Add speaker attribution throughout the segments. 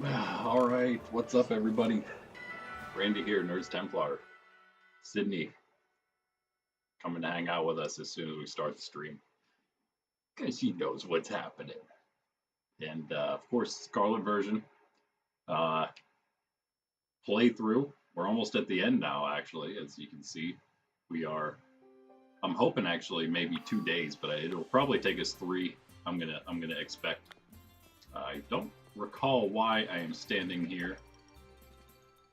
Speaker 1: All right, what's up, everybody? Randy here, Nerds Templar. Sydney coming to hang out with us as soon as we start the stream, because she knows what's happening. And of course, Scarlet version uh, playthrough. We're almost at the end now, actually, as you can see. We are. I'm hoping actually maybe 2 days, but it'll probably take us three. I'm gonna expect. I don't recall why I am standing here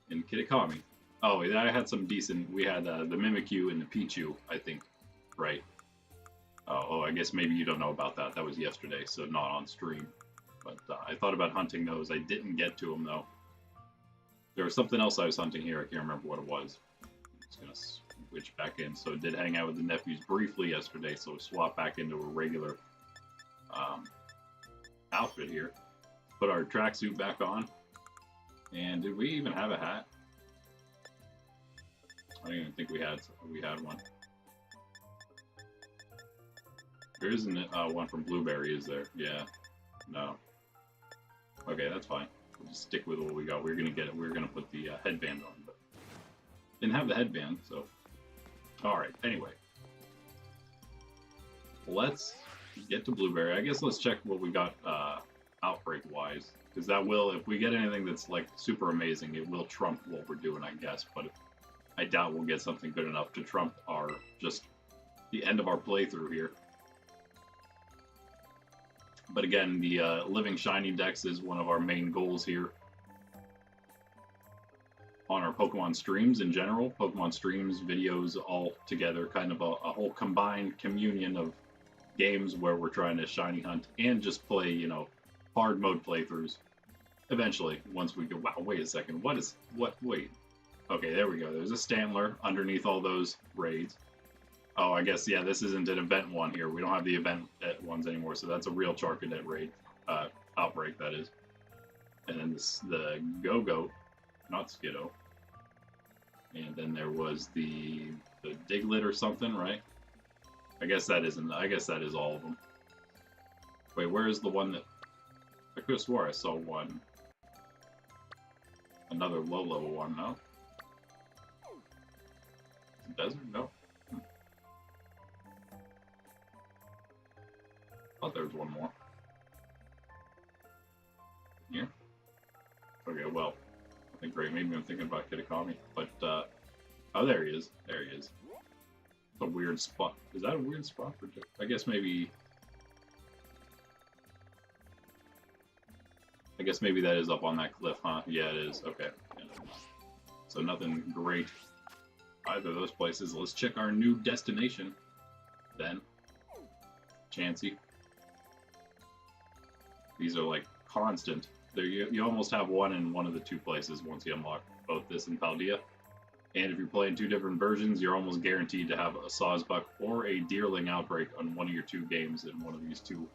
Speaker 1: in Kitakami. Oh, yeah, I had some decent. We had the Mimikyu and the Pichu, I think, right? I guess maybe you don't know about that. That was yesterday, so not on stream. But I thought about hunting those. I didn't get to them though. There was something else I was hunting here. I can't remember what it was. I'm just gonna switch back in. So I did hang out with the nephews briefly yesterday, so swap back into a regular um, outfit here. Put our tracksuit back on. And did we even have a hat? I don't even think we had one. There isn't one from Blueberry, is there? Yeah. No. Okay, that's fine. We'll just stick with what we got. We're gonna put the headband on, but didn't have the headband, so. All right. Anyway, let's get to Blueberry. I guess let's check what we got outbreak wise, because that will, if we get anything that's like super amazing, it will trump what we're doing, I guess. But I doubt we'll get something good enough to trump our just the end of our playthrough here. But again, the living shiny dex is one of our main goals here on our Pokemon streams in general. Pokemon streams, videos, all together, kind of a whole combined communion of games where we're trying to shiny hunt and just play, hard mode playthroughs. Eventually, once we go, wow, wait a second, wait. Okay, there we go. There's a Stantler underneath all those raids. Oh, I guess, yeah, this isn't an event one here. We don't have the event ones anymore, so that's a real Charcadet raid, outbreak, that is. And then the Go-Goat, not Skiddo. And then there was the Diglett or something, right? I guess that is all of them. Wait, where is the one that... I could have swore I saw one. Another low-level one, no? Desert? No. Thought there was one more. Here? Okay, well, I think great. Maybe I'm thinking about Kitakami, but oh, there he is. There he is. A weird spot. Is that a weird spot for? I guess maybe. I guess maybe that is up on that cliff, huh? Yeah, it is. Okay. Yeah. So nothing great either of those places. Let's check our new destination. Then, Chansey. These are like constant. You almost have one in one of the two places once you unlock both this and Paldea. And if you're playing two different versions, you're almost guaranteed to have a Sawsbuck or a Deerling outbreak on one of your two games in one of these two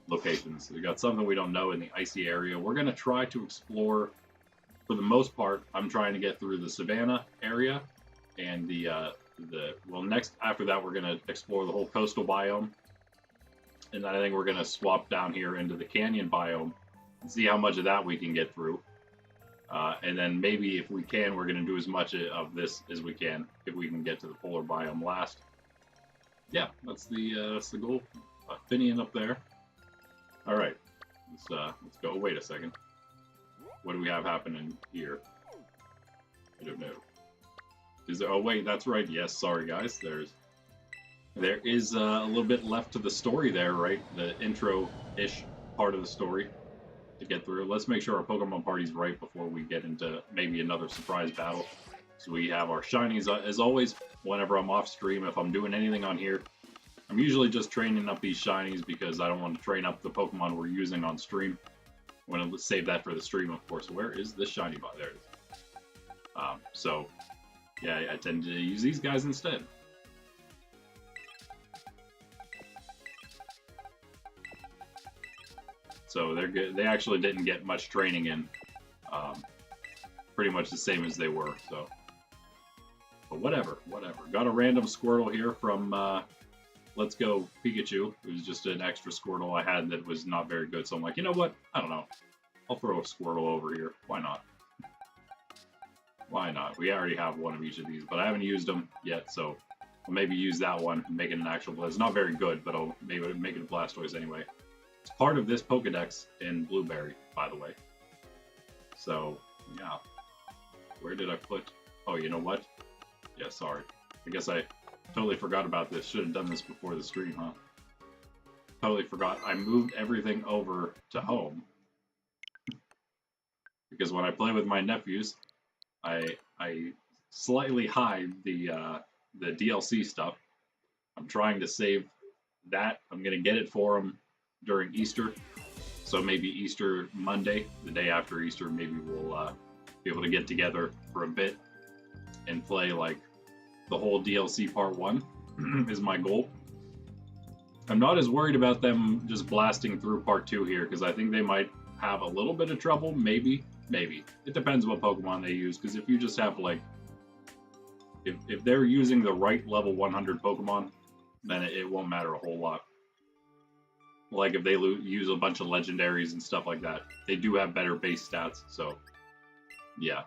Speaker 1: locations. So we got something we don't know in the icy area. We're going to try to explore, for the most part, I'm trying to get through the Savannah area. And next, after that, we're going to explore the whole coastal biome. And then I think we're going to swap down here into the canyon biome and see how much of that we can get through. And then maybe if we can, we're going to do as much of this as we can if we can get to the polar biome last. Yeah, that's the goal. Finian up there. All right, let's go. Wait a second. What do we have happening here? I don't know. Is there? Oh wait, that's right. Yes, sorry guys. There is a little bit left to the story there, right? The intro-ish part of the story to get through. Let's make sure our Pokemon party's right before we get into maybe another surprise battle. So we have our shinies, as always, whenever I'm off stream, if I'm doing anything on here, I'm usually just training up these shinies because I don't want to train up the Pokemon we're using on stream. I'm going to save that for the stream, of course. Where is this shiny bot? There it is. So, yeah, I tend to use these guys instead. So they actually didn't get much training in. Pretty much the same as they were, so. But whatever. Got a random Squirtle here from Let's Go Pikachu. It was just an extra Squirtle I had that was not very good, so I'm like, you know what? I don't know. I'll throw a Squirtle over here. Why not? Why not? We already have one of each of these, but I haven't used them yet, so I'll maybe use that one and make it an actual Blastoise. It's not very good, but I'll maybe make it a Blastoise anyway. It's part of this Pokedex in Blueberry, by the way. So, yeah. Where did I put... Oh, you know what? Yeah, sorry. I guess I totally forgot about this. Should have done this before the stream, huh? Totally forgot. I moved everything over to home. Because when I play with my nephews, I slightly hide the DLC stuff. I'm trying to save that. I'm going to get it for them during Easter. So maybe Easter Monday, the day after Easter, maybe we'll be able to get together for a bit and play like the whole DLC part 1 is my goal. I'm not as worried about them just blasting through part 2 here because I think they might have a little bit of trouble, maybe. It depends what Pokemon they use, because if you just have like, if they're using the right level 100 Pokemon, then it won't matter a whole lot. Like if they use a bunch of legendaries and stuff like that, they do have better base stats, so yeah.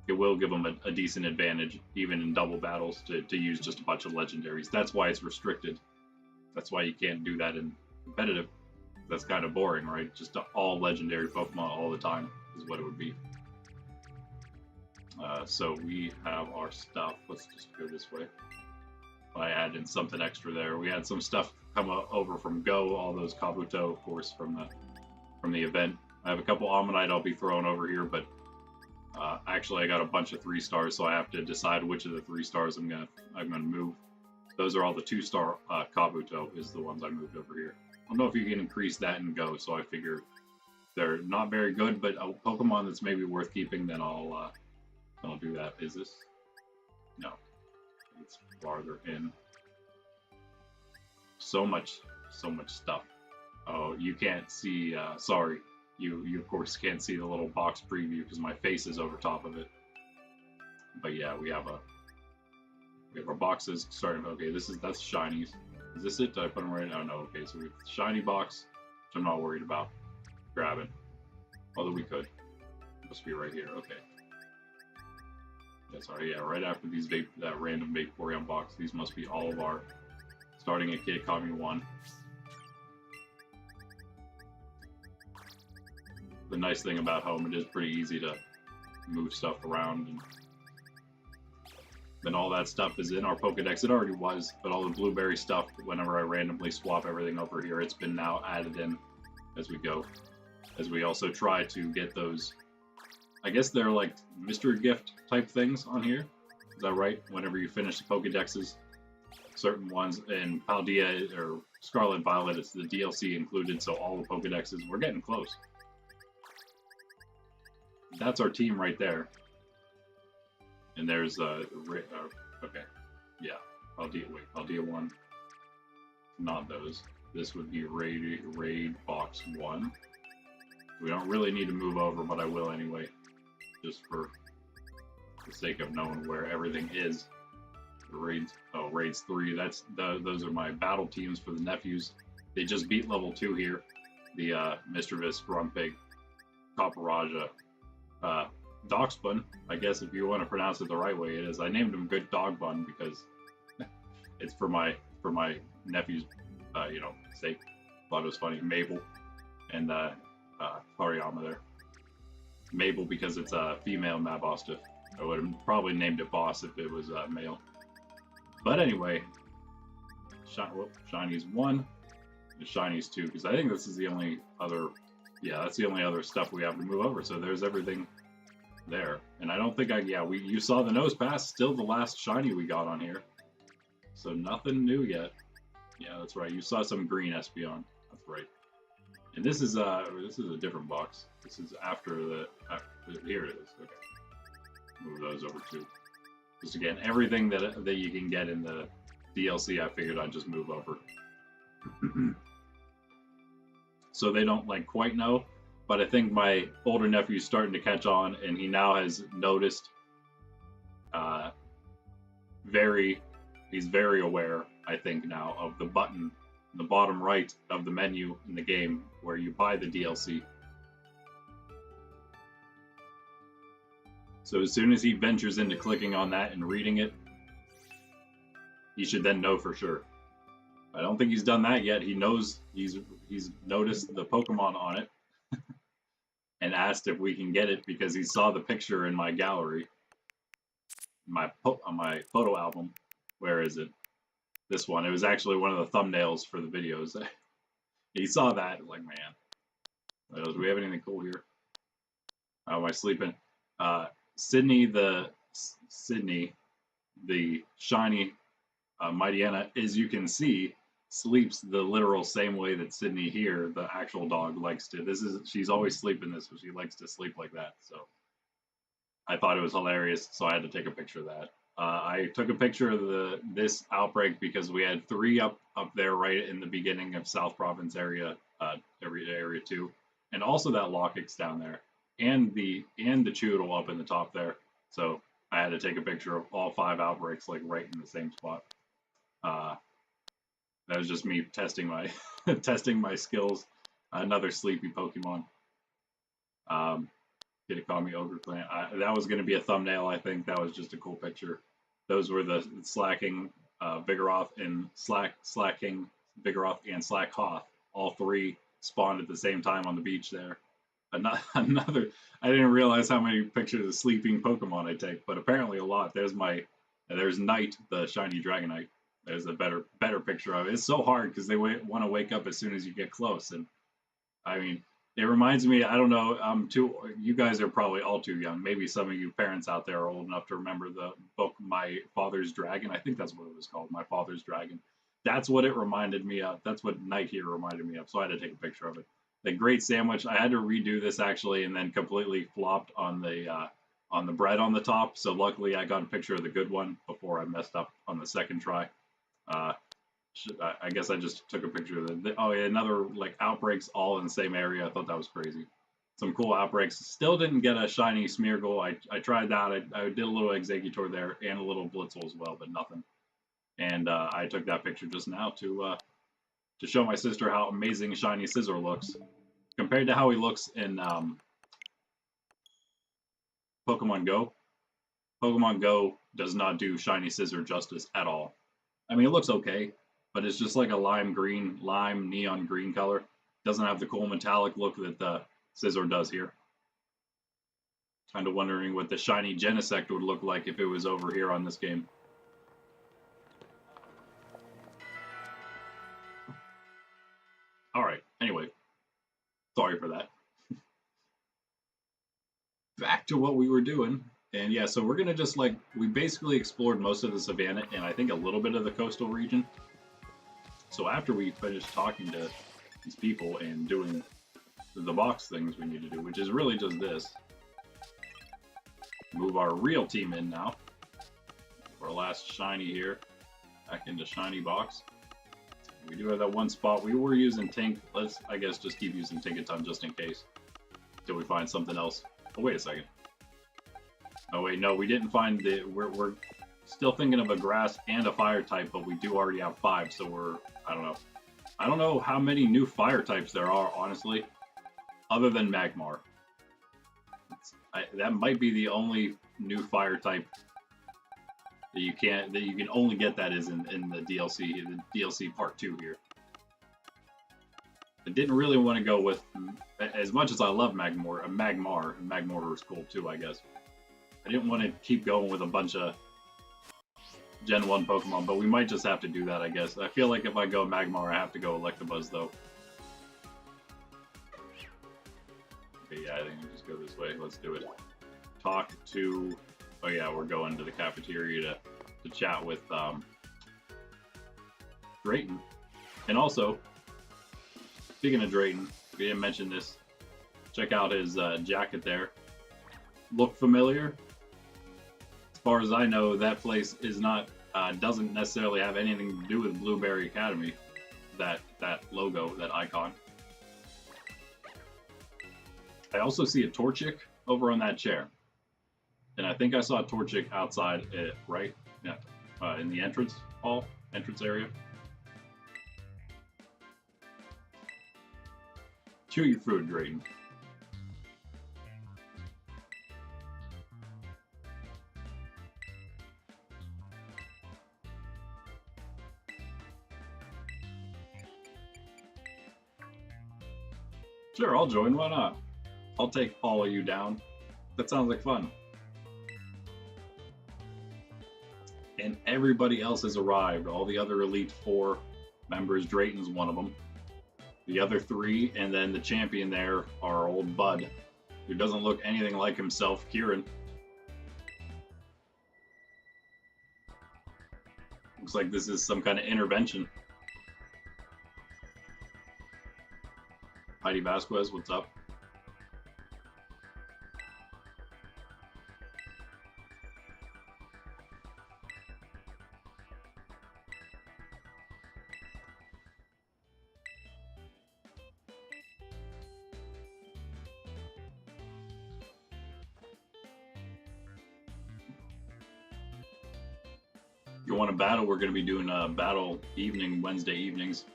Speaker 1: It will give them a decent advantage, even in double battles, to use just a bunch of legendaries. That's why it's restricted. That's why you can't do that in competitive. That's kind of boring, right? Just all legendary Pokemon all the time is what it would be. So we have our stuff. Let's just go this way. I added in something extra there. We had some stuff come over from Go, all those Kabuto, of course, from the event. I have a couple Ammonite I'll be throwing over here, but actually I got a bunch of 3-stars, so I have to decide which of the 3-stars I'm gonna move. Those are all the 2-star Kabuto is the ones I moved over here. I don't know if you can increase that in Go, so I figure they're not very good, but a Pokemon that's maybe worth keeping, then I'll do that. Is this? No. It's farther in. So much stuff. Oh, you can't see, sorry. You of course can't see the little box preview because my face is over top of it. But yeah, we have our boxes starting. Okay, that's shinies. Is this it? Did I put them right? Oh no, okay, so we have the shiny box, which I'm not worried about grabbing. Although we could. It must be right here, okay. Yeah, sorry, yeah, right after these that random Vaporeon box, these must be all of our starting at Kami 1. The nice thing about home, it is pretty easy to move stuff around, and then all that stuff is in our Pokedex. It already was, but all the Blueberry stuff, whenever I randomly swap everything over here, it's been now added in as we go. As we also try to get those, I guess they're like mystery gift type things on here. Is that right? Whenever you finish the Pokedexes, certain ones in Paldea or Scarlet Violet, it's the DLC included, so all the Pokedexes, we're getting close. That's our team right there. And there's okay, yeah, Paldea 1, not those. This would be raid box 1. We don't really need to move over, but I will anyway, just for the sake of knowing where everything is. The raids 3. Those are my battle teams for the nephews. They just beat level 2 here. The Mischievous, Grumpig, Copperajah, Dogsbun, I guess if you want to pronounce it the right way, it is. I named him Good Dogbun because it's for my nephew's, sake. Thought it was funny. Mabel and Hariyama there. Mabel because it's a female Mabostiff. I would have probably named it Boss if it was male. But anyway, Shiny's 1, and Shiny's 2, because I think this is the only other. Yeah, that's the only other stuff we have to move over. So there's everything there. And I don't think you saw the nose pass, still the last shiny we got on here. So nothing new yet. Yeah, that's right. You saw some green Espeon. That's right. And this is a different box. This is after here it is. Okay. Move those over too. Just again, everything that you can get in the DLC, I figured I'd just move over. So they don't quite know, but I think my older nephew's starting to catch on, and he now has noticed. He's very aware, I think now, of the button in the bottom right of the menu in the game where you buy the DLC. So as soon as he ventures into clicking on that and reading it, he should then know for sure. I don't think he's done that yet. He knows he's noticed the Pokemon on it and asked if we can get it because he saw the picture in my gallery, my photo album. Where is it? This one. It was actually one of the thumbnails for the videos. He saw that, like, man. Do we have anything cool here? How am I sleeping? Sydney, the shiny Mightyena, as you can see, sleeps the literal same way that Sydney here, the actual dog, likes to. She's always sleeping this, but she likes to sleep like that. So I thought it was hilarious, so I had to take a picture of that. I took a picture of this outbreak because we had 3 up there right in the beginning of South Province area, area 2, and also that Lockix down there, and the Choodle up in the top there. So I had to take a picture of all 5 outbreaks, like right in the same spot. That was just me testing my testing my skills. Another sleepy Pokemon. Did it call me Ogre Clan? That was going to be a thumbnail, I think. That was just a cool picture. Those were the Slacking, Vigoroth, and Slacking, Vigoroth, and Slackhoth. All 3 spawned at the same time on the beach there. Another. I didn't realize how many pictures of sleeping Pokemon I take, but apparently a lot. There's Knight, the shiny Dragonite. There's a better picture of it. It's so hard because they want to wake up as soon as you get close, and I mean, it reminds me. I don't know. You guys are probably all too young. Maybe some of you parents out there are old enough to remember the book My Father's Dragon. I think that's what it was called, My Father's Dragon. That's what it reminded me of. That's what Knight here reminded me of. So I had to take a picture of it. The great sandwich. I had to redo this actually, and then completely flopped on the bread on the top. So luckily, I got a picture of the good one before I messed up on the second try. I guess I just took a picture of it. Oh yeah, another like outbreaks all in the same area. I thought that was crazy. Some cool outbreaks. Still didn't get a shiny Smeargle. I tried that. I did a little Exeggutor there and a little Blitzel as well, but nothing. And I took that picture just now to show my sister how amazing shiny Scizor looks compared to how he looks in Pokemon Go. Pokemon Go does not do shiny Scizor justice at all. I mean, it looks okay, but it's just like a lime neon green color. Doesn't have the cool metallic look that the Scizor does here. Kind of wondering what the shiny Genesect would look like if it was over here on this game. Alright, anyway. Sorry for that. Back to what we were doing. And yeah, so we're going to just we basically explored most of the savannah and I think a little bit of the coastal region. So after we finish talking to these people and doing the box things we need to do, which is really just this. Move our real team in now. Our last shiny here. Back into shiny box. We do have that one spot. We were using Tink. Let's, I guess, just keep using Tinkaton just in case. Until we find something else. Oh, wait a second. Oh wait, no, we didn't find the. We're still thinking of a grass and a fire type, but we do already have 5, so we're. I don't know. I don't know how many new fire types there are, honestly, other than Magmar. That might be the only new fire type that you can only get that is in the DLC Part 2 here. I didn't really want to go with, as much as I love Magmar, and Magmar is cool too, I guess. I didn't want to keep going with a bunch of Gen 1 Pokemon, but we might just have to do that, I guess. I feel like if I go Magmar, I have to go Electabuzz, though. Okay, yeah, I think we just go this way. Let's do it. Talk to... Oh yeah, we're going to the cafeteria to chat with Drayton. And also, speaking of Drayton, we didn't mention this. Check out his jacket there. Look familiar? As far as I know, that place is not doesn't necessarily have anything to do with Blueberry Academy. That logo, that icon. I also see a Torchic over on that chair, and I think I saw a Torchic outside it, right? Yeah, in the entrance area. Chew your food, Drayton. Sure, I'll join. Why not? I'll take all of you down. That sounds like fun. And everybody else has arrived. All the other Elite Four members. Drayton's one of them. The other three, and then the champion there, our old bud, who doesn't look anything like himself, Kieran. Looks like this is some kind of intervention. Heidi Vasquez, what's up? If you want to battle, we're going to be doing a battle evening, Wednesday evenings,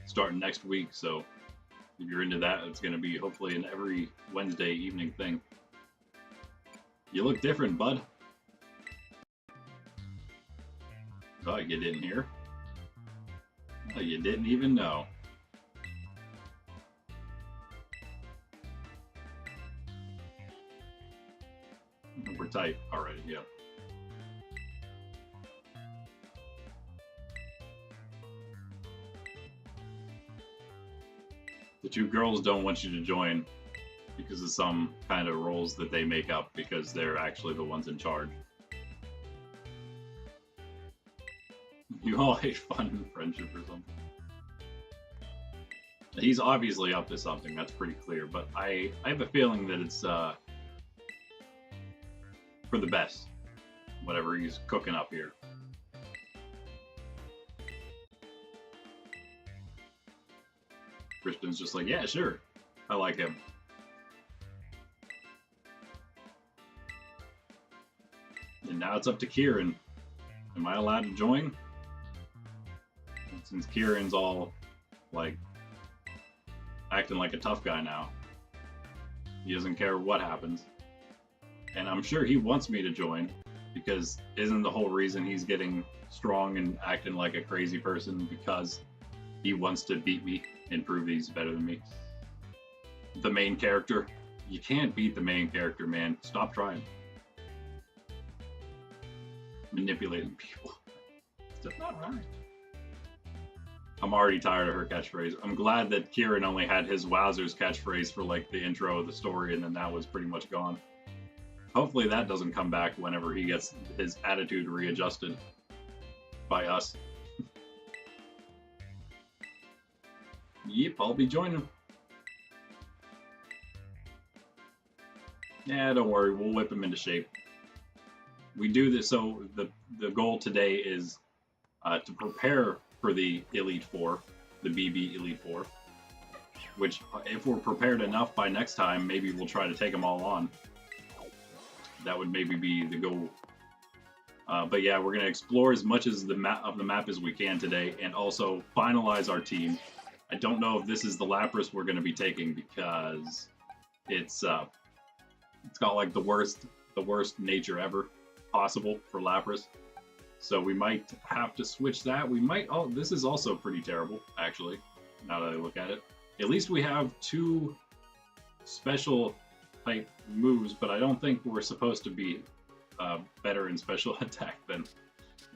Speaker 1: starting next week. So if you're into that, it's going to be hopefully an every Wednesday evening thing. You look different, bud. Oh, you didn't hear? Oh, you didn't even know. We're tight already, yeah. The two girls don't want you to join because of some kind of roles that they make up because they're actually the ones in charge. You all hate fun and friendship or something. He's obviously up to something, that's pretty clear, but I have a feeling that it's for the best, whatever he's cooking up here. Kristen's just like, yeah, sure. I like him. And now it's up to Kieran. Am I allowed to join? Since Kieran's all, like, acting like a tough guy now. He doesn't care what happens. And I'm sure he wants me to join, because isn't the whole reason he's getting strong and acting like a crazy person because he wants to beat me and prove he's better than me? The main character. You can't beat the main character, man. Stop trying. Manipulating people. It's just not right. I'm already tired of her catchphrase. I'm glad that Kieran only had his Wowzers catchphrase for like the intro of the story, and then that was pretty much gone. Hopefully that doesn't come back whenever he gets his attitude readjusted by us. Yep, I'll be joining. Yeah, don't worry, we'll whip him into shape. We do this, so the goal today is to prepare for the Elite Four, the BB Elite Four, which if we're prepared enough by next time, maybe we'll try to take them all on. That would maybe be the goal. But yeah, we're going to explore as much as the map as we can today, and also finalize our team. I don't know if this is the Lapras we're going to be taking because it's got like the worst nature ever possible for Lapras. So we might have to switch that. We might. Oh, this is also pretty terrible, actually. Now that I look at it, at least we have two special type moves, but I don't think we're supposed to be better in special attack than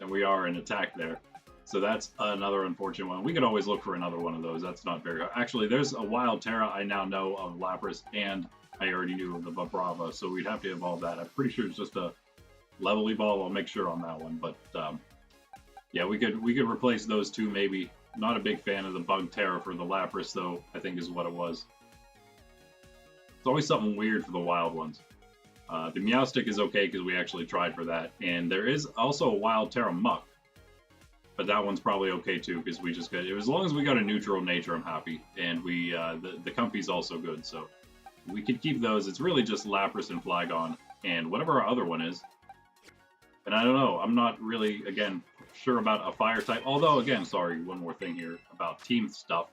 Speaker 1: we are in attack there. So that's another unfortunate one. We could always look for another one of those. That's not very hard. Actually, there's a Wild Terra I now know of Lapras, and I already knew of the Vibrava, so we'd have to evolve that. I'm pretty sure it's just a level evolve. I'll make sure on that one, but yeah, we could replace those two maybe. Not a big fan of the Bug Terra for the Lapras, though, I think is what it was. It's always something weird for the wild ones. The Meowstic is okay because we actually tried for that, and there is also a Wild Terra Muck, but that one's probably okay too because we just got it. As long as we got a neutral nature, I'm happy, and we the Comfy's also good, so we could keep those. It's really just Lapras and Flygon and whatever our other one is. And I don't know, I'm not really, again, sure about a fire type. Although, again, sorry, one more thing here about team stuff.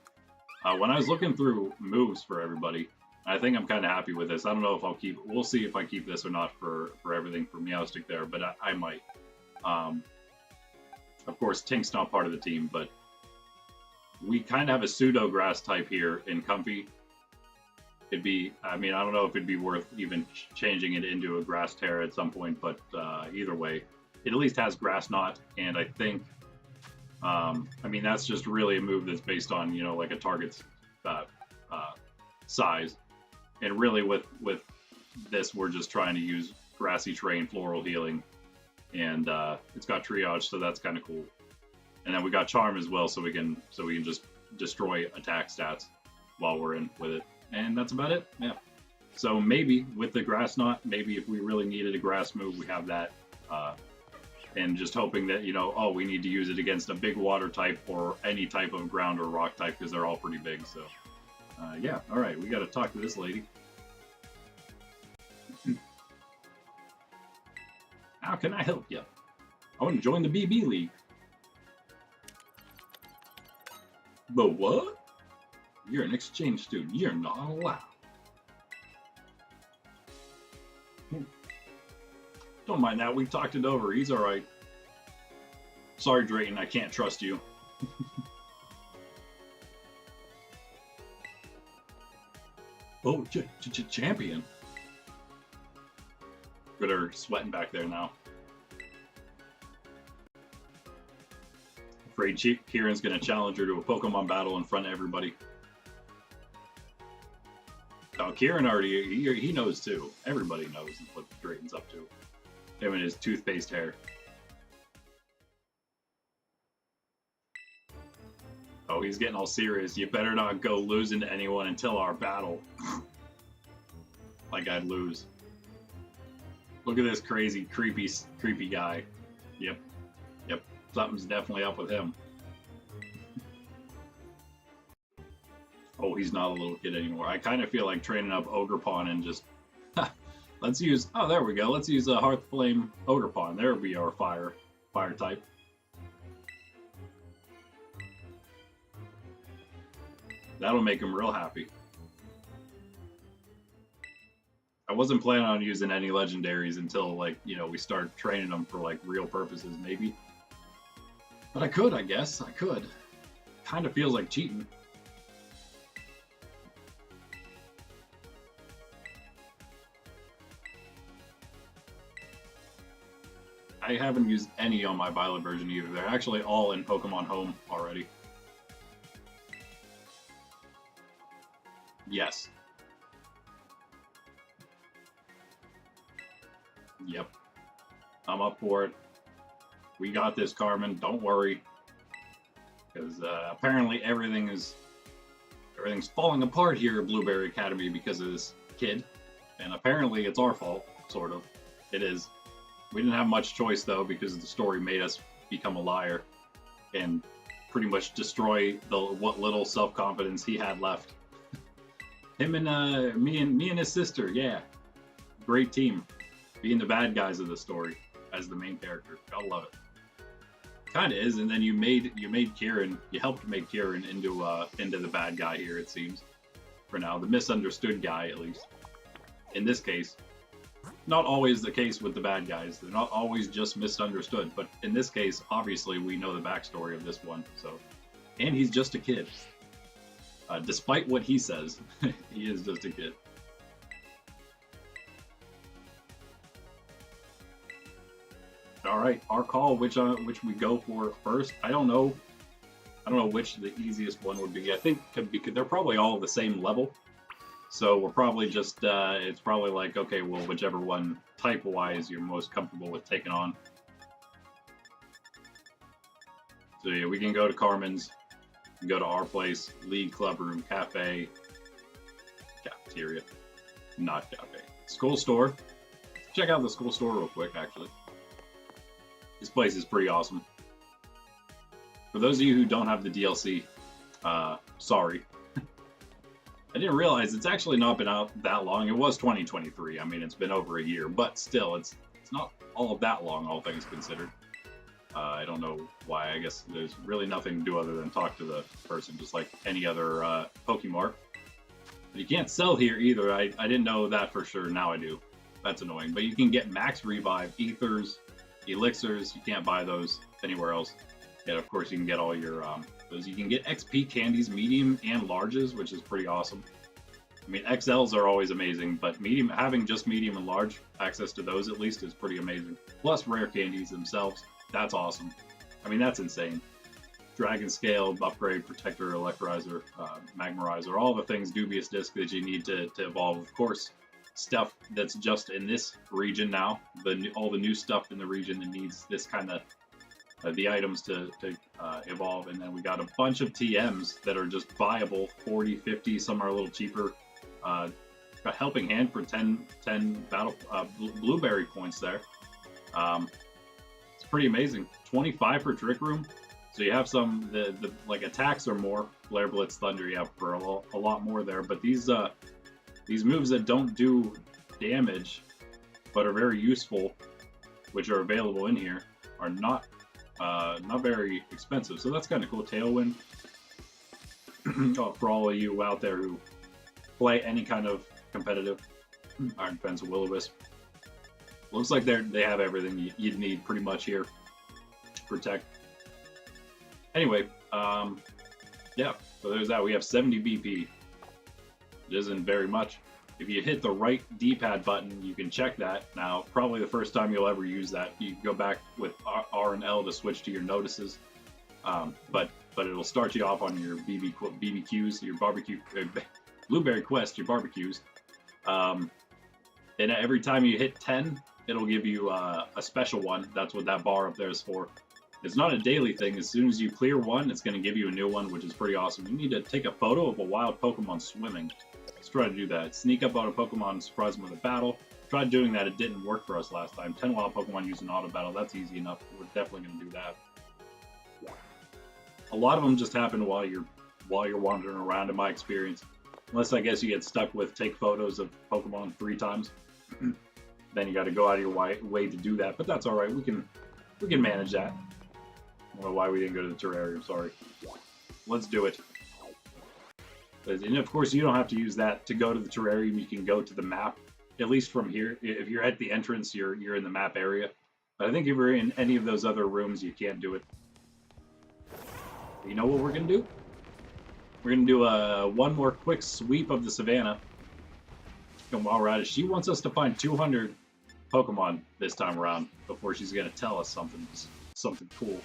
Speaker 1: When I was looking through moves for everybody, I think I'm kind of happy with this. I don't know if I'll keep, we'll see if I keep this or not for everything for Meowstic there, but I might. Of course, Tink's not part of the team, but we kind of have a pseudo grass type here in Comfy. it'd be, I mean, I don't know if it'd be worth even changing it into a grass terra at some point, but either way, it at least has grass knot, and I think, I mean, that's just really a move that's based on, you know, like a target's size. And really with this, we're just trying to use grassy terrain, floral healing, and it's got triage, so that's kind of cool. And then we got charm as well, so we can just destroy attack stats while we're in with it. And that's about it. Yeah. So maybe with the grass knot, maybe if we really needed a grass move, we have that. And just hoping that, you know, oh, we need to use it against a big water type or any type of ground or rock type because they're all pretty big. So yeah, all right, we got to talk to this lady. How can I help you? I want to join the BB League. But what? You're an exchange student. You're not allowed. Don't mind that. We talked it over. He's all right. Sorry, Drayton. I can't trust you. Oh, champion. Good, her sweating back there now. Afraid Kieran's going to challenge her to a Pokemon battle in front of everybody. Oh, Kieran already, he knows too. Everybody knows what Drayton's up to. Him and his toothpaste hair. Oh, he's getting all serious. You better not go losing to anyone until our battle. Like I'd lose. Look at this crazy, creepy guy. Yep. Something's definitely up with him. Oh, he's not a little kid anymore. I kind of feel like training up Ogerpon and just... let's use... Oh, there we go. Let's use a Hearth Flame Ogerpon. There will be our fire type. That'll make him real happy. I wasn't planning on using any legendaries until, like, you know, we start training them for, like, real purposes, maybe. But I could, I guess. I could. Kind of feels like cheating. I haven't used any on my Violet version either. They're actually all in Pokemon Home already. Yes. Yep. I'm up for it. We got this, Carmen. Don't worry. Because apparently everything's falling apart here at Blueberry Academy because of this kid. And apparently it's our fault, sort of. It is. We didn't have much choice, though, because the story made us become a liar and pretty much destroy what little self-confidence he had left. Him and me and his sister, yeah. Great team. Being the bad guys of the story as the main character. Gotta love it. Kind of is, and then you helped make Kieran into the bad guy here, it seems. For now, the misunderstood guy, at least. In this case. Not always the case with the bad guys. They're not always just misunderstood, but in this case, obviously, we know the backstory of this one. So, and he's just a kid. Despite what he says, he is just a kid. All right, our call, which we go for first. I don't know which the easiest one would be. I think they're probably all the same level. So we're probably just, it's probably like, okay, well, whichever one type-wise you're most comfortable with taking on. So yeah, we can go to Carmen's, go to our place, League, Club Room, Cafe, Cafeteria, not Cafe, School Store. Check out the School Store real quick, actually. This place is pretty awesome. For those of you who don't have the DLC, sorry. I didn't realize it's actually not been out that long. It was 2023. I mean, it's been over a year, but still, it's not all of that long, all things considered. I don't know why. I guess there's really nothing to do other than talk to the person, just like any other Pokemart. But you can't sell here either. I didn't know that for sure. Now I do. That's annoying. But you can get max revive, ethers, elixirs. You can't buy those anywhere else. And of course, you can get all your those. You can get XP candies, medium and larges, which is pretty awesome. I mean, XLs are always amazing, but medium, having just medium and large access to those at least is pretty amazing. Plus rare candies themselves, that's awesome. I mean, that's insane. Dragon Scale, Upgrade, Protector, Electrizer, Magmarizer, all the things Dubious Disc that you need to evolve. Of course, stuff that's just in this region now, all the new stuff in the region that needs this kind of the items to evolve. And then we got a bunch of TMs that are just viable, 40, 50, some are a little cheaper. A helping hand for 10 battle blueberry points there. It's pretty amazing. 25 for Trick Room. So you have some the like attacks are more. Flare, Blitz, Thunder, you have for a lot more there. But these moves that don't do damage but are very useful, which are available in here, are not very expensive. So that's kind of cool. Tailwind. For all of you out there who play any kind of competitive Iron Defense, Will-O-Wisp. Looks like they have everything you'd need pretty much here to protect. Anyway, yeah, so there's that. We have 70 BP. It isn't very much. If you hit the right D-pad button, you can check that. Now, probably the first time you'll ever use that. You can go back with R and L to switch to your notices. But it'll start you off on your BBQs, your barbecue, Blueberry Quest, your barbecues. And every time you hit 10, it'll give you a special one. That's what that bar up there is for. It's not a daily thing. As soon as you clear one, it's going to give you a new one, which is pretty awesome. You need to take a photo of a wild Pokemon swimming. Let's try to do that. Sneak up on a Pokemon and surprise them with a battle. Tried doing that. It didn't work for us last time. 10 wild Pokemon using auto battle. That's easy enough. We're definitely going to do that. A lot of them just happen while you're wandering around, in my experience. Unless I guess you get stuck with take photos of Pokemon 3 times. Then you got to go out of your way to do that. But that's all right. We can manage that. I don't know why we didn't go to the Terrarium. Sorry. Let's do it. And of course, you don't have to use that to go to the Terrarium. You can go to the map. At least from here. If you're at the entrance, you're in the map area. But I think if you're in any of those other rooms, you can't do it. You know what we're going to do? We're going to do one more quick sweep of the savannah. And while we're at it, she wants us to find 200 Pokemon this time around before she's going to tell us something cool.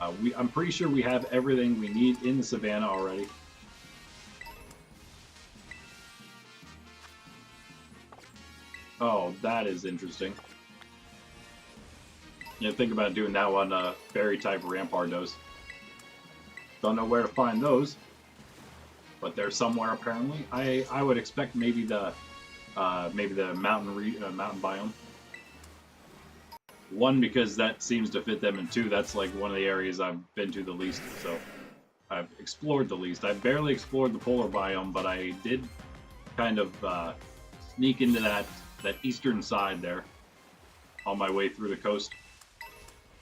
Speaker 1: I'm pretty sure we have everything we need in the savannah already. Oh, that is interesting. Yeah, think about doing that one, Fairy type Rampardos. Don't know where to find those, but they're somewhere apparently. I would expect maybe the mountain biome. 1, because that seems to fit them, and 2, that's like one of the areas I've been to the least, so I've explored the least. I barely explored the polar biome, but I did kind of sneak into that eastern side there on my way through the coast.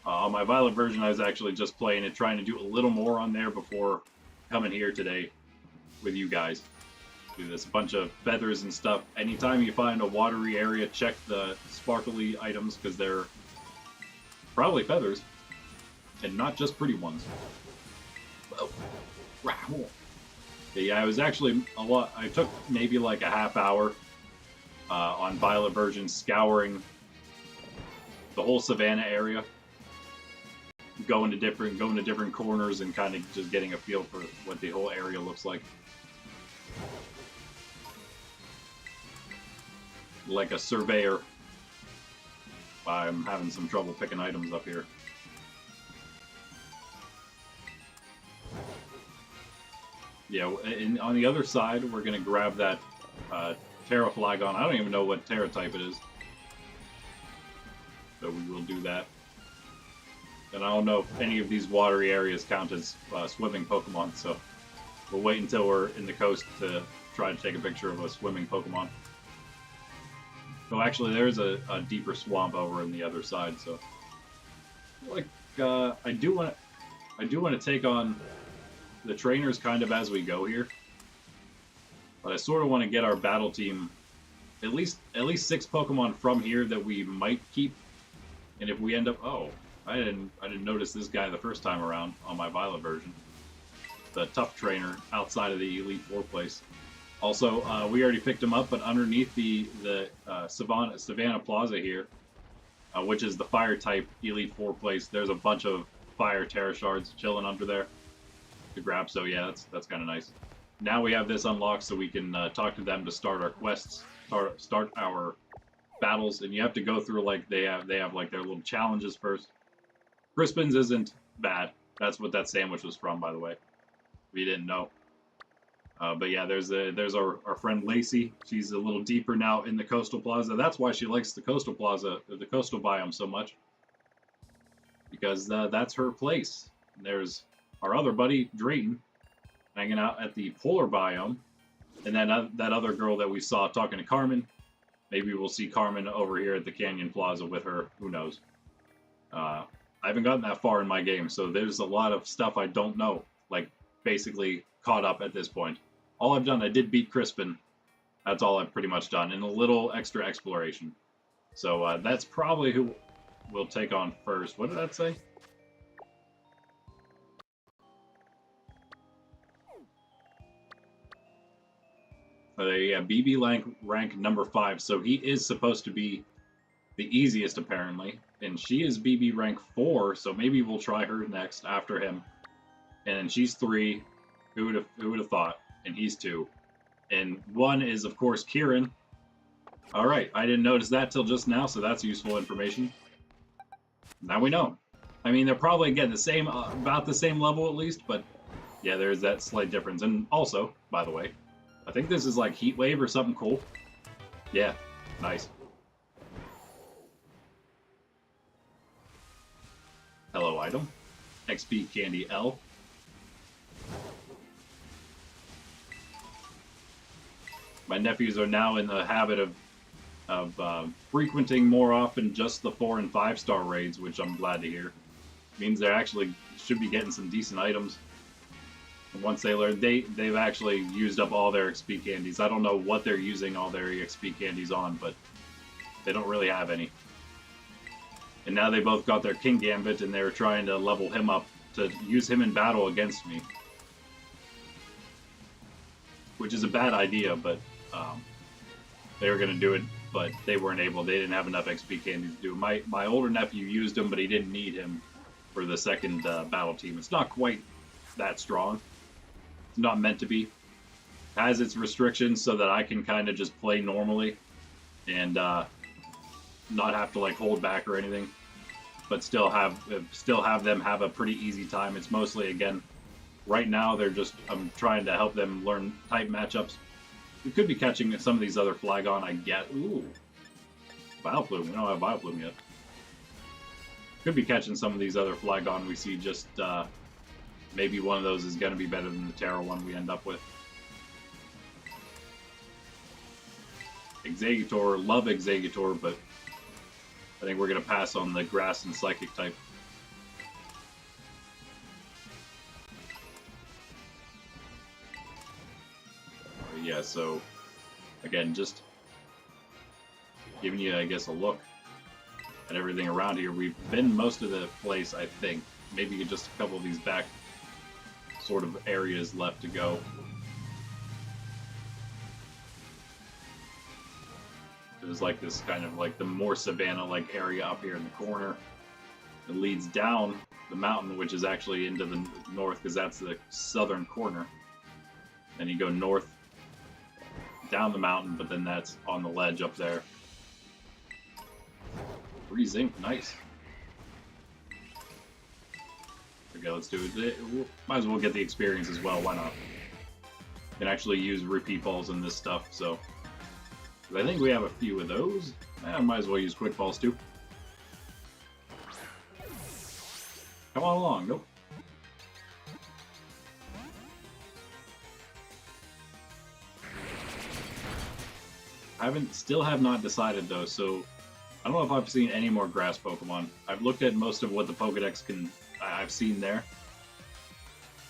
Speaker 1: On my Violet version, I was actually just playing it, trying to do a little more on there before coming here today with you guys. Do this bunch of feathers and stuff. Anytime you find a watery area, check the sparkly items, because they're probably feathers, and not just pretty ones. Oh. Yeah, I was actually I took maybe like a half hour on Violet version scouring the whole savannah area. Going to different corners and kind of just getting a feel for what the whole area looks like. Like a surveyor. I'm having some trouble picking items up here. Yeah, and on the other side, we're going to grab that Terraflagon. I don't even know what Terra type it is. So we will do that. And I don't know if any of these watery areas count as swimming Pokemon, so we'll wait until we're in the coast to try to take a picture of a swimming Pokemon. Oh, actually, there's a deeper swamp over on the other side, so like I do want to take on the trainers kind of as we go here, but I sort of want to get our battle team at least 6 Pokemon from here that we might keep, and if we end up I didn't notice this guy the first time around on my Violet version. The tough trainer outside of the Elite 4 place. Also, we already picked him up, but underneath the Savannah Plaza here, which is the fire type Elite 4 place, there's a bunch of fire Terra shards chilling under there to grab. So yeah, that's kind of nice. Now we have this unlocked, so we can talk to them to start our quests, start our battles, and you have to go through like they have like their little challenges first. Crispin's isn't bad. That's what that sandwich was from, by the way. We didn't know. But yeah, there's our friend Lacey. She's a little deeper now in the Coastal Plaza. That's why she likes the Coastal Plaza, the Coastal biome so much, because that's her place. And there's our other buddy Drayton hanging out at the Polar biome, and then that other girl that we saw talking to Carmen. Maybe we'll see Carmen over here at the Canyon Plaza with her. Who knows? I haven't gotten that far in my game, so there's a lot of stuff I don't know. Like basically caught up at this point. All I've done, I did beat Crispin. That's all I've pretty much done, and a little extra exploration. So that's probably who we'll take on first. What did that say? Yeah, BB rank number 5. So he is supposed to be the easiest, apparently. And she is BB rank 4, so maybe we'll try her next after him. And she's 3. Who would have thought? And he's 2. And 1 is, of course, Kieran. Alright, I didn't notice that till just now, so that's useful information. Now we know. I mean, they're probably, again, the same, about the same level at least, but yeah, there's that slight difference. And also, by the way, I think this is like Heat Wave or something cool. Yeah, nice. Hello, item. XP Candy L. My nephews are now in the habit of frequenting more often just the 4- and 5-star raids, which I'm glad to hear. Means they actually should be getting some decent items. And once they learn, they've actually used up all their XP candies. I don't know what they're using all their XP candies on, but they don't really have any. And now they both got their King Gambit, and they're trying to level him up to use him in battle against me. Which is a bad idea, but they were going to do it, but they weren't able. They didn't have enough XP candies to do it. My older nephew used him, but he didn't need him for the second battle team. It's not quite that strong. It's not meant to be. It has its restrictions so that I can kind of just play normally and not have to like hold back or anything, but still have them have a pretty easy time. It's mostly, again, right now I'm trying to help them learn type matchups. We could be catching some of these other Flygon, I get. Ooh, Vileplume. We don't have Vileplume yet. Could be catching some of these other Flygon we see. Just maybe one of those is going to be better than the Terra one we end up with. Executor, love Executor, but I think we're going to pass on the Grass and Psychic type. Yeah, so again, just giving you, I guess, a look at everything around here. We've been most of the place, I think. Maybe just a couple of these back sort of areas left to go. There's like this kind of like the more savanna-like area up here in the corner. It leads down the mountain, which is actually into the north, because that's the southern corner. Then you go north down the mountain, but then that's on the ledge up there. Freezing, nice. Okay, let's do it. Might as well get the experience as well, why not? Can actually use repeat balls in this stuff, so. I think we have a few of those. I might as well use quick balls too. Come on along, nope. Still have not decided though, so I don't know if I've seen any more grass Pokemon. I've looked at most of what the Pokedex I've seen there.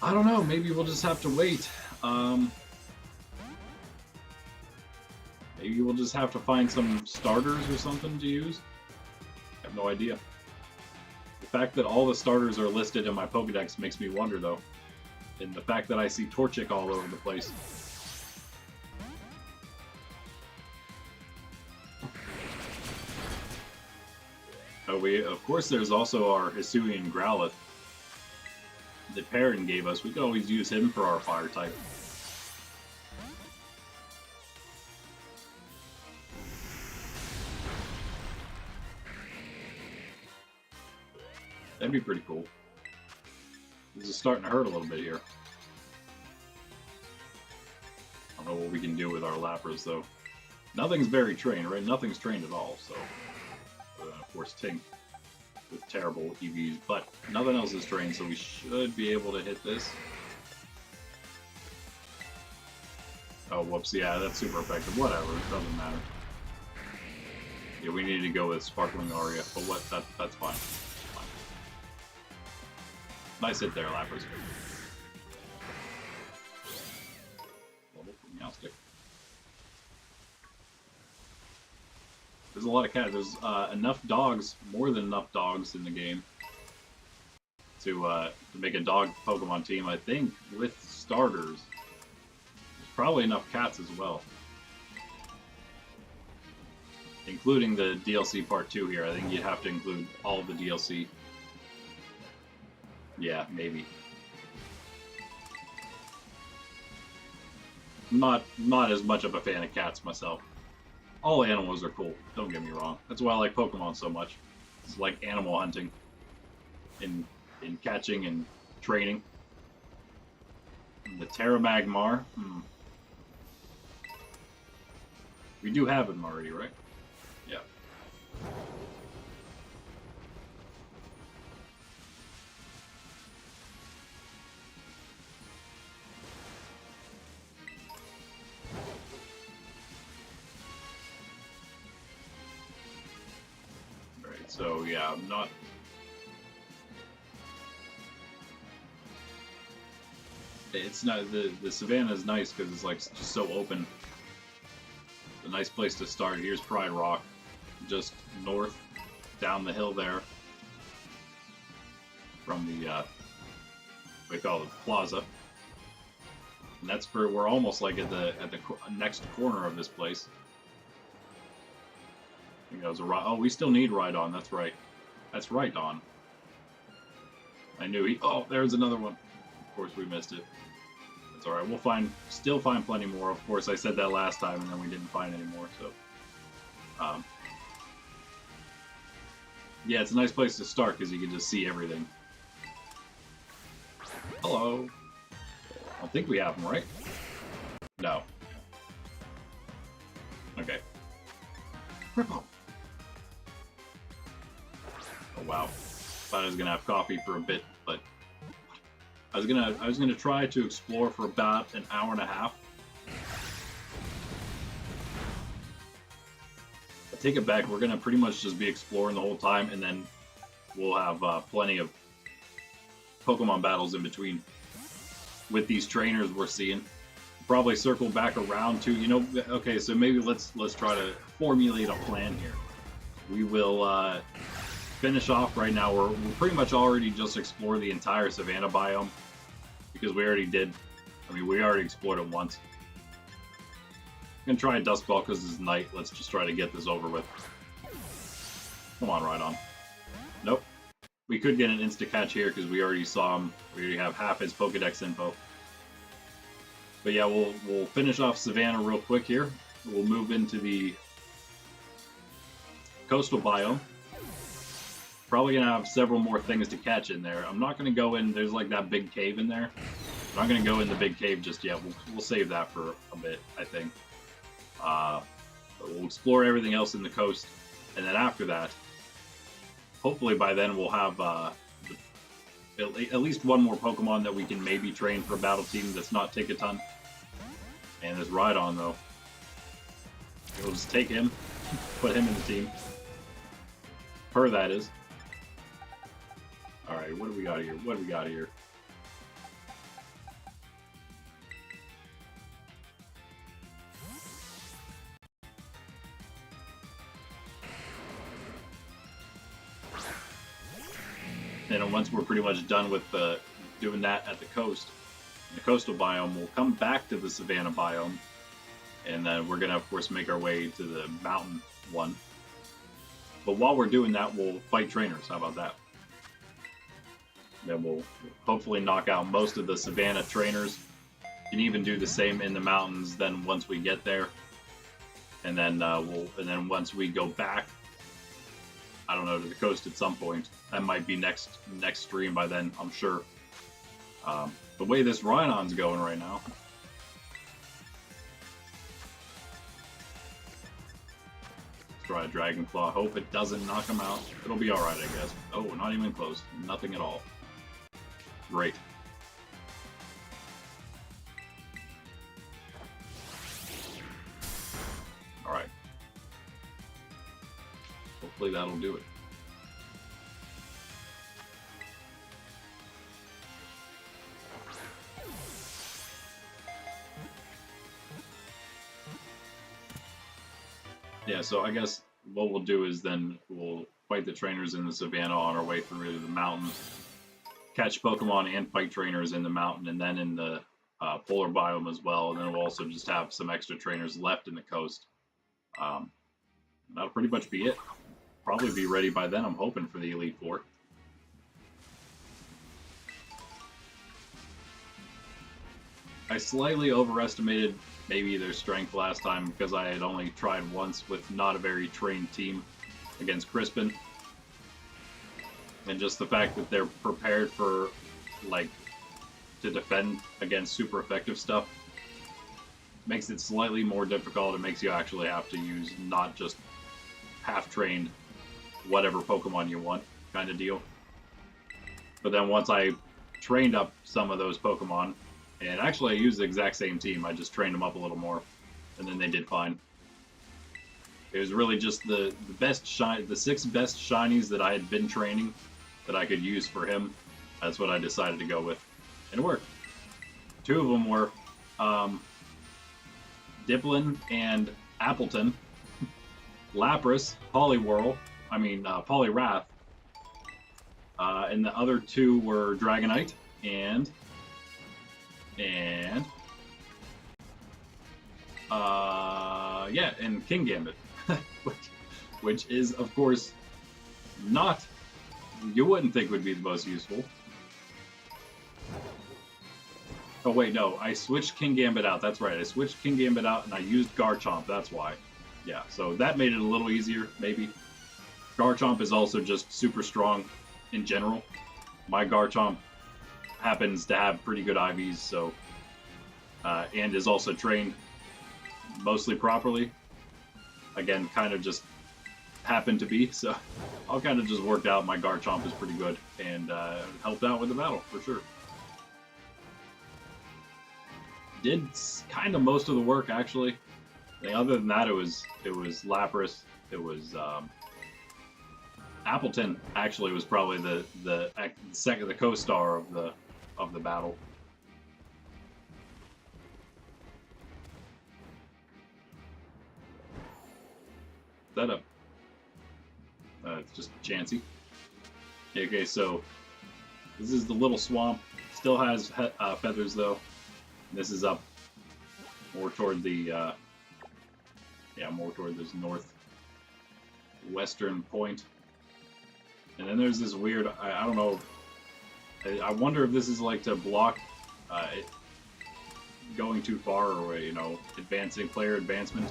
Speaker 1: I don't know, maybe we'll just have to wait. Maybe we'll just have to find some starters or something to use. I have no idea. The fact that all the starters are listed in my Pokedex makes me wonder though. And the fact that I see Torchic all over the place. Of course, there's also our Hisuian Growlithe that Perrin gave us. We could always use him for our fire type. That'd be pretty cool. This is starting to hurt a little bit here. I don't know what we can do with our Lapras, though. Nothing's very trained, right? Nothing's trained at all, so... of course, Tink with terrible EVs, but nothing else is trained, so we should be able to hit this. Oh, whoops, yeah, that's super effective. Whatever, it doesn't matter. Yeah, we need to go with Sparkling Aria, but that's fine. Nice hit there, Lapras. Level for Meowstic. There's a lot of cats. There's enough dogs, more than enough dogs in the game to make a dog Pokemon team, I think, with starters. There's probably enough cats as well. Including the DLC Part 2 here. I think you'd have to include all of the DLC. Yeah, maybe. Not as much of a fan of cats myself. All animals are cool, don't get me wrong. That's why I like Pokemon so much. It's like animal hunting. In catching and training. The Terramagmar. We do have him already, right? Yeah. So yeah, I'm not... It's not... The savannah is nice because it's like just so open. It's a nice place to start. Here's Pride Rock. Just north, down the hill there. From the, what we call it, plaza. And that's for... We're almost like at the next corner of this place. I think that was a oh, we still need Rhydon. That's right. That's Rhydon. I knew he... Oh, there's another one. Of course, we missed it. That's alright. We'll still find plenty more. Of course, I said that last time, and then we didn't find any more, so... yeah, it's a nice place to start, because you can just see everything. Hello. I don't think we have them, right? No. Okay. Ripple. Oh wow. Thought I was gonna have coffee for a bit, but I was gonna try to explore for about an hour and a half. I take it back, we're gonna pretty much just be exploring the whole time, and then we'll have plenty of Pokemon battles in between with these trainers we're seeing. Probably circle back around to, you know, okay, so maybe let's try to formulate a plan here. We will finish off right now. We're pretty much already just explored the entire Savannah biome because we already did. I mean, we already explored it once. I'm gonna try a Dust Ball because it's night. Let's just try to get this over with. Come on, Rhydon. Nope. We could get an Insta-Catch here because we already saw him. We already have half his Pokedex info. But yeah, we'll finish off Savannah real quick here. We'll move into the coastal biome. Probably gonna have several more things to catch in there. I'm not gonna go in. There's like that big cave in there. I'm not gonna go in the big cave just yet. We'll save that for a bit, I think. We'll explore everything else in the coast, and then after that, hopefully by then we'll have at least one more Pokemon that we can maybe train for a battle team that's not take a ton. And there's Rhydon though. We'll just take him, put him in the team. Her, that is. Alright, what do we got here? What do we got here? And once we're pretty much done with doing that at the coast, the coastal biome, we'll come back to the Savannah biome, and then we're gonna, of course, make our way to the mountain one. But while we're doing that, we'll fight trainers. How about that? Then we'll hopefully knock out most of the Savannah trainers. Can even do the same in the mountains. Then once we get there, and then once we go back, I don't know, to the coast at some point. That might be next stream by then, I'm sure. The way this Rhinon's going right now. Let's try a Dragon Claw. Hope it doesn't knock him out. It'll be alright, I guess. Oh, not even close. Nothing at all. Great. Alright. Hopefully that'll do it. Yeah, so I guess what we'll do is then we'll fight the trainers in the savannah on our way through the mountain, catch Pokemon and fight trainers in the mountain, and then in the polar biome as well. And then we'll also just have some extra trainers left in the coast. That'll pretty much be it. Probably be ready by then, I'm hoping, for the Elite Four. I slightly overestimated maybe their strength last time because I had only tried once with not a very trained team against Crispin. And just the fact that they're prepared for, like, to defend against super effective stuff makes it slightly more difficult. It makes you actually have to use not just half-trained whatever Pokemon you want kind of deal. But then once I trained up some of those Pokemon, and actually I used the exact same team, I just trained them up a little more, and then they did fine. It was really just the six best shinies that I had been training that I could use for him. That's what I decided to go with. And it worked. Two of them were Dipplin and Appleton, Lapras, Poliwrath, and the other two were Dragonite and King Gambit, which is, of course, not, you wouldn't think would be the most useful. Oh wait, no, I switched King Gambit out, that's right, I switched King Gambit out and I used Garchomp, that's why. Yeah, so that made it a little easier, maybe. Garchomp is also just super strong in general. My Garchomp happens to have pretty good IVs, so and is also trained mostly properly. Again, kind of just happened to be, so all kind of just worked out. My Garchomp is pretty good and helped out with the battle for sure. Did kind of most of the work actually. Other than that, it was Lapras. It was Appleton actually was probably the co-star of the battle. Setup. It's just Chansey. Okay, so this is the little swamp. Still has feathers though. This is up more toward the more toward this northwestern point. And then there's this weird, I don't know, I wonder if this is like to block it going too far or, you know, advancing player advancement.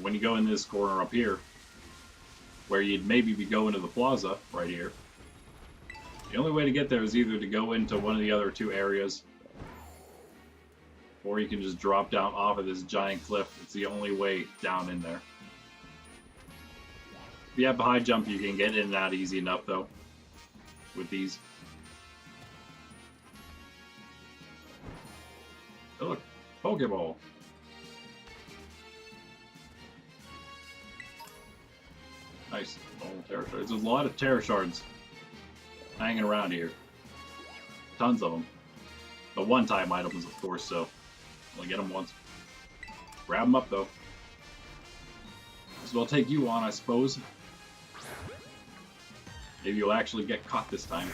Speaker 1: When you go in this corner up here, where you'd maybe be going to the plaza right here, the only way to get there is either to go into one of the other two areas, or you can just drop down off of this giant cliff. It's the only way down in there. If you have a high jump, you can get in and out easy enough, though, with these. Oh, look, Pokeball. Nice. Oh, Terra Shards. There's a lot of Terra Shards hanging around here. Tons of them. But one-time items, of course, so only get them once. Grab them up, though. As well take you on, I suppose. Maybe you'll actually get caught this time.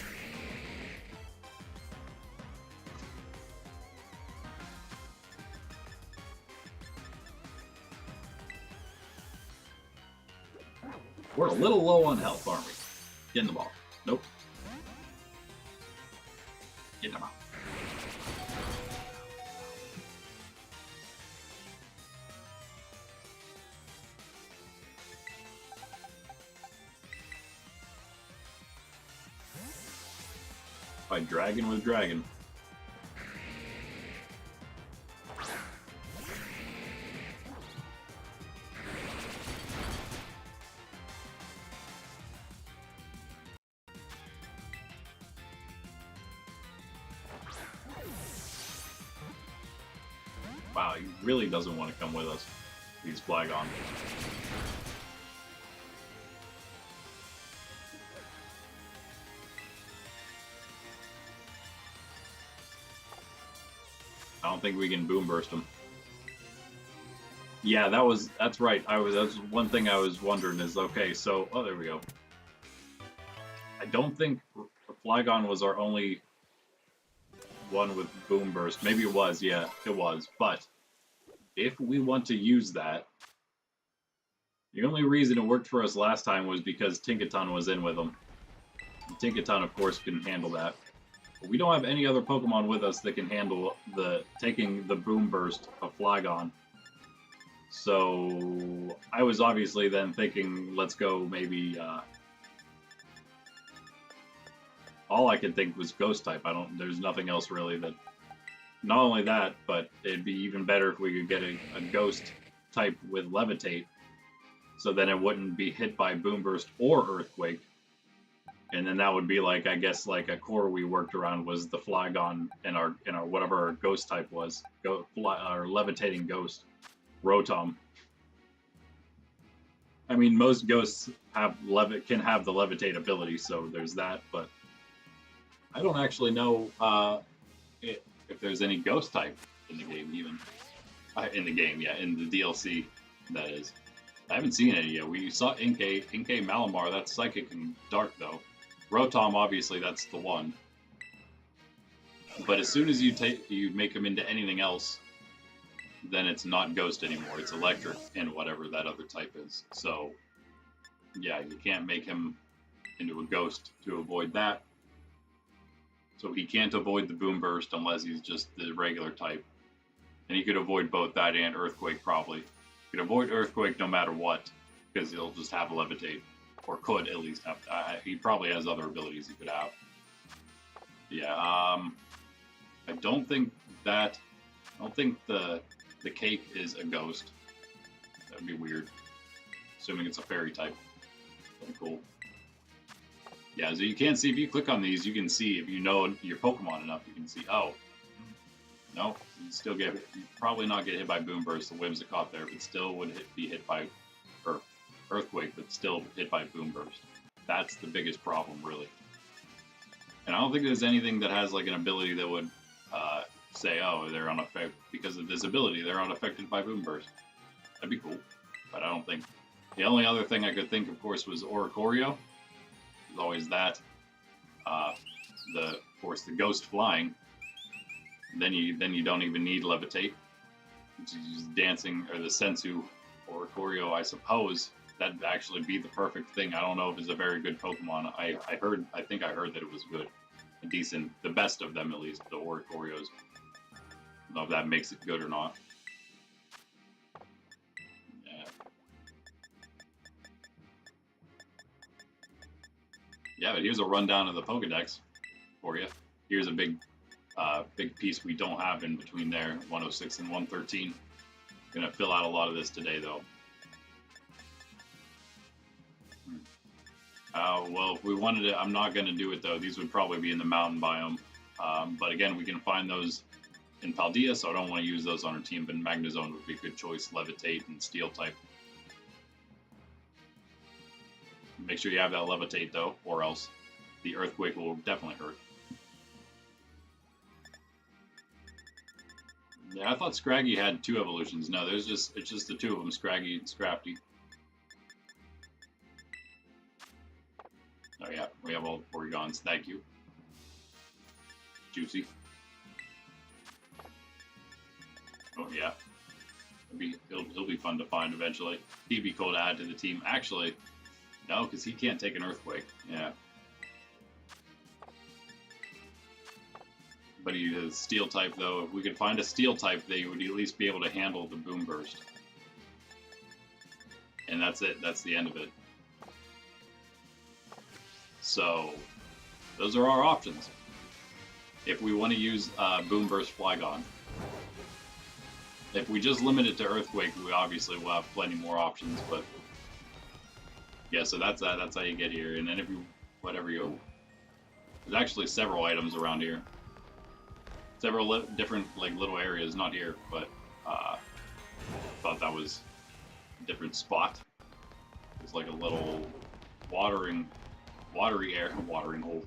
Speaker 1: We're a little low on health, aren't we? Get in the ball. Nope. Get in the ball. Fight dragon with dragon. Wow, he really doesn't want to come with us. He's Flygon. I don't think we can boom burst him. Yeah, that's right. That's one thing I was wondering is, okay, so, oh, there we go. I don't think Flygon was our only one with boom burst. Maybe it was, yeah, it was. But if we want to use that, the only reason it worked for us last time was because Tinkaton was in with him. Tinkaton, of course, can handle that. But we don't have any other Pokemon with us that can handle taking the boom burst of Flygon. So I was obviously then thinking, let's go maybe. All I could think was Ghost type. There's nothing else really that. Not only that, but it'd be even better if we could get a Ghost type with Levitate, so then it wouldn't be hit by Boom Burst or Earthquake. And then that would be like, I guess, like a core we worked around was the Flygon and our whatever our Ghost type was, our Levitating Ghost, Rotom. I mean, most Ghosts can have the Levitate ability, so there's that. But I don't actually know if there's any Ghost type in the game, even in the game, yeah, in the DLC. That is, I haven't seen any yet. We saw Inkay Malamar. That's Psychic and Dark though. Rotom, obviously, that's the one. But as soon as you make him into anything else, then it's not Ghost anymore. It's Electric and whatever that other type is. So, yeah, you can't make him into a Ghost to avoid that. So he can't avoid the Boom Burst unless he's just the regular type. And he could avoid both that and Earthquake, probably. He could avoid Earthquake no matter what, because he'll just have Levitate. Or could at least have. He probably has other abilities he could have. Yeah, I don't think the cake is a Ghost. That would be weird. Assuming it's a fairy type. That'd be cool. Yeah, so you can't see, if you click on these, you can see, if you know your Pokemon enough, you can see, oh, no, you'd probably not get hit by Boom Burst, the Whimsicott there, but still would be hit by Earthquake, but still hit by Boom Burst. That's the biggest problem, really. And I don't think there's anything that has like an ability that would say, oh, they're unaffected, because of this ability, they're unaffected by Boom Burst. That'd be cool, but I don't think. The only other thing I could think, of course, was Oricorio. There's always that. Of course, the Ghost flying. Then you don't even need Levitate. It's just dancing, or the Sensu Oricorio, I suppose. That'd actually be the perfect thing. I don't know if it's a very good Pokemon. I think I heard that it was good. A decent, the best of them at least, the Oricorios. I don't know if that makes it good or not. Yeah. Yeah, but here's a rundown of the Pokedex for you. Here's a big piece we don't have in between there, 106 and 113. Gonna fill out a lot of this today, though. Well, if we wanted to, I'm not going to do it, though. These would probably be in the mountain biome. But again, we can find those in Paldea, so I don't want to use those on our team, but Magnezone would be a good choice. Levitate and Steel type. Make sure you have that Levitate, though, or else the Earthquake will definitely hurt. Yeah, I thought Scraggy had 2 evolutions. No, it's just the 2 of them, Scraggy and Scrafty. Oh yeah, we have all the Porygons. Thank you. Juicy. Oh yeah. He'll be fun to find eventually. He'd be cool to add to the team. Actually, No, because he can't take an earthquake. Yeah. But he is steel type, though. If we could find a steel type, they would at least be able to handle the boom burst. And that's it. That's the end of it. So, those are our options. If we want to use boom burst Flygon. If we just limit it to earthquake, we obviously will have plenty more options. But yeah, so that's how you get here. And then if you there's actually several items around here. Several different like little areas, not here, but thought that was a different spot. It's like a little watering hole.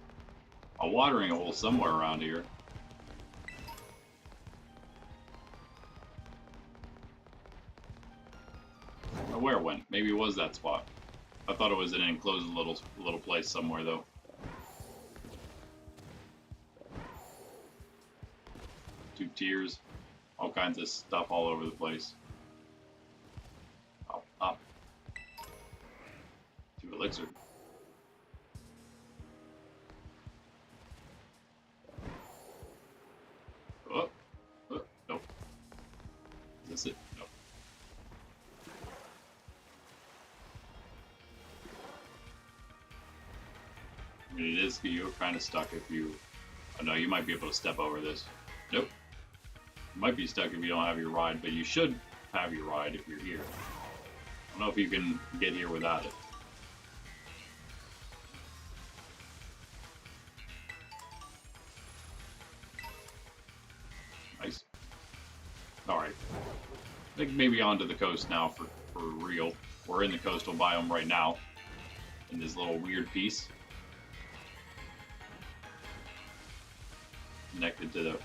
Speaker 1: A watering hole somewhere around here. Or where it went? Maybe it was that spot. I thought it was an enclosed little place somewhere though. Two tiers, all kinds of stuff all over the place. Up. 2 elixir. Oh, nope. Is this it? Nope. I mean, it is, you're kind of stuck if you... Oh no, you might be able to step over this. Nope. You might be stuck if you don't have your ride, but you should have your ride if you're here. I don't know if you can get here without it. Nice. Alright. I think maybe onto the coast now for real. We're in the coastal biome right now. In this little weird piece. Connected to the...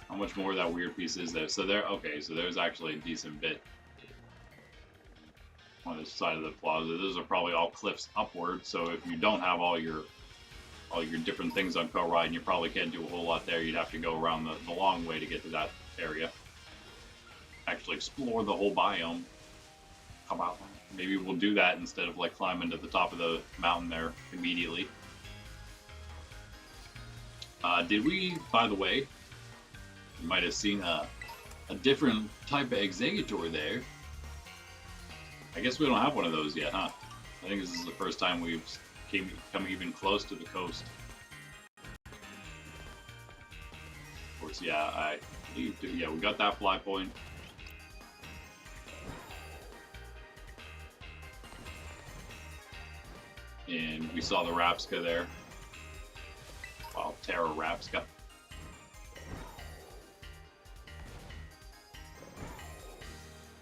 Speaker 1: How much more of that weird piece is there? So there... Okay, so there's actually a decent bit. On this side of the plaza. Those are probably all cliffs upward, so if you don't have all your different things on co-ride, you probably can't do a whole lot there. You'd have to go around the long way to get to that area. Actually explore the whole biome. How about maybe we'll do that instead of like climbing to the top of the mountain there immediately. Did we, by the way, you might have seen a different type of Executor there. I guess we don't have one of those yet, huh? I think this is the first time we've come even close to the coast. Of course, yeah, we got that fly point. And we saw the Rapska there. Wow, Terra Rapska.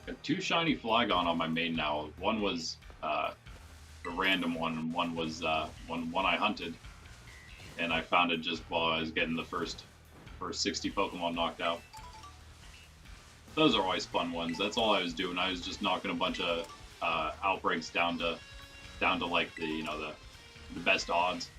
Speaker 1: Got 2 shiny Flygon on my main now. One was a random one, and one was one I hunted. And I found it just while I was getting the first 60 Pokemon knocked out. Those are always fun ones. That's all I was doing. I was just knocking a bunch of outbreaks down to like the the best odds.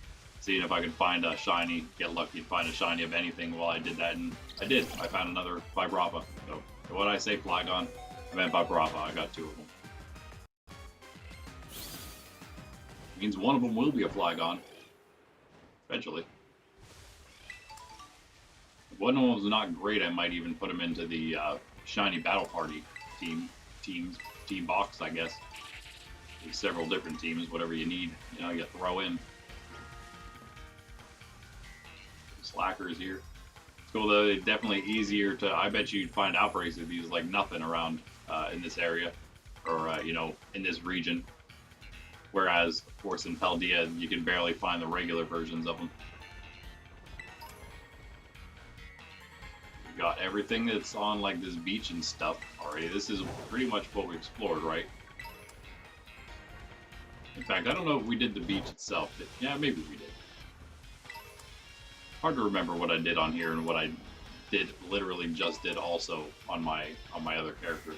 Speaker 1: Seeing if I could find a shiny, get lucky and find a shiny of anything while I did that, and I did. I found another Vibrava. So what did I say, Flygon? I meant Vibrava. I got 2 of them. Means one of them will be a Flygon. Eventually. If one of them was not great, I might even put him into the shiny battle party team box, I guess. There's several different teams, whatever you need, you throw in. Slackers here. It's cool though, they're definitely easier to, I bet you'd find outbreaks of these like nothing around in this area, or in this region. Whereas, of course, in Paldea, you can barely find the regular versions of them. We got everything that's on like this beach and stuff already. This is pretty much what we explored, right? In fact, I don't know if we did the beach itself. Yeah, maybe we did. Hard to remember what I did on here and what I literally just did also on my other character.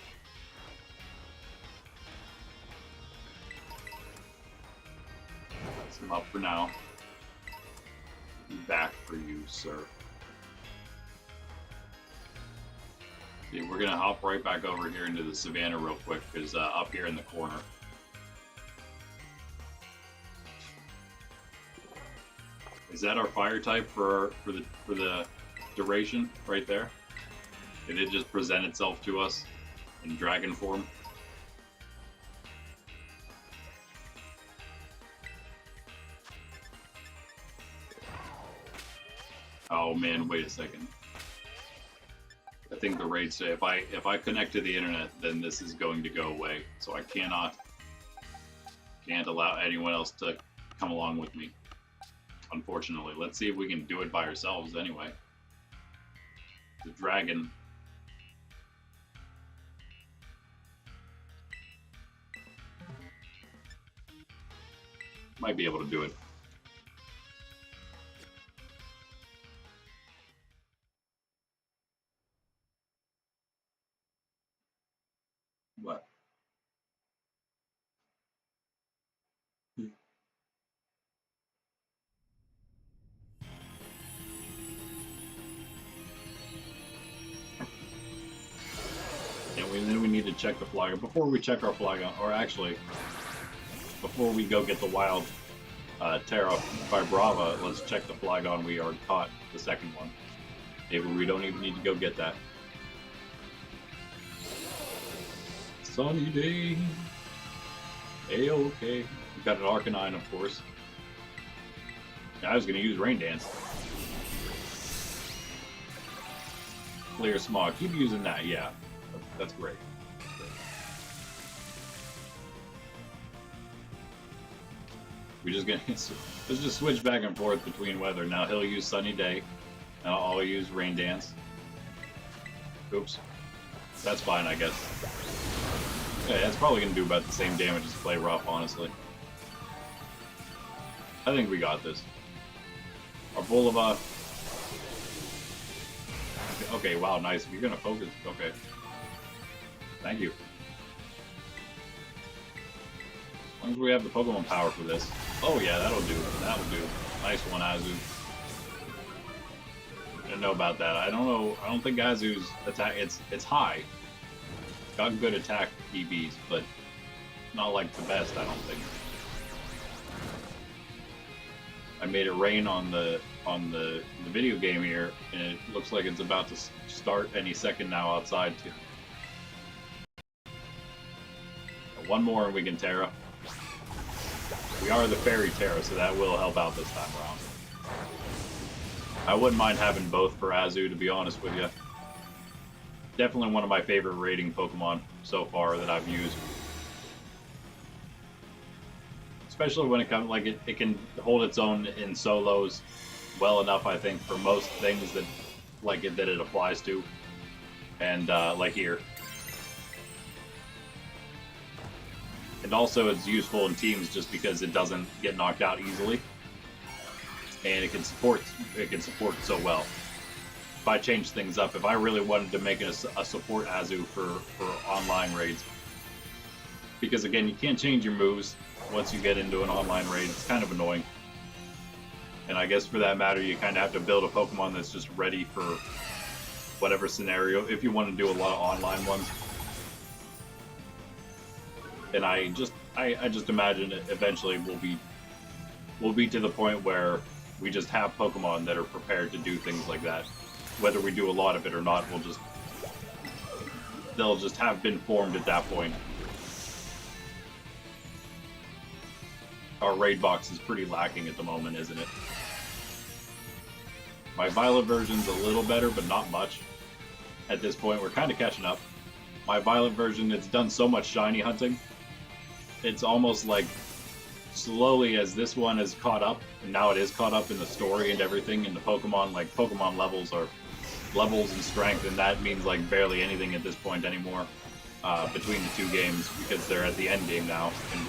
Speaker 1: That's him up for now. Back for you, sir. See, we're gonna hop right back over here into the savannah real quick, because up here in the corner, Is that our fire type for the duration right there? Did it just present itself to us in dragon form? Oh man, wait a second. I think the raid say if I connect to the internet, then this is going to go away. So I can't allow anyone else to come along with me. Unfortunately, let's see if we can do it by ourselves anyway. The dragon. Might be able to do it. What? And then we need to check the flag. Before we check our flag, or actually, before we go get the wild Terra by Brava, let's check the flagon we already caught, the second one. Maybe we don't even need to go get that. Sunny day. A-okay. We got an Arcanine, of course. I was going to use Rain Dance. Clear Smog. Keep using that, yeah. That's great. We're just gonna let's just switch back and forth between weather. Now he'll use Sunny Day, and I'll use Rain Dance. Oops, that's fine, I guess. Yeah, that's probably gonna do about the same damage as Play Rough, honestly. I think we got this. Our Bulova. Okay, wow, nice. If you're gonna focus, okay. Thank you. As long as we have the Pokemon power for this. Oh yeah, that'll do. That'll do. Nice one, Azu. I don't know about that. I don't know. I don't think Azu's attack. It's high. It's got good attack EVs, but not like the best. I don't think. I made it rain on the video game here, and it looks like it's about to start any second now outside too. One more and we can Terra. We are the Fairy Terra, so that will help out this time around. I wouldn't mind having both for Azu, to be honest with you. Definitely one of my favorite raiding Pokemon so far that I've used. Especially when it comes, like, it can hold its own in solos well enough, I think, for most things that, like, that it applies to. And, like here. And also it's useful in teams just because it doesn't get knocked out easily. And it can support so well. If I change things up, if I really wanted to make it a support Azu for online raids. Because again, you can't change your moves once you get into an online raid. It's kind of annoying. And I guess for that matter, you kind of have to build a Pokemon that's just ready for whatever scenario, if you want to do a lot of online ones. And I just imagine it eventually we'll be to the point where we just have Pokemon that are prepared to do things like that. Whether we do a lot of it or not, they'll just have been formed at that point. Our raid box is pretty lacking at the moment, isn't it? My Violet version's a little better, but not much. At this point, we're kind of catching up. My Violet version, it's done so much shiny hunting. It's almost like slowly as this one is caught up, and now it is caught up in the story and everything, and the Pokemon, like Pokemon levels are levels and strength, and that means like barely anything at this point anymore between the two games, because they're at the end game now, and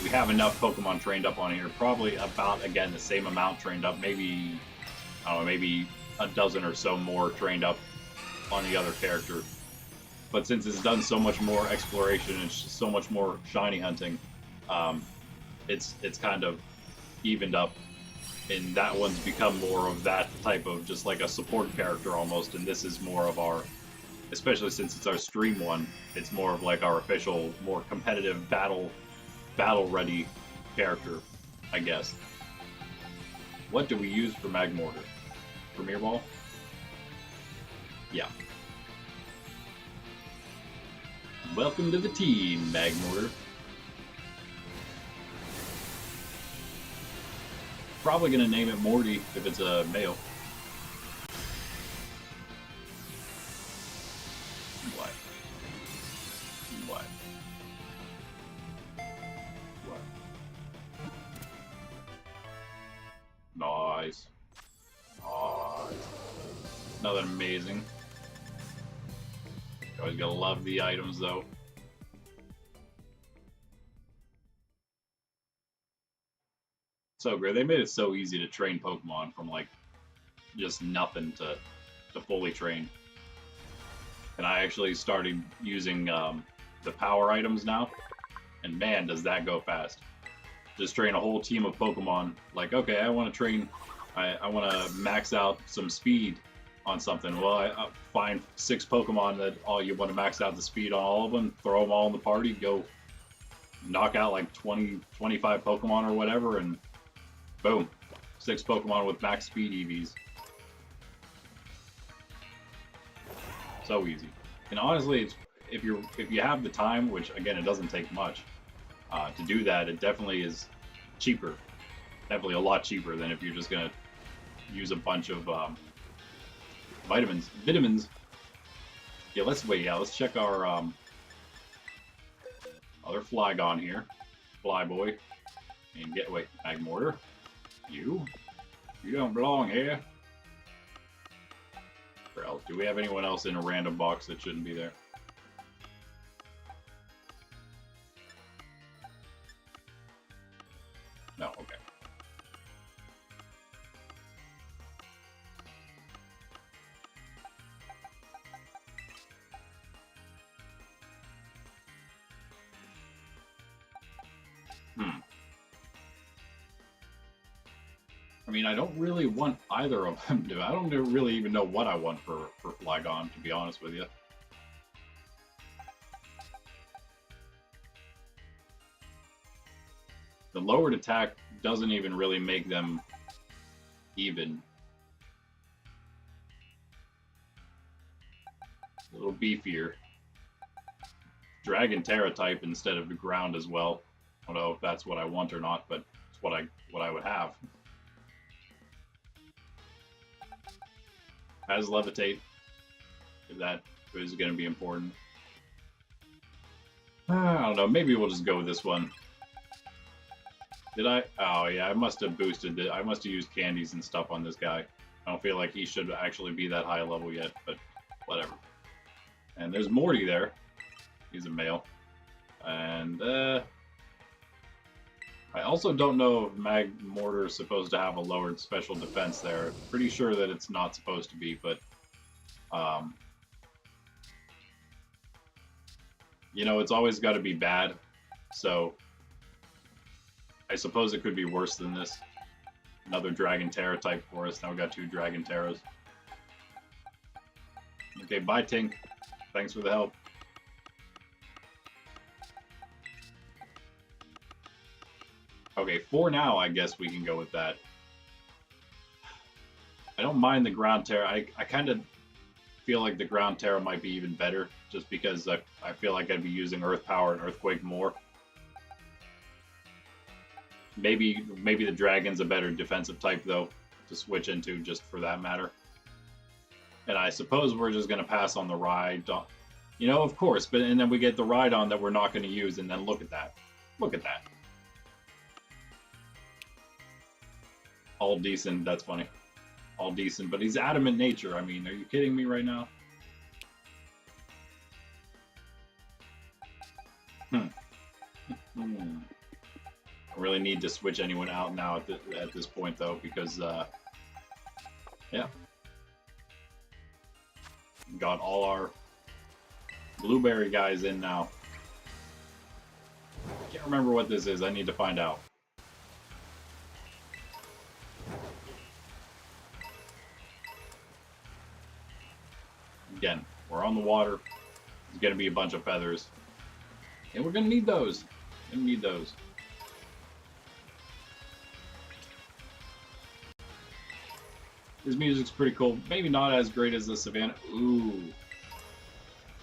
Speaker 1: we have enough Pokemon trained up on here, probably about, again, the same amount trained up, maybe, I don't know, maybe a dozen or so more trained up on the other character. But since it's done so much more exploration and so much more shiny hunting, it's kind of evened up, and that one's become more of that type of just like a support character almost, and this is more of our, especially since it's our stream one, it's more of like our official, more competitive battle ready character, I guess. What do we use for Magmortar? Premier Ball? Yeah. Welcome to the team, Magmortar. Probably gonna name it Morty if it's a male. What? What? What? Nice. Nice. Nothing amazing. Always gotta love the items though. So great. They made it so easy to train Pokemon from like just nothing to fully train. And I actually started using the power items now. And man, does that go fast. Just train a whole team of Pokemon. Like, okay, I want to train, I want to max out some speed on something. Well, I find 6 Pokemon that you want to max out the speed on all of them, throw them all in the party, go knock out like 20, 25 Pokemon or whatever, and boom, 6 Pokemon with max speed EVs. So easy. And honestly, it's, if you have the time, which again it doesn't take much to do that, it definitely is cheaper. Definitely a lot cheaper than if you're just gonna use a bunch of vitamins. Yeah, let's wait. Yeah, let's check our other Flygon here, Flyboy, and get wait Magmortar. You don't belong here. Where else? Do we have anyone else in a random box that shouldn't be there? No, okay. I mean, I don't really want either of them to. I don't really even know what I want for Flygon, to be honest with you. The lowered attack doesn't even really make them even. A little beefier. Dragon Terra type instead of the ground as well. I don't know if that's what I want or not, but it's what I would have. Has Levitate, if that is going to be important. I don't know, maybe we'll just go with this one. Did I? Oh yeah, I must have boosted it. I must have used candies and stuff on this guy. I don't feel like he should actually be that high level yet, but whatever. And there's Morty there. He's a male. And I also don't know if Magmortar is supposed to have a lowered special defense there. Pretty sure that it's not supposed to be, but you know, it's always got to be bad. So I suppose it could be worse than this. Another Dragon Terra type for us. Now we got 2 Dragon Terras. Okay, bye Tink. Thanks for the help. Okay, for now, I guess we can go with that. I don't mind the Ground Terra. I kind of feel like the Ground Terra might be even better, just because I feel like I'd be using Earth Power and Earthquake more. Maybe the Dragon's a better defensive type, though, to switch into, just for that matter. And I suppose we're just going to pass on the Rhydon. You know, of course, and then we get the Rhydon that we're not going to use, and then look at that. Look at that. All decent, that's funny. All decent, but he's adamant nature. I mean, are you kidding me right now? I really need to switch anyone out now at this point, though, because, yeah. Got all our blueberry guys in now. Can't remember what this is. I need to find out. Again, we're on the water. There's going to be a bunch of feathers. And we're going to need those. His music's pretty cool. Maybe not as great as the Savannah. Ooh.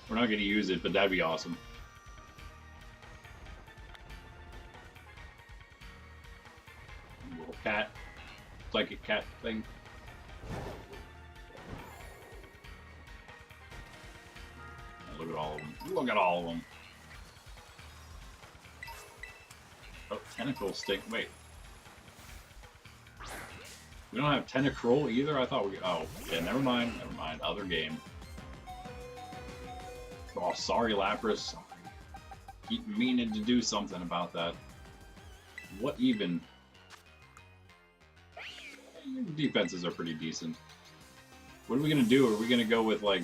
Speaker 1: We're not going to use it, but that'd be awesome. Little cat. Psychic cat thing. Look at all of them. Look at all of them. Oh, tentacle stick. Wait. We don't have tentacruel either? I thought we... Oh, yeah, never mind. Never mind. Other game. Oh, sorry, Lapras. Sorry. Keep meaning to do something about that. What even? Defenses are pretty decent. What are we gonna do? Are we gonna go with like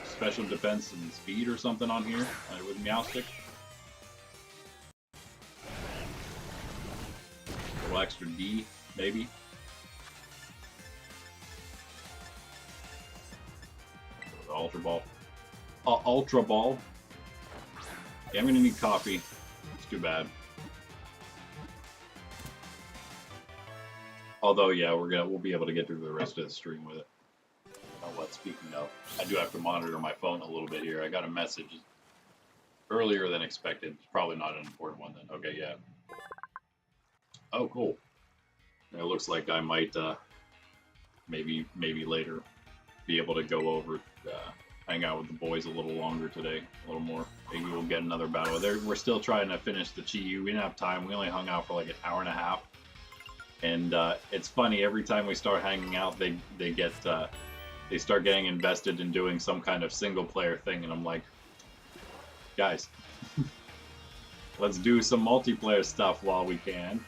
Speaker 1: special defense and speed or something on here with Meowstic? A little extra D, maybe. The Ultra Ball. Ultra Ball. Yeah, I'm gonna need coffee. It's too bad. Although, yeah, we'll be able to get through the rest of the stream with it. Oh, what? Speaking of, I do have to monitor my phone a little bit here. I got a message earlier than expected. It's probably not an important one then. Okay, yeah. Oh, cool. It looks like I might maybe later be able to go over hang out with the boys a little longer today, a little more. Maybe we'll get another battle. We're still trying to finish the Chi-Yu. We didn't have time. We only hung out for like an hour and a half. And it's funny, every time we start hanging out, they start getting invested in doing some kind of single player thing, and I'm like, guys, let's do some multiplayer stuff while we can.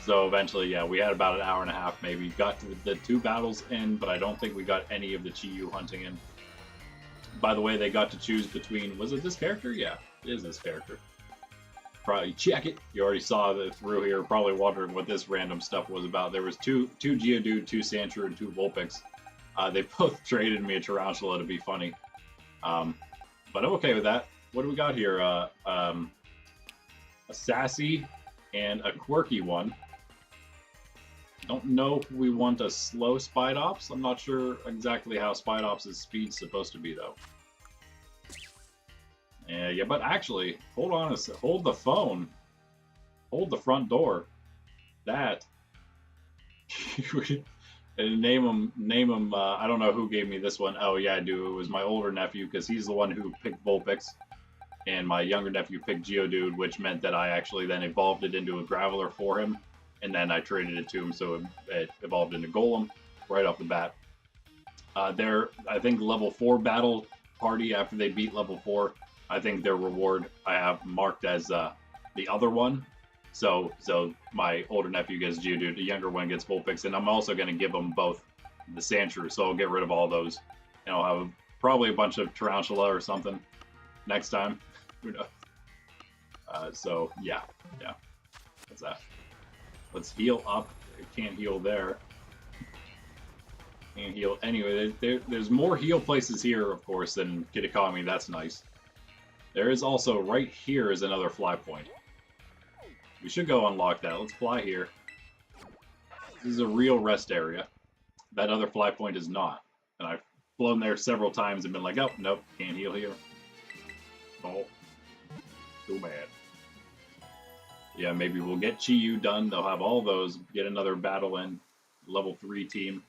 Speaker 1: So eventually, yeah, we had about an hour and a half maybe. Got to the 2 battles in, but I don't think we got any of the Chi-Yu hunting in. By the way, they got to choose between, was it this character? Yeah, it is this character. Probably check it. You already saw it through here, probably wondering what this random stuff was about. There was two Geodude, 2 Sandshrew, and 2 Vulpix. They both traded me a Tarantula to be funny. But I'm okay with that. What do we got here? A sassy and a quirky one. Don't know if we want a slow Spidops. I'm not sure exactly how Spidops' speed's supposed to be, though. Yeah, but actually, hold on hold the phone. Hold the front door. That. And name him, I don't know who gave me this one. Oh, yeah, I do. It was my older nephew, because he's the one who picked Vulpix. And my younger nephew picked Geodude, which meant that I actually then evolved it into a Graveler for him. And then I traded it to him, so it evolved into Golem right off the bat. They're, I think, level 4 battle party after they beat level 4. I think their reward I have marked as the other one. So my older nephew gets Geodude, the younger one gets Vulpix, and I'm also going to give them both the Sandshrew, so I'll get rid of all those. And I'll have probably a bunch of Tarantula or something next time. Who knows? So, yeah. That's that. Let's heal up. It can't heal there. Can't heal anyway. There's more heal places here, of course, than Kitakami. That's nice. There is also, right here is another fly point. We should go unlock that. Let's fly here. This is a real rest area. That other fly point is not. And I've flown there several times and been like, oh, nope, can't heal here. Oh, too bad. Yeah, maybe we'll get Chi-Yu done. They'll have all those. Get another battle in. Level 3 team.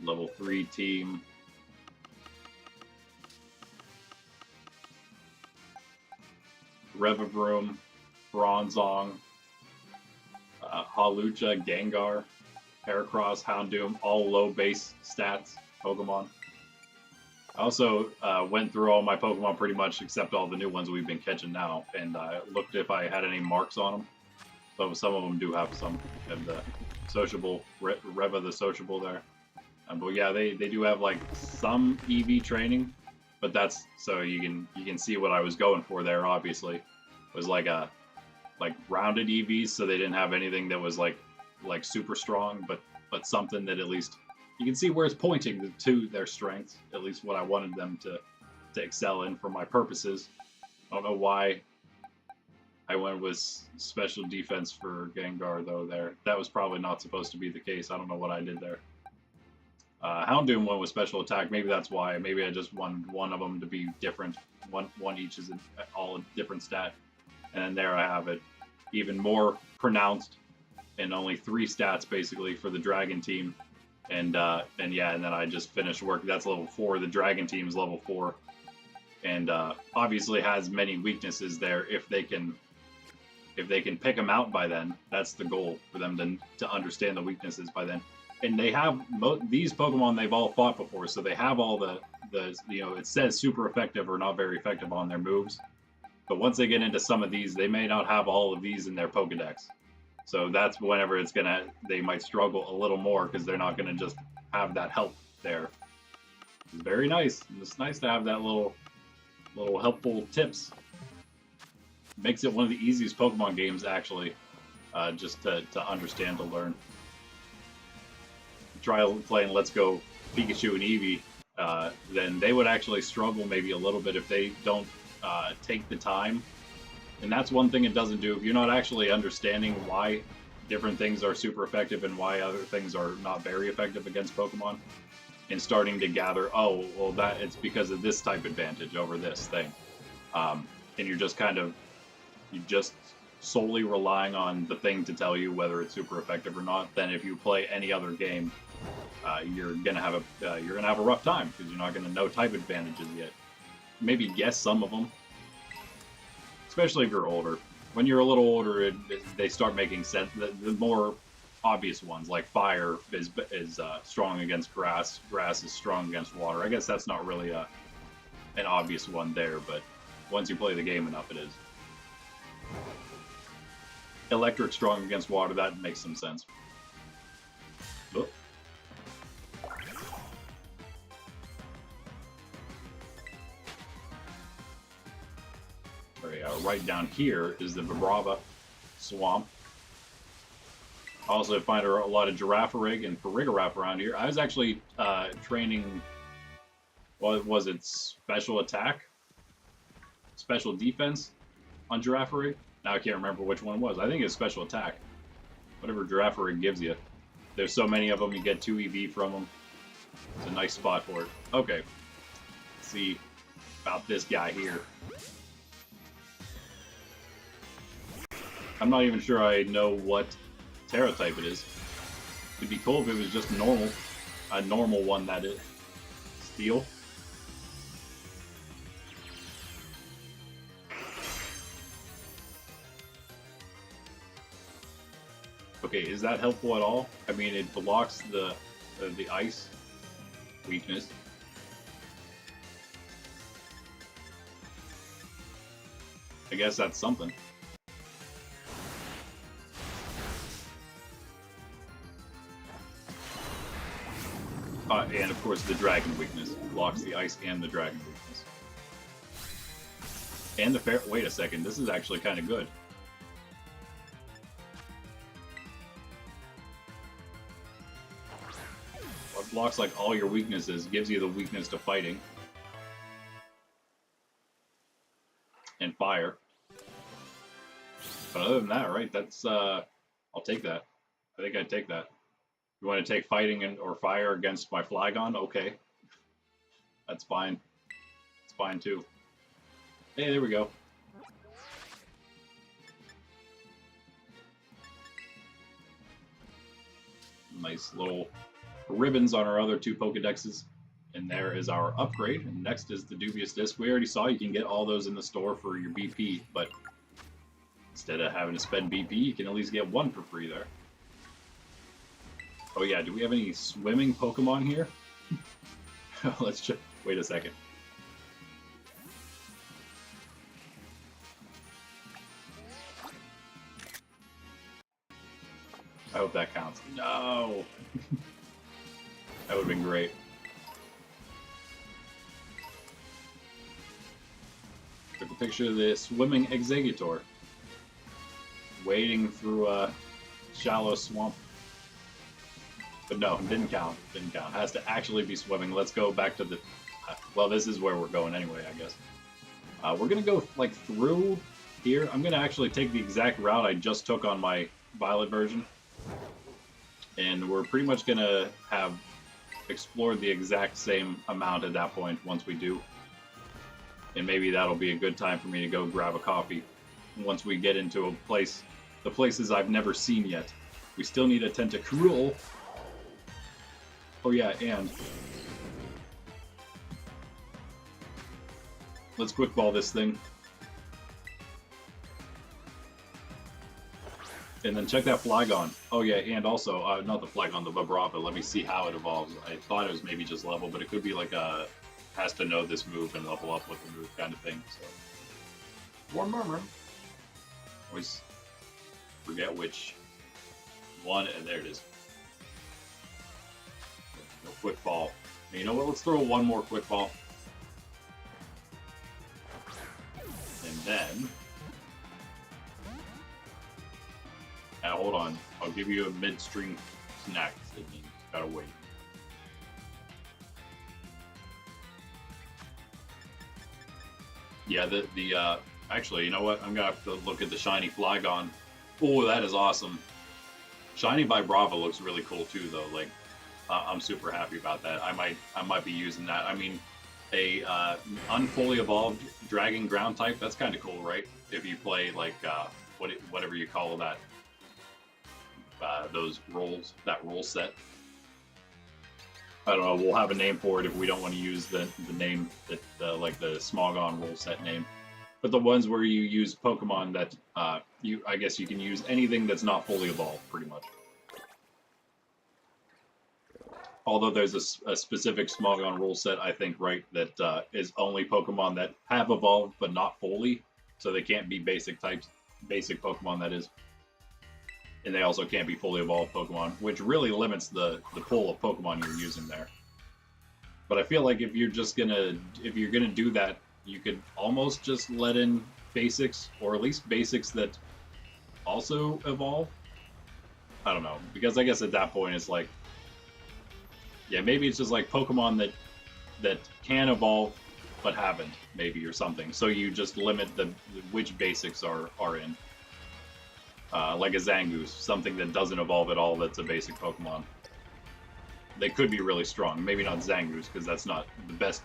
Speaker 1: Level 3 team. Revavroom, Bronzong, Hawlucha, Gengar, Heracross, Houndoom, all low base stats Pokemon. I also went through all my Pokemon pretty much except all the new ones we've been catching now, and looked if I had any marks on them. So some of them do have some. And the Sociable, Reva the Sociable there. But yeah, they do have like some EV training, but that's so you can see what I was going for there. Obviously, it was like rounded EVs, so they didn't have anything that was like super strong, but something that at least you can see where it's pointing to their strengths. At least what I wanted them to excel in for my purposes. I don't know why I went with special defense for Gengar, though, there. That was probably not supposed to be the case. I don't know what I did there. Houndoom went with special attack. Maybe that's why. Maybe I just wanted one of them to be different. One each is all a different stat. And then there I have it. Even more pronounced, and only 3 stats, basically, for the Dragon team. And yeah, and then I just finished work. That's level 4. The Dragon team is level 4. And obviously has many weaknesses there if they can pick them out by then. That's the goal, for them to understand the weaknesses by then. And they have these Pokemon they've all fought before, so they have all the it says super effective or not very effective on their moves. But once they get into some of these, they may not have all of these in their Pokedex. So that's whenever they might struggle a little more because they're not gonna just have that help there. It's very nice. It's nice to have that little helpful tips. Makes it one of the easiest Pokemon games, actually, just to understand, to learn. Try playing Let's Go Pikachu and Eevee, then they would actually struggle maybe a little bit if they don't take the time. And that's one thing it doesn't do. If you're not actually understanding why different things are super effective and why other things are not very effective against Pokemon, and starting to gather, oh, well, that it's because of this type advantage over this thing. And you're just solely relying on the thing to tell you whether it's super effective or not. Then if you play any other game, you're gonna have a rough time because you're not gonna know type advantages yet. Maybe guess some of them, especially if you're older. When you're a little older, they start making sense. The more obvious ones, like fire is strong against grass. Grass is strong against water. I guess that's not really an obvious one there, but once you play the game enough, it is. Electric strong against water, that makes some sense. Oh. Right down here is the Vibrava Swamp. Also find a lot of Girafarig and Farigiraf around here. I was actually training, what was it, special attack? Special defense on Girafarig? Now I can't remember which one it was. I think it's special attack. Whatever Girafarig gives you. There's so many of them, you get 2 EV from them. It's a nice spot for it. Okay. Let's see about this guy here. I'm not even sure I know what Terra type it is. It'd be cool if it was just normal. A normal one, that is. Steel. Okay, is that helpful at all? I mean, it blocks the ice weakness. I guess that's something. And of course the dragon weakness. Blocks the ice and the dragon weakness. And the fair. Wait a second, this is actually kind of good. What blocks like all your weaknesses, gives you the weakness to fighting. And fire. But other than that, right, that's I'll take that. I think I'd take that. You want to take fighting or fire against my Flygon? Okay. That's fine. It's fine too. Hey, there we go. Nice little ribbons on our other 2 Pokedexes. And there is our upgrade. And next is the Dubious Disc. We already saw you can get all those in the store for your BP, but instead of having to spend BP, you can at least get 1 for free there. Oh yeah, do we have any swimming Pokemon here? Let's check. Wait a second. I hope that counts. No! That would have been great. Took a picture of the swimming Exeggutor. Wading through a shallow swamp. But no, didn't count. Didn't count. Has to actually be swimming. Let's go back to the... well, this is where we're going anyway, I guess. We're going to go, like, through here, I'm going to actually take the exact route I just took on my Violet version. And we're pretty much going to have explored the exact same amount at that point once we do. And maybe that'll be a good time for me to go grab a coffee once we get into a place, the places I've never seen yet. We still need a Tentacruel. Oh yeah, and let's quick ball this thing. And then check that Flygon. Oh yeah, and also, not the Flygon, the Vibrava. Let me see how it evolves. I thought it was maybe just level, but it could be like a has to know this move and level up with the move kind of thing. So, Warm Murmur. Always forget which one, and there it is. No quick ball. And you know what? Let's throw one more quick ball. And then, now hold on. I'll give you a midstream snack. You gotta wait. Yeah, actually, you know what? I'm gonna have to look at the shiny Flygon. Oh, that is awesome. Shiny Vibrava looks really cool too, though. Like, I'm super happy about that. I might be using that. I mean, a unfully evolved Dragon Ground type. That's kind of cool, right? If you play like whatever you call that, those rolls, that roll set. I don't know. We'll have a name for it if we don't want to use the name that like the Smogon roll set name. But the ones where you use Pokemon that I guess you can use anything that's not fully evolved, pretty much. Although there's a specific Smogon rule set, I think, right, that is only Pokemon that have evolved but not fully, so they can't be basic types, basic Pokemon that is. And they also can't be fully evolved Pokemon, which really limits the pool of Pokemon you're using there. But I feel like if you're gonna do that, you could almost just let in basics, or at least basics that also evolve. I don't know, because I guess at that point it's like, yeah, maybe it's just like Pokemon that can evolve but haven't, maybe, or something. So you just limit which basics are in. Like a Zangoose, something that doesn't evolve at all that's a basic Pokemon. They could be really strong. Maybe not Zangoose, because that's not the best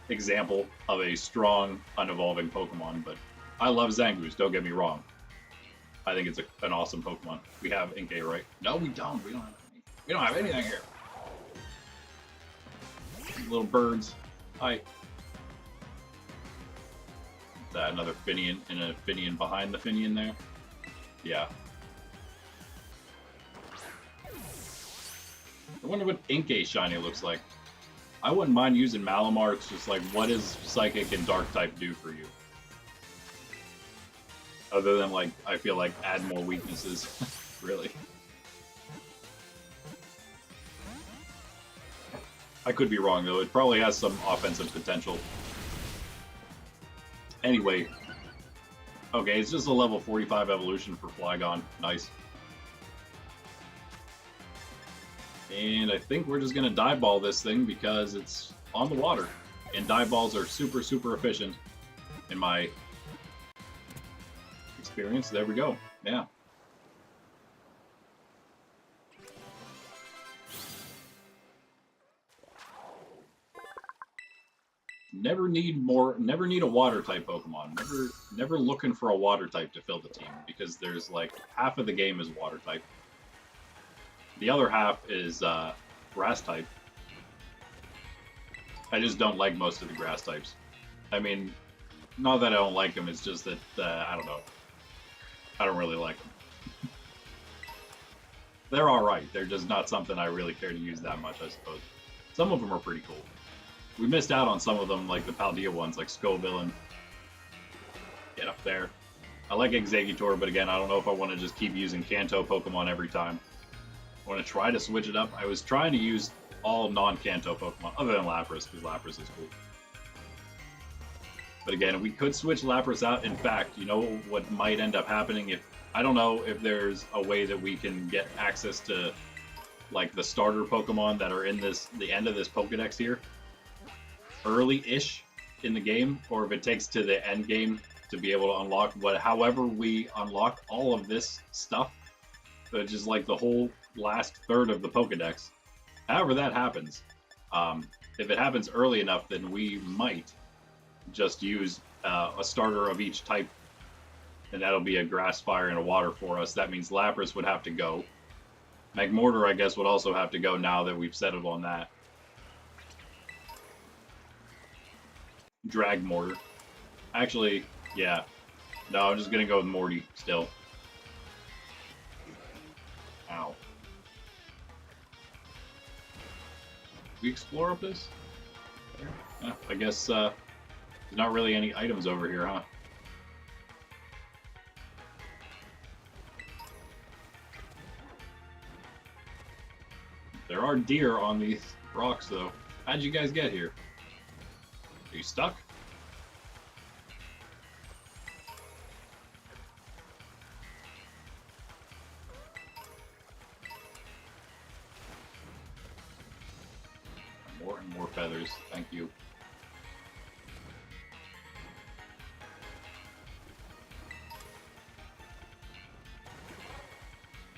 Speaker 1: example of a strong, unevolving Pokemon, but I love Zangoose, don't get me wrong. I think it's an awesome Pokemon. We have Inkay, right? No, we don't. We don't have anything here. Little birds. Hi. Is that another Finian and a Finian behind the Finian there? Yeah. I wonder what Inkay shiny looks like. I wouldn't mind using Malamar. It's just like, what does Psychic and Dark type do for you? Other than, like, I feel like add more weaknesses. Really. I could be wrong, though. It probably has some offensive potential. Anyway. Okay, it's just a level 45 evolution for Flygon. Nice. And I think we're just going to dive ball this thing because it's on the water. And dive balls are super, super efficient in my experience. There we go. Yeah. Never need a water type Pokemon. Never looking for a water type to fill the team, because there's like half of the game is water type. The other half is grass type. I just don't like most of the grass types. I mean, not that I don't like them, it's just that, I don't know. I don't really like them. They're alright, they're just not something I really care to use that much, I suppose. Some of them are pretty cool. We missed out on some of them, like the Paldea ones, like Scovillain. Get up there. I like Exeggutor, but again, I don't know if I want to just keep using Kanto Pokemon every time. I want to try to switch it up. I was trying to use all non-Kanto Pokemon, other than Lapras, because Lapras is cool. But again, we could switch Lapras out. In fact, you know what might end up happening if... I don't know if there's a way that we can get access to, like, the starter Pokemon that are in the end of this Pokedex here. Early-ish. in the game, or if it takes to the end game to be able to unlock however we unlock all of this stuff, which is like the whole last third of the Pokedex. However that happens, if it happens early enough, then we might just use a starter of each type, and that'll be a grass, fire, and a water for us. That means Lapras would have to go. Magmortar, I guess, would also have to go now that we've settled on that. Drag Mortar. Actually, yeah. No, I'm just gonna go with Morty still. Ow. We explore up this? Yeah, I guess there's not really any items over here, huh? There are deer on these rocks, though. How'd you guys get here? Are you stuck? More and more feathers. Thank you.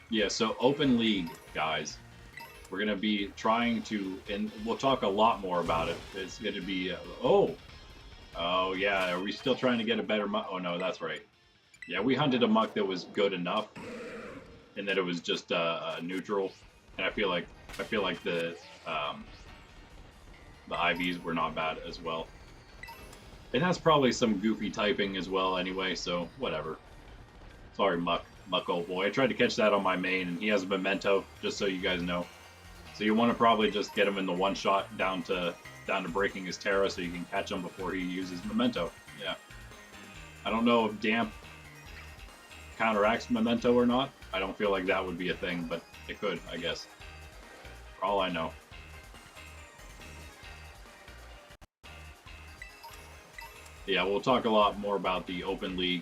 Speaker 1: Yeah, so Open League, guys. We're going to be trying to, and we'll talk a lot more about it. It's going to be, oh, yeah, are we still trying to get a better muck? Oh, no, that's right. Yeah, we hunted a muck that was good enough, and that it was just neutral. And I feel like the IVs were not bad as well. It has probably some goofy typing as well anyway, so whatever. Sorry, Muck old boy. I tried to catch that on my main, and he has a memento, just so you guys know. So you want to probably just get him in the one shot down to breaking his Terra, so you can catch him before he uses memento. Yeah. I don't know if damp counteracts memento or not. I don't feel like that would be a thing, but it could, I guess. For all I know. Yeah, we'll talk a lot more about the Open League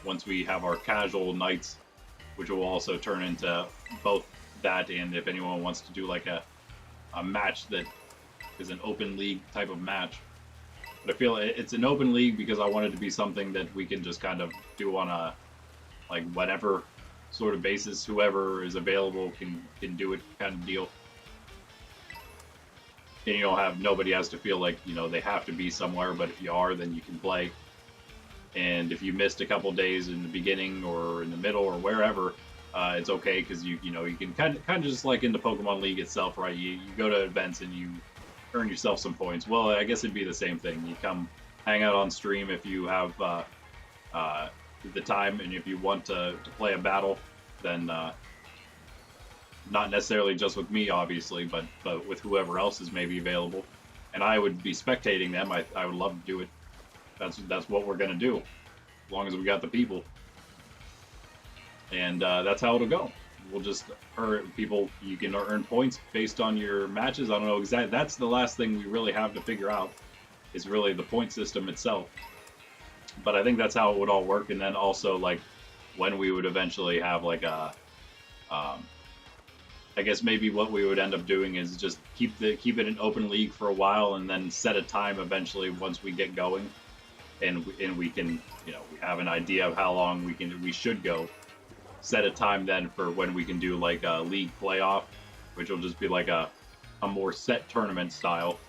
Speaker 1: once we have our casual nights, which will also turn into both that, and if anyone wants to do like a match that is an Open League type of match. But I feel it's an Open League because I want it to be something that we can just kind of do on a, like, whatever sort of basis. Whoever is available can do it kind of deal. And you don't have, nobody has to feel like, you know, they have to be somewhere, but if you are, then you can play. And if you missed a couple days in the beginning or in the middle or wherever, it's okay, because you know, you can kind of just like in the Pokemon League itself, right? You go to events and you earn yourself some points. Well, I guess it'd be the same thing. You come hang out on stream if you have the time, and if you want to play a battle, then not necessarily just with me, obviously, but with whoever else is maybe available. And I would be spectating them. I would love to do it. That's what we're gonna do, as long as we got the people. And that's how it'll go. We'll just earn people. You can earn points based on your matches. I don't know exactly. That's the last thing we really have to figure out, is really the point system itself. But I think that's how it would all work. And then also, like, when we would eventually have like a, I guess maybe what we would end up doing is just keep it an Open League for a while, and then set a time eventually once we get going, and we can, you know, we have an idea of how long we should go. Set a time then for when we can do like a league playoff, which will just be like a more set tournament style,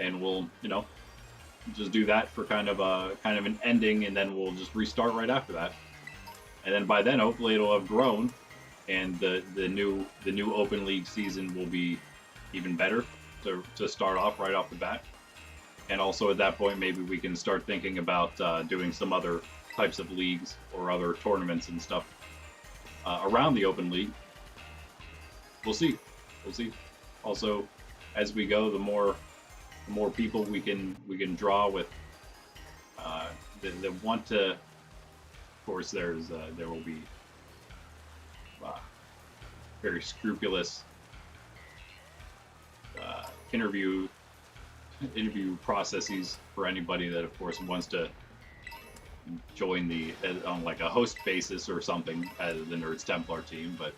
Speaker 1: and we'll, you know, just do that for kind of an ending, and then we'll just restart right after that. And then by then, hopefully, it'll have grown, and the new Open League season will be even better to start off right off the bat. And also at that point, maybe we can start thinking about doing some other types of leagues or other tournaments and stuff around the Open League. We'll see. Also, as we go, the more people we can draw with that want to. Of course, there will be very scrupulous interview processes for anybody that, of course, wants to join on like a host basis or something as the Nerds Templar team. But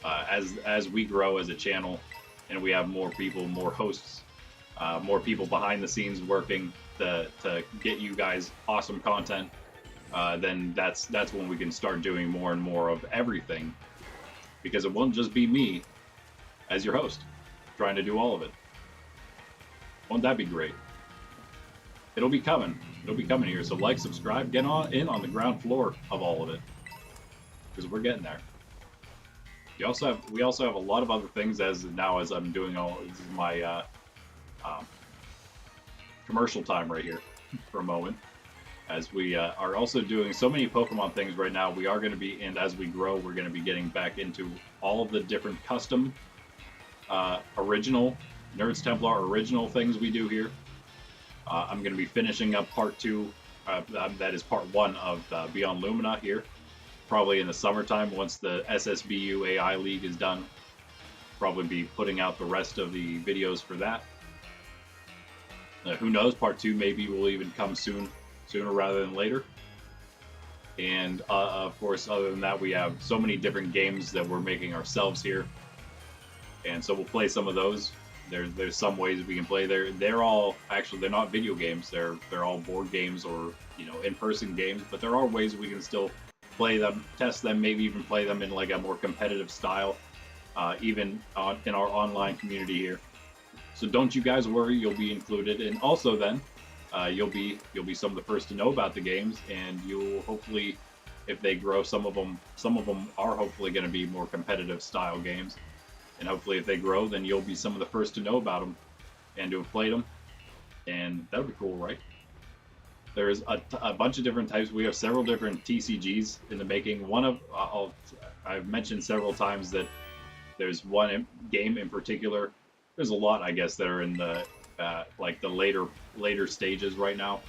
Speaker 1: as we grow as a channel and we have more people, more hosts, more people behind the scenes working, to get you guys awesome content, then that's when we can start doing more and more of everything, because it won't just be me as your host trying to do all of it. Won't that be great? It'll be coming. It'll be coming here. So like, subscribe, get in on the ground floor of all of it, because we're getting there. We also have a lot of other things as I'm doing all. This is my commercial time right here for a moment, as we are also doing so many Pokemon things right now. We are going to be, and as we grow, we're going to be getting back into all of the different custom, original Nerds Templar original things we do here. I'm going to be finishing up part 2. That is part 1 of Beyond Lumina here, probably in the summertime once the SSBU AI League is done. Probably be putting out the rest of the videos for that. Who knows? Part 2 maybe will even come sooner rather than later. And of course, other than that, we have so many different games that we're making ourselves here, and so we'll play some of those. There's some ways we can play. They're all actually, they're not video games. They're all board games or in-person games. But there are ways we can still play them, test them, maybe even play them in like a more competitive style, even in our online community here. So don't you guys worry, you'll be included, and also then you'll be some of the first to know about the games, and you'll hopefully, if they grow, some of them are hopefully going to be more competitive style games, and hopefully if they grow, then you'll be some of the first to know about them and to have played them, and that would be cool, right? There's a bunch of different types. We have several different TCGs in the making. One of I've mentioned several times that there's one game in particular. There's a lot, I guess, that are in the like the later stages right now.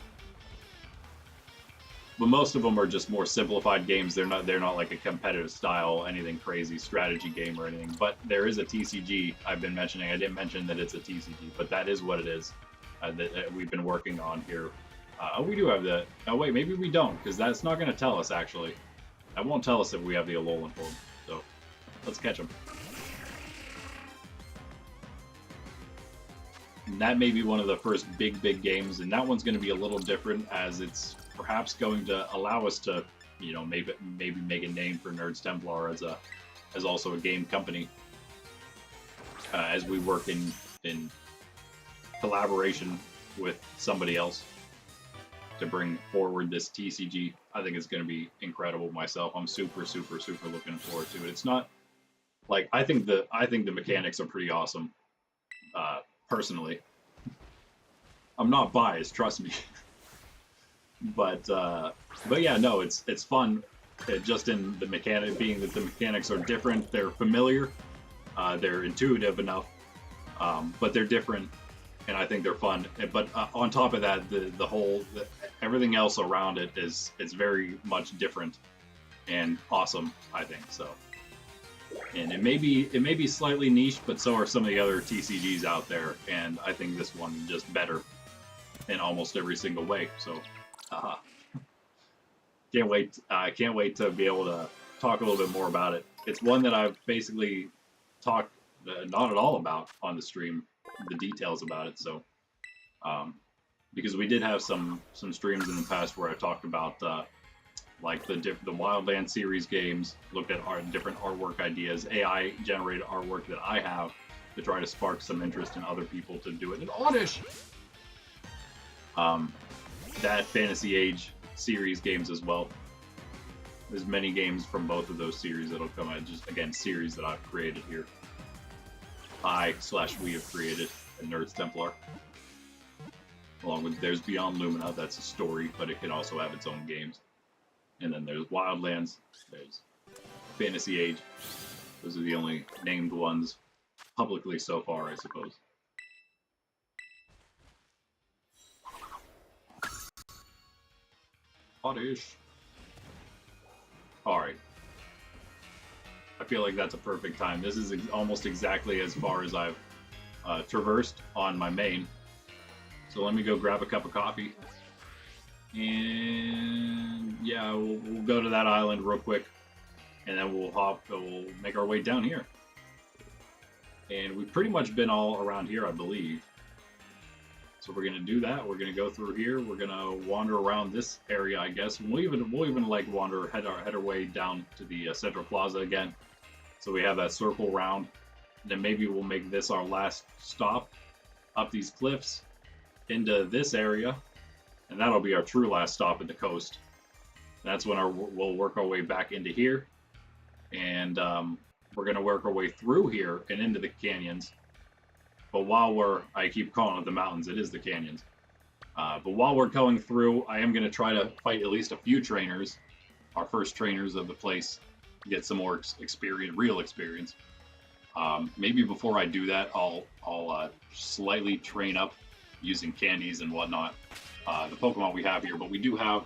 Speaker 1: But most of them are just more simplified games. They're not like a competitive style, anything crazy, strategy game or anything. But there is a TCG I've been mentioning. I didn't mention that it's a TCG, but that is what it is that we've been working on here. We do have the. Oh wait, maybe we don't, because that's not going to tell us actually. That won't tell us if we have the Alolan form. So let's catch them. And that may be one of the first big games, and that one's going to be a little different, as it's perhaps going to allow us to, maybe make a name for Nerds Templar as also a game company, as we work in collaboration with somebody else to bring forward this TCG. I think it's going to be incredible myself. I'm super looking forward to it. It's not like, I think the mechanics are pretty awesome. Personally, I'm not biased, trust me. but yeah, no, it's fun. Just in the mechanic, being that the mechanics are different, they're familiar, they're intuitive enough, but they're different, and I think they're fun. But on top of that, everything else around it is very much different and awesome, I think so. And it may be slightly niche, but so are some of the other TCGs out there, and I think this one is just better in almost every single way. So, can't wait to be able to talk a little bit more about it. It's one that I've basically talked not at all about on the stream, the details about it. So, because we did have some streams in the past where I talked about like the Wildlands series games, looked at different artwork ideas, AI generated artwork that I have to try to spark some interest in other people to do it in Oddish. That Fantasy Age series games as well. There's many games from both of those series that'll come out. Just again, series that I've created here. We have created a Nerds Templar. Along with there's Beyond Lumina, that's a story, but it can also have its own games. And then there's Wildlands, there's Fantasy Age. Those are the only named ones publicly so far, I suppose. Oddish. Alright. I feel like that's a perfect time. This is almost exactly as far as I've traversed on my main. So let me go grab a cup of coffee. And yeah, we'll go to that island real quick, and then we'll make our way down here. And we've pretty much been all around here, I believe. So we're gonna do that. We're gonna go through here. We're gonna wander around this area, I guess. And we'll even like wander head our way down to the Central Plaza again. So we have that circle round. And then maybe we'll make this our last stop up these cliffs into this area, and that'll be our true last stop at the coast. That's when we'll work our way back into here, and we're gonna work our way through here and into the canyons. But while I keep calling it the mountains, it is the canyons. But while we're going through, I am gonna try to fight at least a few trainers, our first trainers of the place, get some more experience, real experience. Maybe before I do that, I'll slightly train up using candies and whatnot. The Pokemon we have here, but we do have,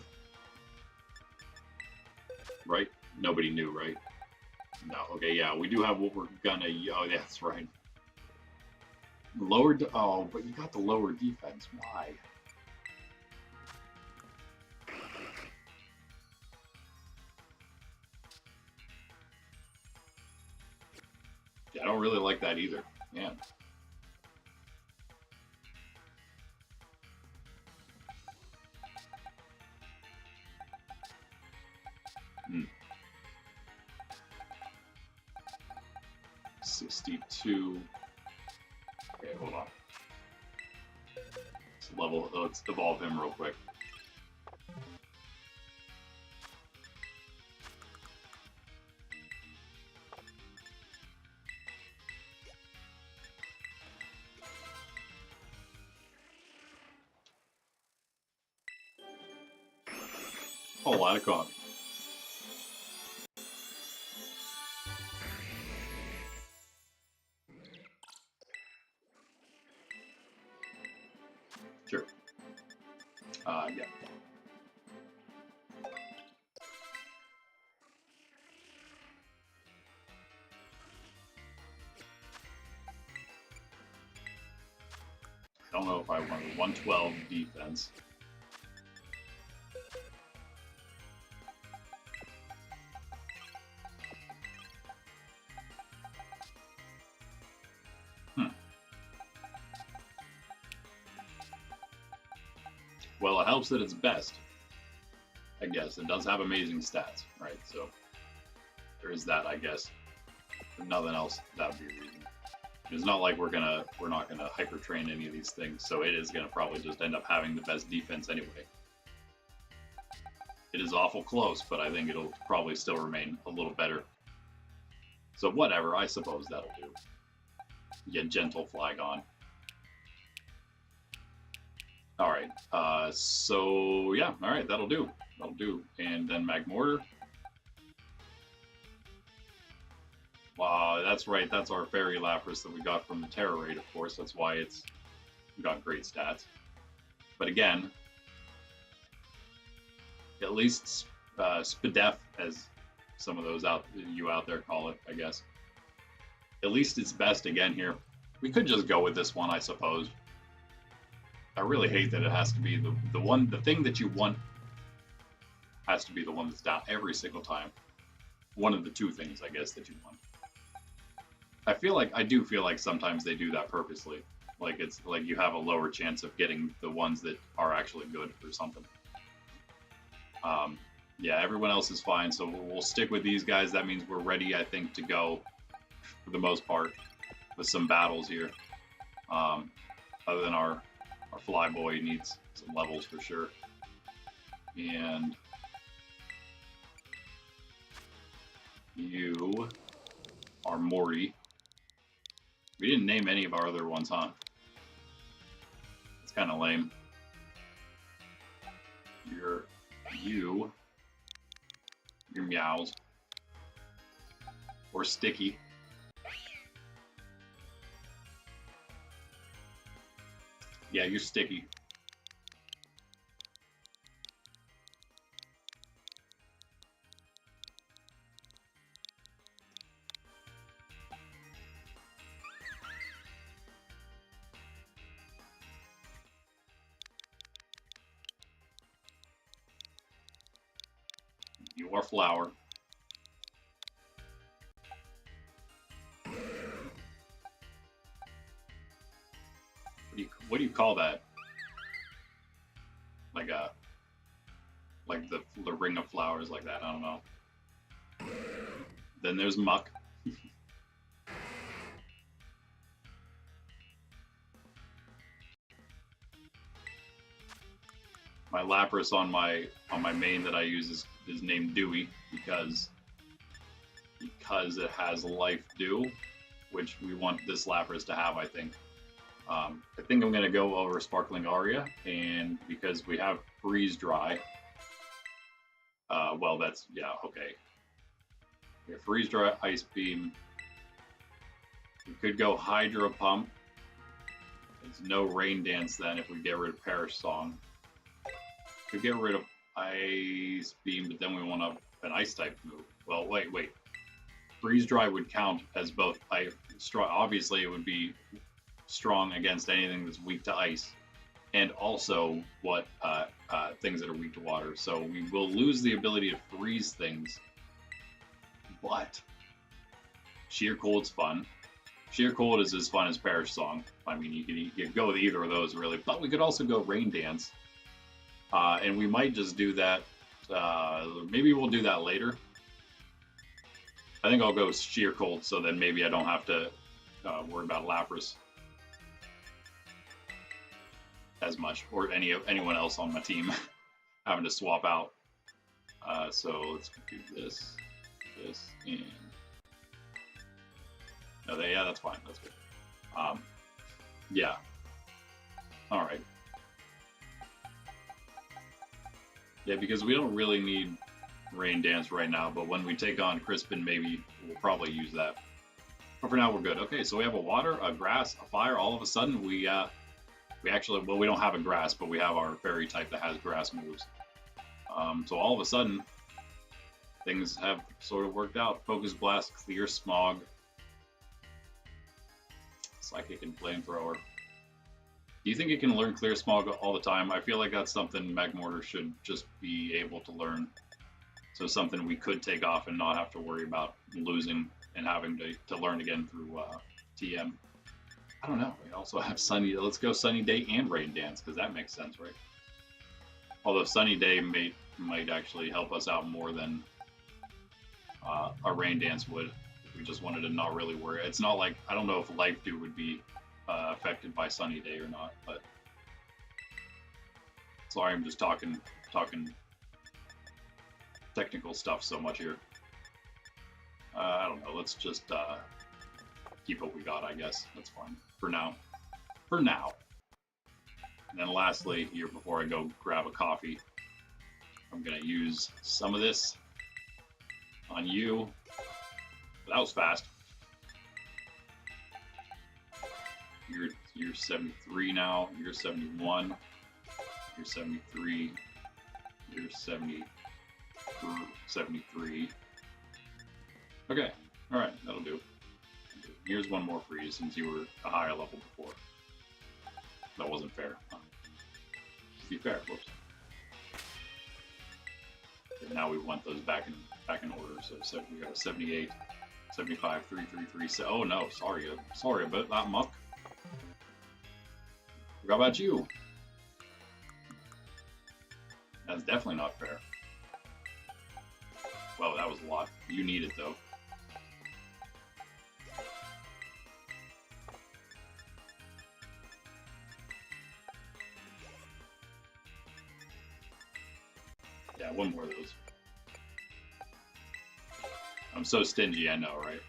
Speaker 1: right? Nobody knew, right? No. Okay, yeah, we do have what we're gonna. Oh, yeah, that's right. Lowered. Oh, but you got the lower defense. Why? Yeah, I don't really like that either. Man. Hmm. 62. Okay, hold on. Let's evolve him real quick. A lot of coffee. Sure. Yeah. I don't know if I want a 112 defense. Well, it helps that it's best. I guess it does have amazing stats, right? So there is that, I guess. If nothing else, that would be a reason. It's not like we're not gonna hyper train any of these things, so it is gonna probably just end up having the best defense anyway. It is awful close, but I think it'll probably still remain a little better. So whatever, I suppose that'll do. Get Gentle Flygon. Alright, so yeah, alright, that'll do. That'll do. And then Magmortar. That's right, that's our Fairy Lapras that we got from the Terrarium, of course. That's why it's got great stats. But again, at least Spadef, as some of those you out there call it, I guess. At least it's best again here. We could just go with this one, I suppose. I really hate that it has to be the thing that you want has to be the one that's down every single time. One of the two things, I guess, that you want. I do feel like sometimes they do that purposely. Like it's like you have a lower chance of getting the ones that are actually good or something. Yeah, everyone else is fine, so we'll stick with these guys. That means we're ready, I think, to go for the most part with some battles here. Other than our Flyboy needs some levels for sure. And you are Morty. We didn't name any of our other ones, huh? It's kind of lame. You're Meows. Or Sticky. Yeah, you're Sticky. You are Flower. What do you call that? like the ring of flowers like that. I don't know. Then there's muck. My Lapras on my main that I use is named Dewey because it has Life Dew, which we want this Lapras to have, I think. I think I'm gonna go over Sparkling Aria, and because we have Freeze Dry. Well, that's yeah, okay. We have Freeze Dry, Ice Beam. We could go Hydro Pump. There's no Rain Dance then if we get rid of Perish Song. Could get rid of Ice Beam, but then we want an Ice type move. Well, wait. Freeze Dry would count as both strong. Obviously, it would be strong against anything that's weak to ice, and also what things that are weak to water. So we will lose the ability to freeze things. But Sheer Cold's fun. Sheer Cold is as fun as Perish Song. I mean, you could go with either of those really, but we could also go Rain Dance. And we might just do that. Maybe we'll do that later. I think I'll go Sheer Cold, so then maybe I don't have to worry about Lapras as much, or anyone else on my team having to swap out. So let's do this, and no, yeah, that's fine. That's good. Yeah. All right. Yeah, because we don't really need Rain Dance right now, but when we take on Crispin, maybe we'll probably use that. But for now, we're good. Okay, so we have a water, a grass, a fire. All of a sudden, we actually, well, we don't have a grass, but we have our fairy type that has grass moves. So all of a sudden, things have sort of worked out. Focus Blast, Clear Smog, Psychic, and Flamethrower. Do you think it can learn Clear Smog all the time? I feel like that's something Magmortar should just be able to learn. So something we could take off and not have to worry about losing and having to learn again through TM. I don't know. We also have Sunny. Let's go Sunny Day and Rain Dance, because that makes sense, right? Although Sunny Day might actually help us out more than a Rain Dance would. If we just wanted to not really worry. It's not like, I don't know if Life Dew would be affected by Sunny Day or not, but sorry, I'm just talking technical stuff so much here. I don't know. Let's just keep what we got, I guess. That's fine for now. For now. And then lastly, here before I go grab a coffee, I'm gonna use some of this on you. That was fast. You're 73 now. You're 71. You're 73. You're 73. Okay. All right. That'll do. Here's one more for you since you were a higher level before. That wasn't fair. To be fair. Whoops. And now we want those back in order. So we got a 78, 75, 333. Oh no, sorry about that, Muck. How about you? That's definitely not fair. Well, that was a lot. You need it though. Yeah, one more of those. I'm so stingy, I know, right?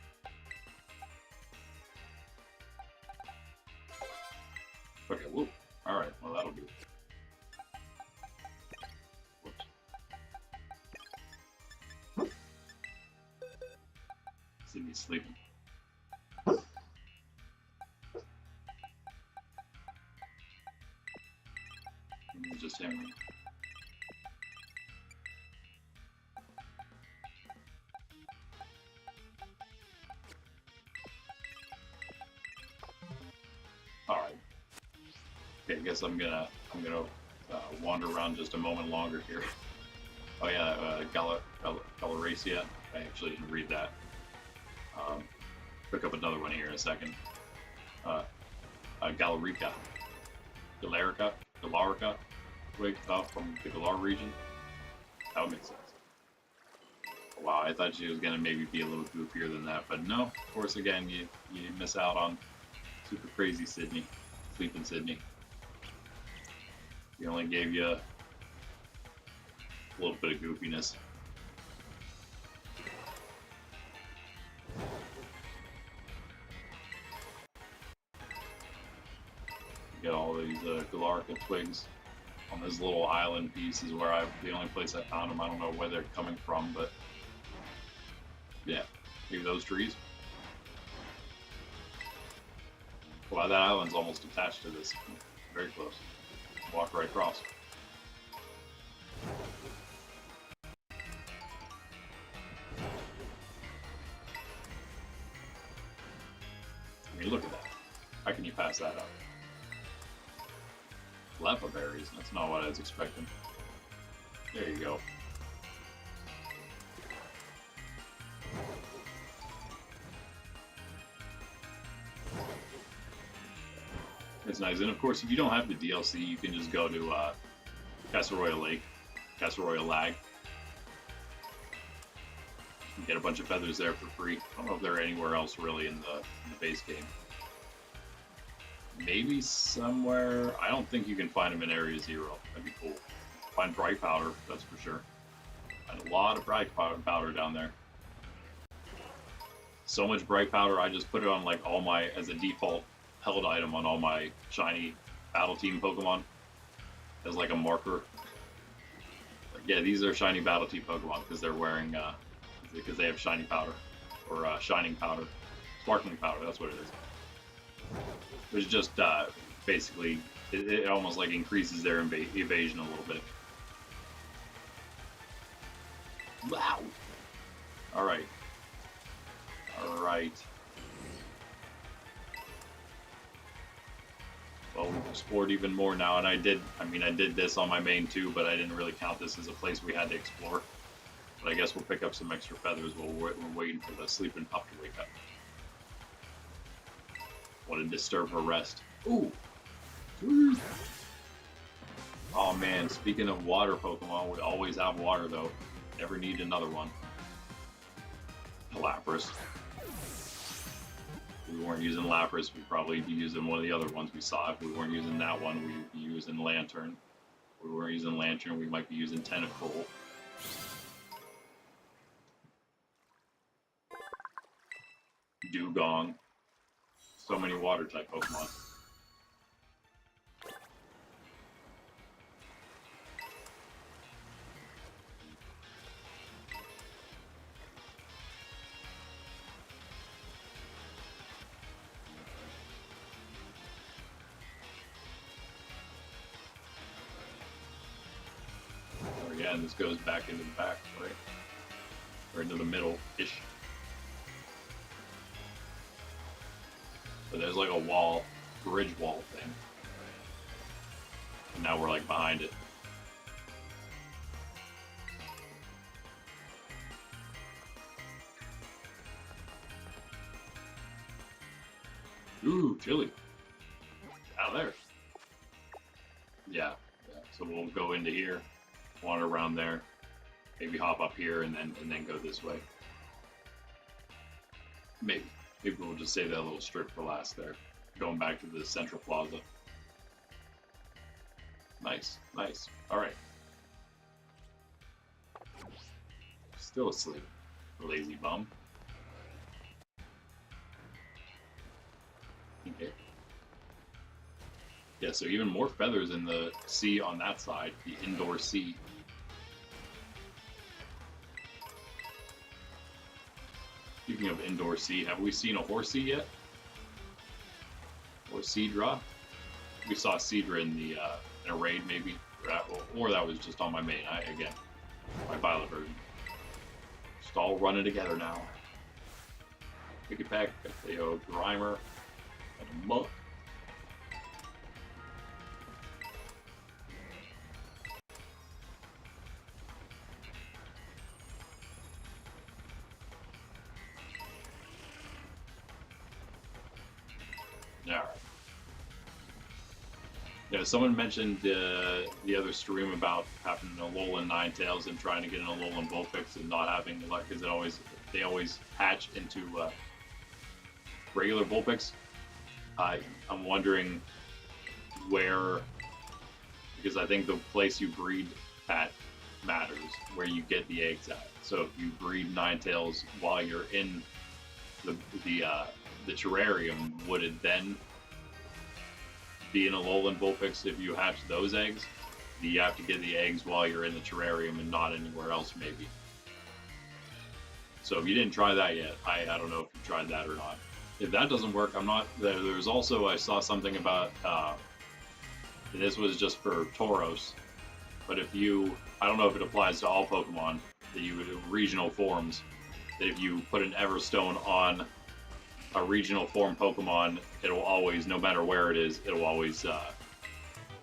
Speaker 1: Okay, whoop. Alright, well that'll do. Whoops. See me sleeping. Just hammering. Alright. Okay, I guess I'm gonna wander around just a moment longer here. Oh yeah, Galaracia. I actually didn't read that. Pick up another one here in a second. Galarica. Twig up from the Galar region. That would make sense. Wow, I thought she was gonna maybe be a little goofier than that, but no. Of course, again, you miss out on super crazy Sydney, sleeping Sydney. He only gave you a little bit of goofiness. You get all these Galarica twigs on this little island piece is where the only place I found them. I don't know where they're coming from, but yeah, maybe those trees. Wow, that island's almost attached to this. Very close. Walk right across. I mean, look at that. How can you pass that up? Lepa berries. That's not what I was expecting. There you go. It's nice. And of course, if you don't have the DLC, you can just go to Casseroya Lake, Casseroya Lag. You can get a bunch of feathers there for free. I don't know if they're anywhere else really in the base game. Maybe somewhere. I don't think you can find them in Area 0. That'd be cool. Find bright powder, that's for sure. Find a lot of bright powder down there. So much bright powder, I just put it on like all my, as a default held item on all my shiny battle team Pokemon as like a marker. Like, yeah, these are shiny battle team Pokemon because they're wearing, because they have shiny powder or shining powder, sparkling powder. That's what it is. Which just basically it almost like increases their evasion a little bit. Wow. All right. All right. Well, we've explored even more now, and I did this on my main too, but I didn't really count this as a place we had to explore. But I guess we'll pick up some extra feathers while we're waiting for the sleeping pup to wake up. Want to disturb her rest. Ooh! Oh man, speaking of water Pokemon, we always have water though. Never need another one. Lapras. If we weren't using Lapras, we'd probably be using one of the other ones we saw. If we weren't using that one, we'd be using Lantern. If we weren't using Lantern, we might be using Tentacruel. Dugong. So many water type Pokemon. Again, this goes back into the back, right? Or into the middle-ish. So there's like a wall, bridge wall thing. And now we're like behind it. Ooh, chili. Out of there. Yeah. So we'll go into here, wander around there, maybe hop up here and then go this way. Maybe. Maybe we'll just save that little strip for last there. Going back to the central plaza. Nice, nice. Alright. Still asleep. Lazy bum. Okay. Yeah, so even more feathers in the sea on that side, the indoor sea. Speaking of indoor sea, have we seen a Horsea yet? Or Seadra? We saw Seadra in the in a raid maybe, or that was just on my main. Again, my Violet version. Just all running together now. Pick it back, Theo, Grimer, and a Muck. Alright. You know, someone mentioned the other stream about having a Alolan Ninetales and trying to get an Alolan Vulpix and not having luck because they always hatch into regular Vulpix. I'm wondering where, because I think the place you breed at matters, where you get the eggs at. So if you breed Ninetales while you're in the terrarium, would it then be an Alolan Vulpix if you hatch those eggs? Do you have to get the eggs while you're in the terrarium and not anywhere else, maybe? So if you didn't try that yet, I don't know if you tried that or not. If that doesn't work, I'm not. There's also, I saw something about, this was just for Tauros, but if you, I don't know if it applies to all Pokemon, that you would regional forms, that if you put an Everstone on a regional form Pokemon, it'll always, no matter where it is, it'll always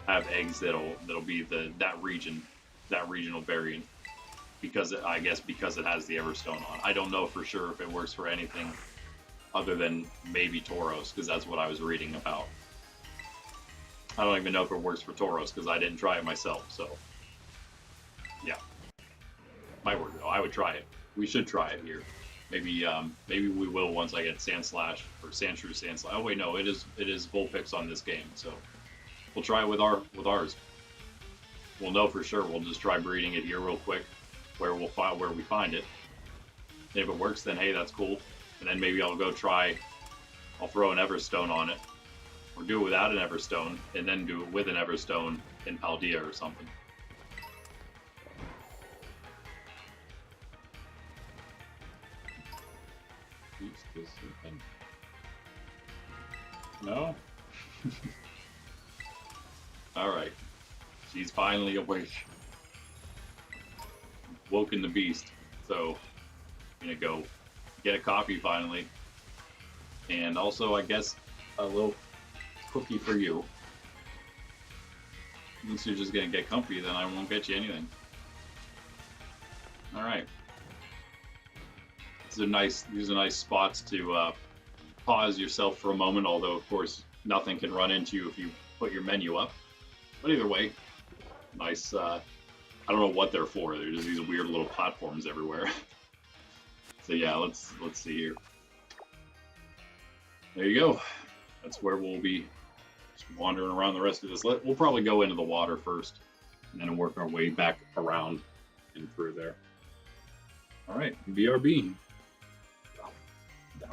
Speaker 1: have eggs that'll be that regional variant, because I guess because it has the Everstone on. I don't know for sure if it works for anything other than maybe Tauros, because that's what I was reading about. I don't even know if it works for Tauros because I didn't try it myself. So yeah, might work though. I would try it. We should try it here. Maybe maybe we will once I get Sandslash or Sandshrew Sandslash. Oh wait, no, it is Vulpix on this game, so we'll try it with ours. We'll know for sure. We'll just try breeding it here real quick, where we find it. And if it works, then hey, that's cool. And then maybe I'll go try. I'll throw an Everstone on it, or do it without an Everstone, and then do it with an Everstone in Paldea or something. No? Alright. She's finally awake. Woken the beast. So, I'm gonna go get a coffee finally. And also, I guess, a little cookie for you. Unless you're just gonna get comfy, then I won't get you anything. Alright. These are nice spots to pause yourself for a moment, although of course nothing can run into you if you put your menu up. But either way, nice, I don't know what they're for, they're just these weird little platforms everywhere. So yeah, let's see here. There you go. That's where we'll be just wandering around the rest of this. We'll probably go into the water first, and then work our way back around and through there. Alright, BRB. Down.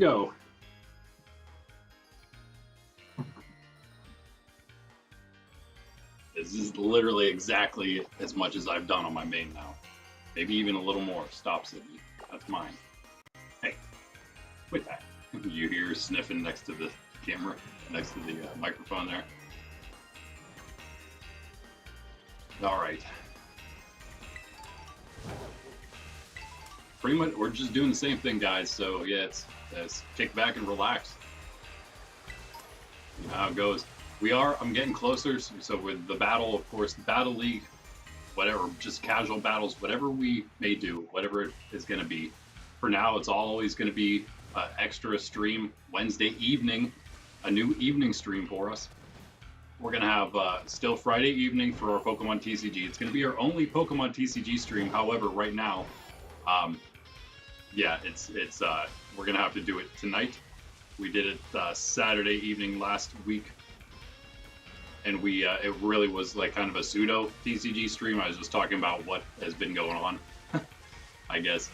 Speaker 1: go. This is literally exactly as much as I've done on my main now. Maybe even a little more. Stop, Sydney. That's mine. Hey, quit that. You hear her sniffing next to the camera, next to the microphone there. All right. Pretty much, we're just doing the same thing, guys. So yeah, it's kick back and relax. You know how it goes. I'm getting closer. So with the battle, of course, the battle league, whatever, just casual battles, whatever we may do, whatever it is going to be. For now, it's always going to be extra stream Wednesday evening, a new evening stream for us. We're going to have still Friday evening for our Pokemon TCG. It's going to be our only Pokemon TCG stream. However, right now, yeah, we're going to have to do it tonight. We did it Saturday evening last week. And it really was like kind of a pseudo TCG stream. I was just talking about what has been going on, I guess,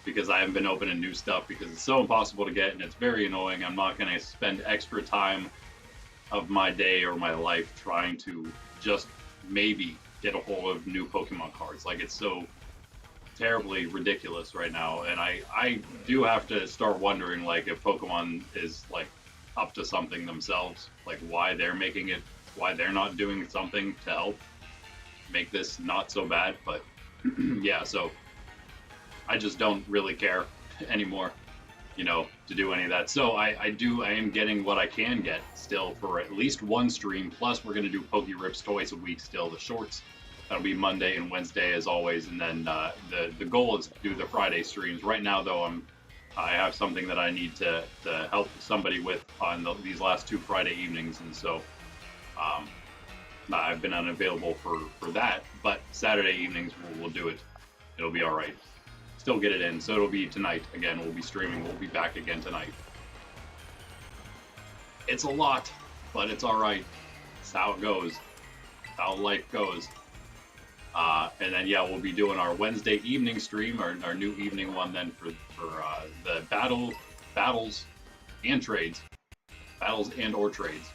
Speaker 1: because I haven't been opening new stuff because it's so impossible to get and it's very annoying. I'm not going to spend extra time of my day or my life trying to just maybe get a hold of new Pokemon cards. Like, it's so terribly ridiculous right now. And I do have to start wondering, like, if Pokemon is, like, up to something themselves, like why they're making it, why they're not doing something to help make this not so bad. But yeah, so I just don't really care anymore, you know, to do any of that. So I am getting what I can get still for at least one stream. Plus we're going to do Poke Rips twice a week still, the shorts. That'll be Monday and Wednesday as always. And then the goal is to do the Friday streams. Right now though, I have something that I need to help somebody with on these last 2 Friday evenings. And so I've been unavailable for that, but Saturday evenings we'll do it. It'll be all right. Still get it in. So it'll be tonight again. We'll be streaming. We'll be back again tonight. It's a lot, but it's all right. It's how it goes. It's how life goes. And then yeah, we'll be doing our Wednesday evening stream, our new evening one then for the battles and trades, battles and or trades.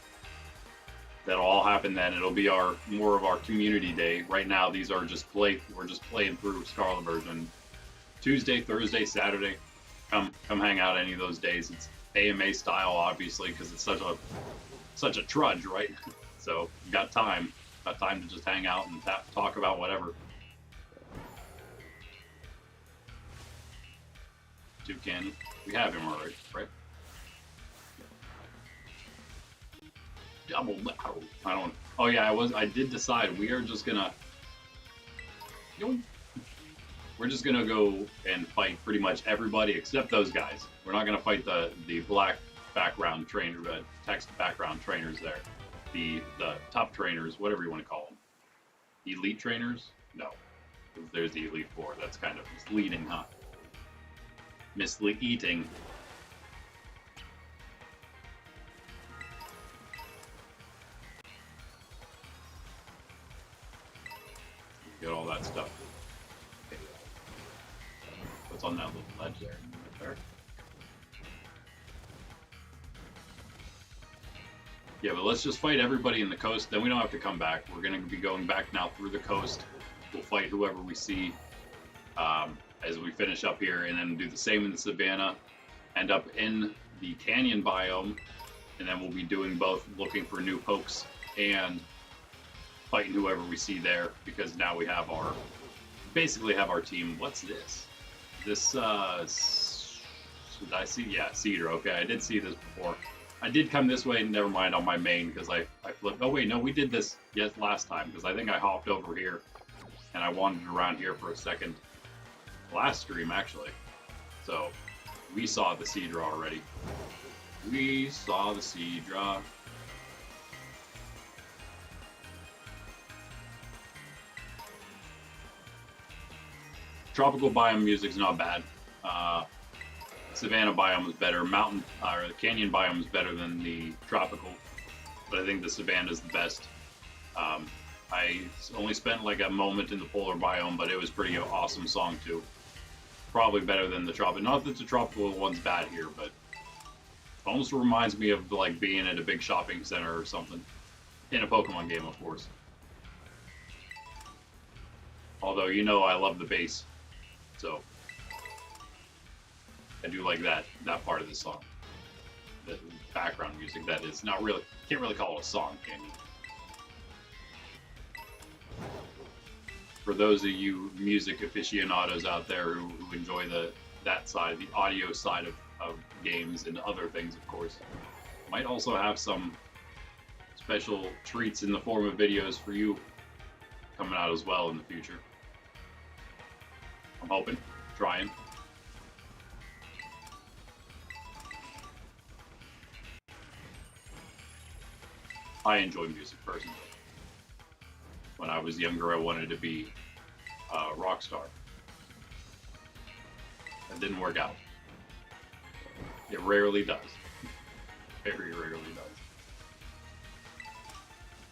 Speaker 1: That'll all happen then. It'll be more of our community day. Right now, these are just we're just playing through Scarlet version. Tuesday, Thursday, Saturday, come hang out any of those days. It's AMA style, obviously, because it's such a trudge, right? So you got time to just hang out and talk about whatever. Toucan, we have him already, right? Double battle. I don't. Oh yeah, I did decide we are just gonna. We're just gonna go and fight pretty much everybody except those guys. We're not gonna fight the black background trainer, text background trainers there. The top trainers, whatever you want to call them. Elite trainers? No. There's the Elite Four. That's kind of misleading, huh? Misleading. Get all that stuff. What's on that little ledge there? Right there. Yeah, but let's just fight everybody in the coast. Then we don't have to come back. We're going to be going back now through the coast. We'll fight whoever we see as we finish up here, and then do the same in the savannah. End up in the canyon biome, and then we'll be doing both, looking for new pokes and fighting whoever we see there, because now we have basically have our team. What's this? This, did I see? Yeah, Cedar. Okay, I did see this before. I did come this way, never mind, on my main, because I flipped. Oh wait, no, we did this last time, because I think I hopped over here, and I wandered around here for a second. Last stream, actually. So, we saw the Seadra already. We saw the Seadra. Tropical biome music's not bad. Savannah biome is better. Mountain or the canyon biome is better than the tropical, but I think the savannah is the best. I only spent like a moment in the polar biome, but it was pretty awesome song too. Probably better than the tropical. Not that the tropical one's bad here, but Almost reminds me of like being at a big shopping center or something. In a Pokemon game, of course. Although, you know, I love the bass. So, I do like that part of the song. The background music that is not really, can't really call it a song, can you? For those of you music aficionados out there who enjoy that side, the audio side of games and other things, of course, might also have some special treats in the form of videos for you coming out as well in the future. I'm hoping, trying. I enjoy music personally. When I was younger, I wanted to be a rock star. That didn't work out. It rarely does. Very rarely does.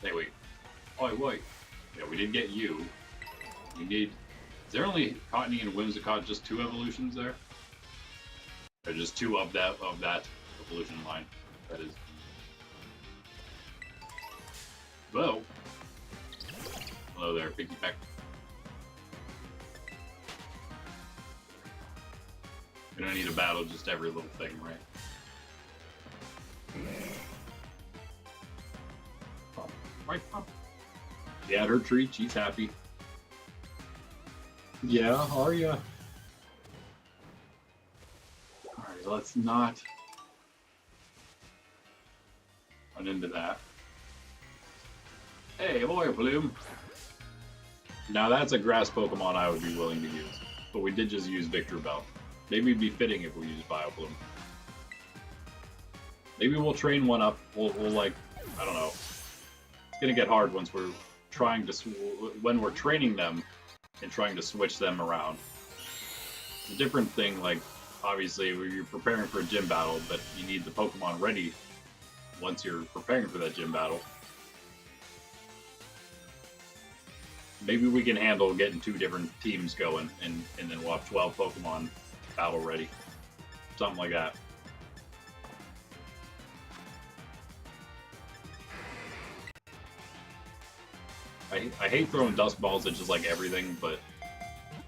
Speaker 1: Hey, wait. Oh, wait. Yeah, we did get you. We need... Is there only Cottony and Whimsicott just 2 evolutions there? Or just 2 of that evolution line? That is... Whoa. Hello there, Piggy Peck. We don't need to battle just every little thing, right? Right, Pop. She had her treat, she's happy. Yeah, are ya? Alright, let's not run into that. Hey, boy, Bloom. Now that's a grass Pokemon I would be willing to use. But we did just use Victor Bell. Maybe it'd be fitting if we use Vileplume. Maybe we'll train one up. We'll like, I don't know. It's gonna get hard once we're trying to, when we're training them and trying to switch them around. It's a different thing, like, obviously you're preparing for a gym battle, but you need the Pokemon ready once you're preparing for that gym battle. Maybe we can handle getting 2 different teams going, and then we'll have 12 Pokemon battle ready. Something like that. I hate throwing dust balls at just like everything, but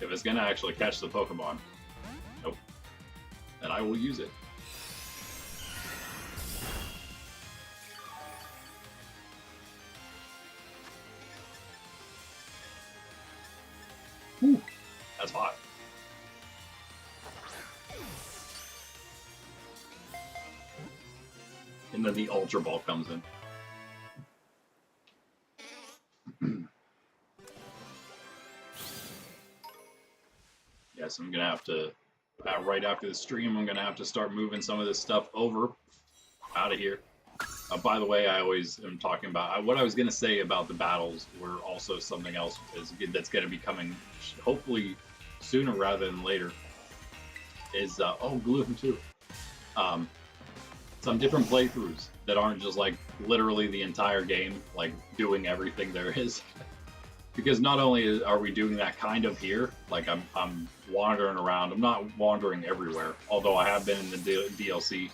Speaker 1: if it's gonna actually catch the Pokemon, nope, then I will use it. Whew, that's hot. And then the Ultra Ball comes in. Yes, I'm gonna have to, right after the stream, I'm gonna have to start moving some of this stuff over, out of here. By the way, I always am talking about, what I was gonna say about the battles were also something else that's gonna be coming, hopefully sooner rather than later, is, oh, Gloom too. Some different playthroughs that aren't just like literally the entire game, like doing everything there is. Because not only are we doing that kind of here, like I'm wandering around. I'm not wandering everywhere, although I have been in the DLC.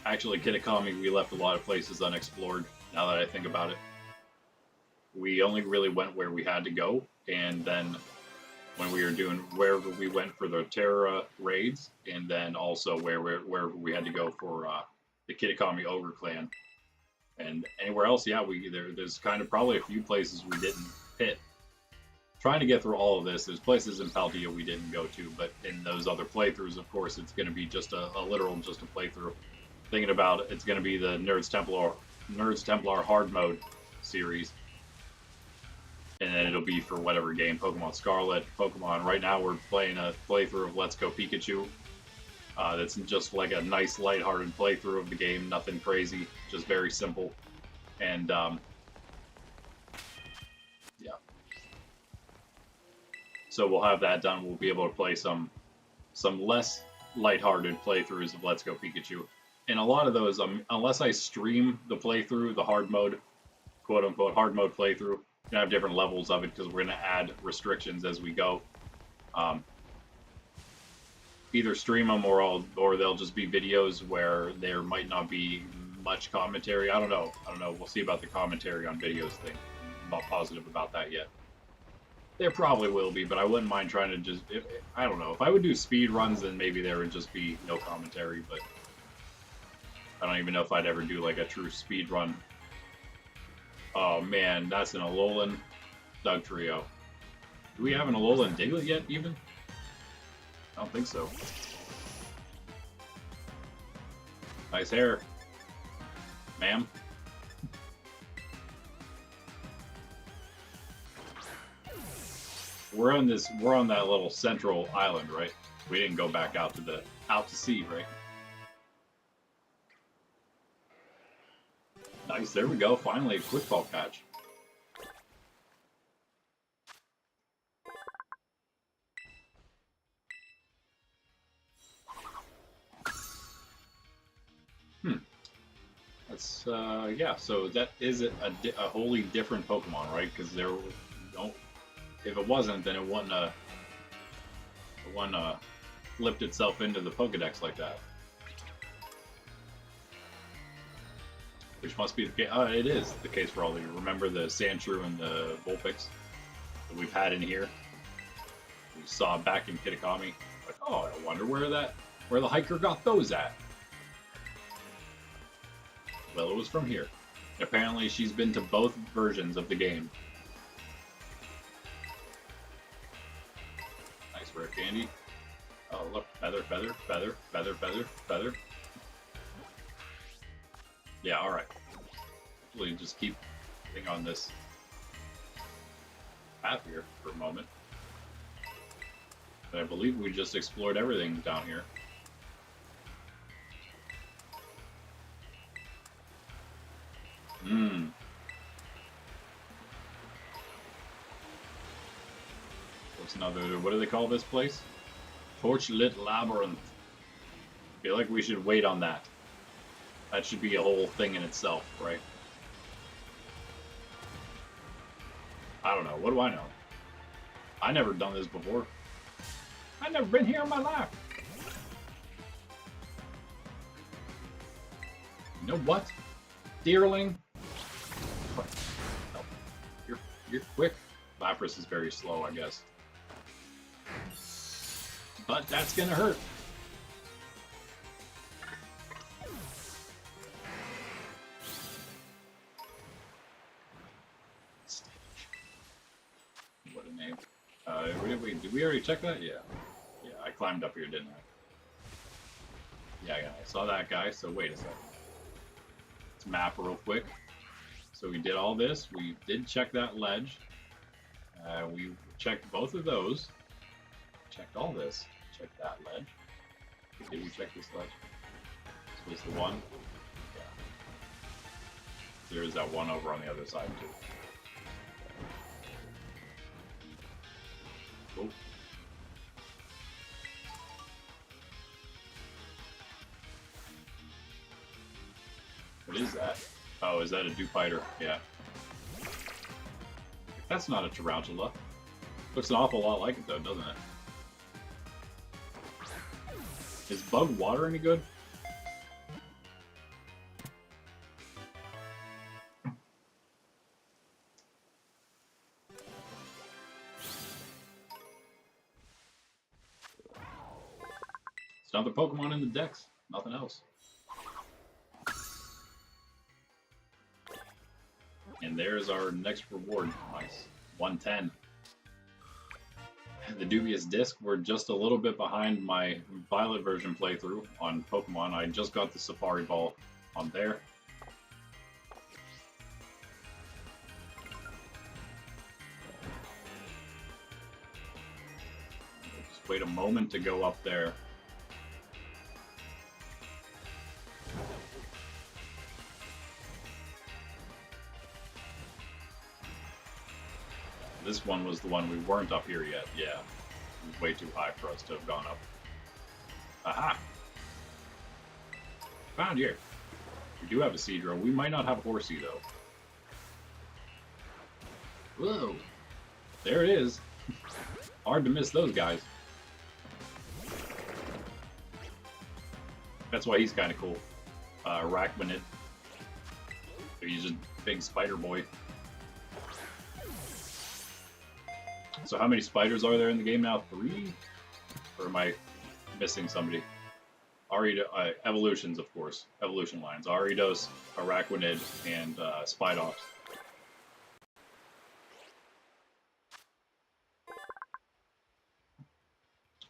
Speaker 1: Actually, Kitakami, we left a lot of places unexplored, now that I think about it. We only really went where we had to go, and then when we were doing wherever we went for the Terra raids, and then also wherever we had to go for the Kitakami Ogre Clan. And anywhere else, yeah, there's kind of probably a few places we didn't hit. Trying to get through all of this, there's places in Paldea we didn't go to, but in those other playthroughs, of course, it's going to be just a literal, just a playthrough. Thinking about it, it's going to be the Nerds Templar hard mode series. And then it'll be for whatever game, Pokemon Scarlet, Pokemon. Right now we're playing a playthrough of Let's Go Pikachu. That's just like a nice, lighthearted playthrough of the game. Nothing crazy, just very simple. And yeah. So we'll have that done. We'll be able to play some less lighthearted playthroughs of Let's Go Pikachu. And a lot of those, unless I stream the playthrough, the hard mode, quote-unquote hard mode playthrough, gonna have different levels of it because we're gonna add restrictions as we go. either stream them or they'll just be videos where there might not be much commentary. I don't know. We'll see about the commentary on videos thing. I'm not positive about that yet. There probably will be, but I wouldn't mind trying to just... I don't know. If I would do speed runs, then maybe there would just be no commentary, but... I don't even know if I'd ever do, like, a true speed run. Oh, man, that's an Alolan Dugtrio. Do we have an Alolan Diglett yet, even? I don't think so. Nice hair. Ma'am. We're on that little central island, right? We didn't go back out to sea, right? Nice, there we go. Finally, a quick ball catch. That's yeah. So that is a wholly different Pokemon, right? Because there don't. If it wasn't, then it wouldn't flipped itself into the Pokedex like that. Which must be the case. It is the case for all of you. Remember the Sandshrew and the Vulpix that we've had in here? We saw back in Kitakami. Like, oh, I wonder where the hiker got those at. Well, it was from here. Apparently, she's been to both versions of the game. Nice rare candy. Oh, look. Feather, feather, feather, feather, feather, feather. Yeah, alright. Actually, just keep getting on this path here for a moment. But I believe we just explored everything down here. What's another, what do they call this place? Torchlit Labyrinth. I feel like we should wait on that. That should be a whole thing in itself, right? I don't know. What do I know? I never done this before. I've never been here in my life. You know what? Deerling. Oh, you're quick. Lapras is very slow, I guess. But that's gonna hurt. What a name. Did we already check that? Yeah. Yeah, I climbed up here, didn't I? Yeah, I saw that guy, so wait a second. Let's map real quick. So we did all this. We did check that ledge. We checked both of those. Checked all this. Checked that ledge. Did we check this ledge? This was the one. Yeah. There is that one over on the other side too. Oh. What is that? Oh, is that a Dewpider? Yeah. That's not a Tarantula. Looks an awful lot like it though, doesn't it? Is bug water any good? It's another Pokemon in the Dex. Nothing else. And there's our next reward. Nice. 110. The Dubious Disc, we're just a little bit behind my Violet version playthrough on Pokemon. I just got the Safari Ball on there. Just wait a moment to go up there. This one was the one we weren't up here yet. Yeah, it was way too high for us to have gone up. Aha! Found here. We do have a Seadra. We might not have a Horsea though. Whoa! There it is. Hard to miss those guys. That's why he's kind of cool. Arachnid. He's just a big spider boy. So how many spiders are there in the game now? 3? Or am I missing somebody? Evolutions, of course. Evolution lines. Aridos, Arachnid, and Spidops.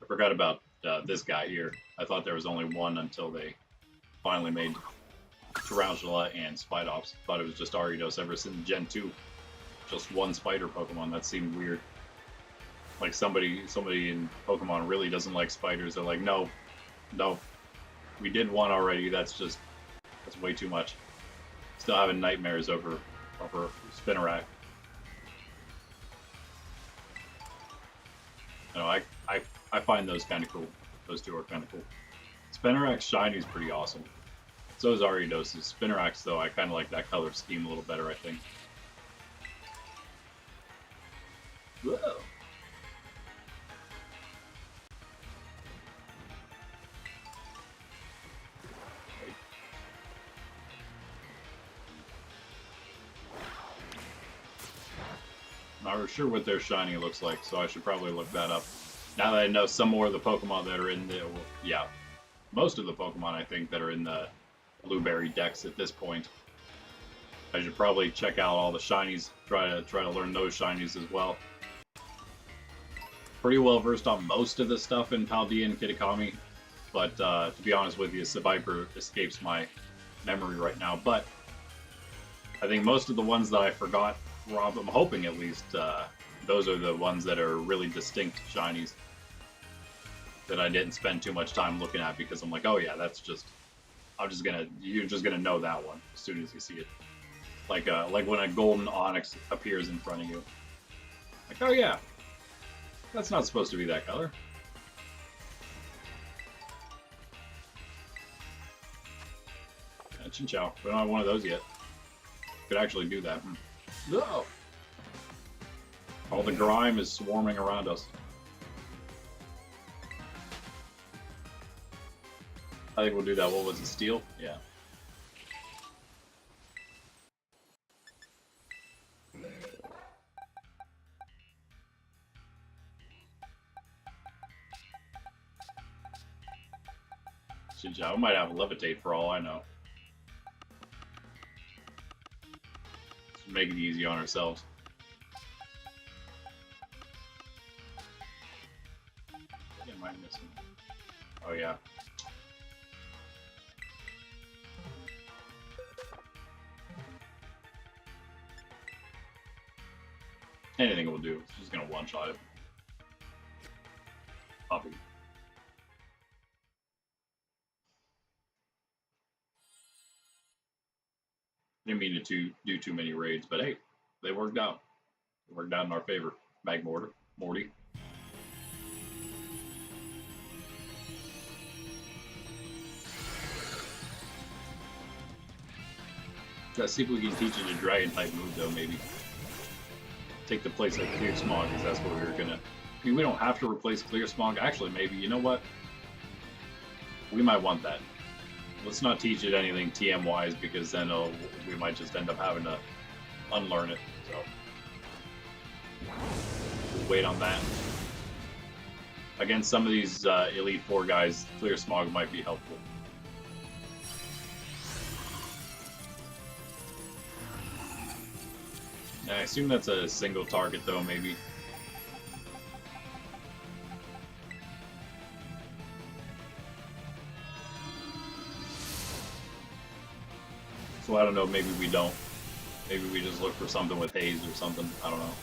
Speaker 1: I forgot about this guy here. I thought there was only one until they finally made Tarantula and Spidops. Thought it was just Aridos ever since Gen 2. Just one spider Pokemon. That seemed weird. Like somebody in Pokemon really doesn't like spiders. They're like, no, we did one already. That's way too much. Still having nightmares over Spinnerack. No, I find those kind of cool. Those two are kind of cool. Spinnerack's shiny is pretty awesome. So is Aridos'. Spinnerack's, though, I kind of like that color scheme a little better, I think. Whoa. Not sure what their shiny looks like, so I should probably look that up. Now that I know some more of the Pokemon that are in the, well, yeah, most of the Pokemon I think that are in the Blueberry Dex at this point, I should probably check out all the shinies, try to learn those shinies as well. Pretty well versed on most of the stuff in Paldea and Kitakami, but to be honest with you, Seviper escapes my memory right now. But I think most of the ones that I forgot, Rob, I'm hoping at least, those are the ones that are really distinct shinies that I didn't spend too much time looking at because I'm like, oh yeah, that's just, you're just gonna know that one as soon as you see it. Like when a golden onyx appears in front of you. Like, oh yeah, that's not supposed to be that color. Chinchou, we don't have one of those yet. Could actually do that. No! All the grime is swarming around us. I think we'll do that. What was it, steel? Yeah. Chinchou might have levitate for all I know. Let's make it easy on ourselves. What am I missing? Oh yeah. Anything will do. It's just gonna one-shot it. Puppy. Didn't mean to do too many raids, but hey, they worked out. They worked out in our favor. Morty. Let's see if we can teach it a dragon type move though, maybe. Take the place of Clear Smog, because that's what we were gonna. I mean, we don't have to replace Clear Smog. Actually, maybe, you know what? We might want that. Let's not teach it anything TM wise, because then we might just end up having to unlearn it. So we'll wait on that. Against some of these Elite Four guys, Clear Smog might be helpful. I assume that's a single target though, maybe. So I don't know, maybe we don't. Maybe we just look for something with haze or something, I don't know.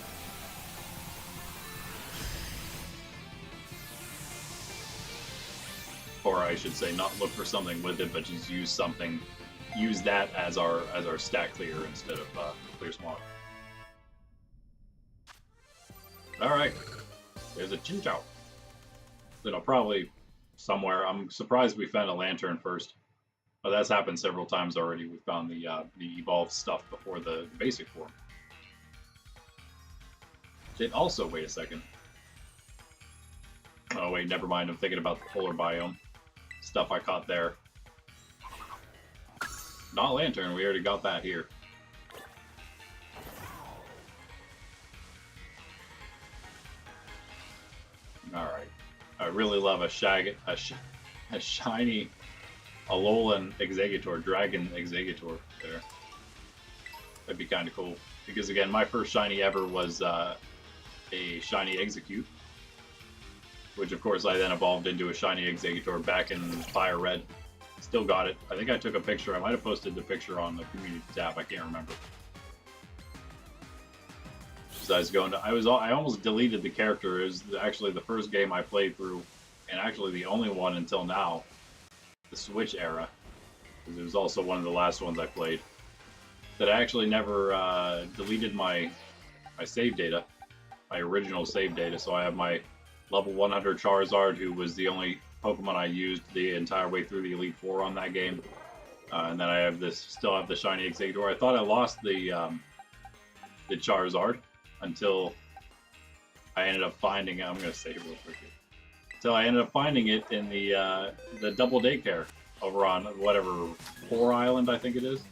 Speaker 1: Or I should say not look for something with it, but just use something, use that as our stat clear instead of Clear Smog. Alright, there's a Chinchou. Then I'll probably somewhere, I'm surprised we found a lantern first. But that's happened several times already. We found the evolved stuff before the basic form. It also, wait a second. Oh wait, never mind, I'm thinking about the polar biome. Stuff I caught there. Not Lantern, we already got that here. Alright. I really love a shiny Alolan Executor, Dragon Executor there. That'd be kind of cool. Because again, my first shiny ever was a shiny Execute. Which of course I then evolved into a shiny Executor back in Fire Red. Still got it. I think I took a picture. I might have posted the picture on the community tab. I can't remember. So I was going to. I almost deleted the character. It was actually the first game I played through, and actually the only one until now, the Switch era. Because it was also one of the last ones I played. That I actually never deleted my save data, my original save data. So I have my level 100 Charizard, who was the only Pokemon I used the entire way through the Elite Four on that game, and then I have still have the shiny Executor. I thought I lost the Charizard until I ended up finding it. I'm gonna say it real quick. Until I ended up finding it in the Double Daycare over on whatever 4 Island, I think it is.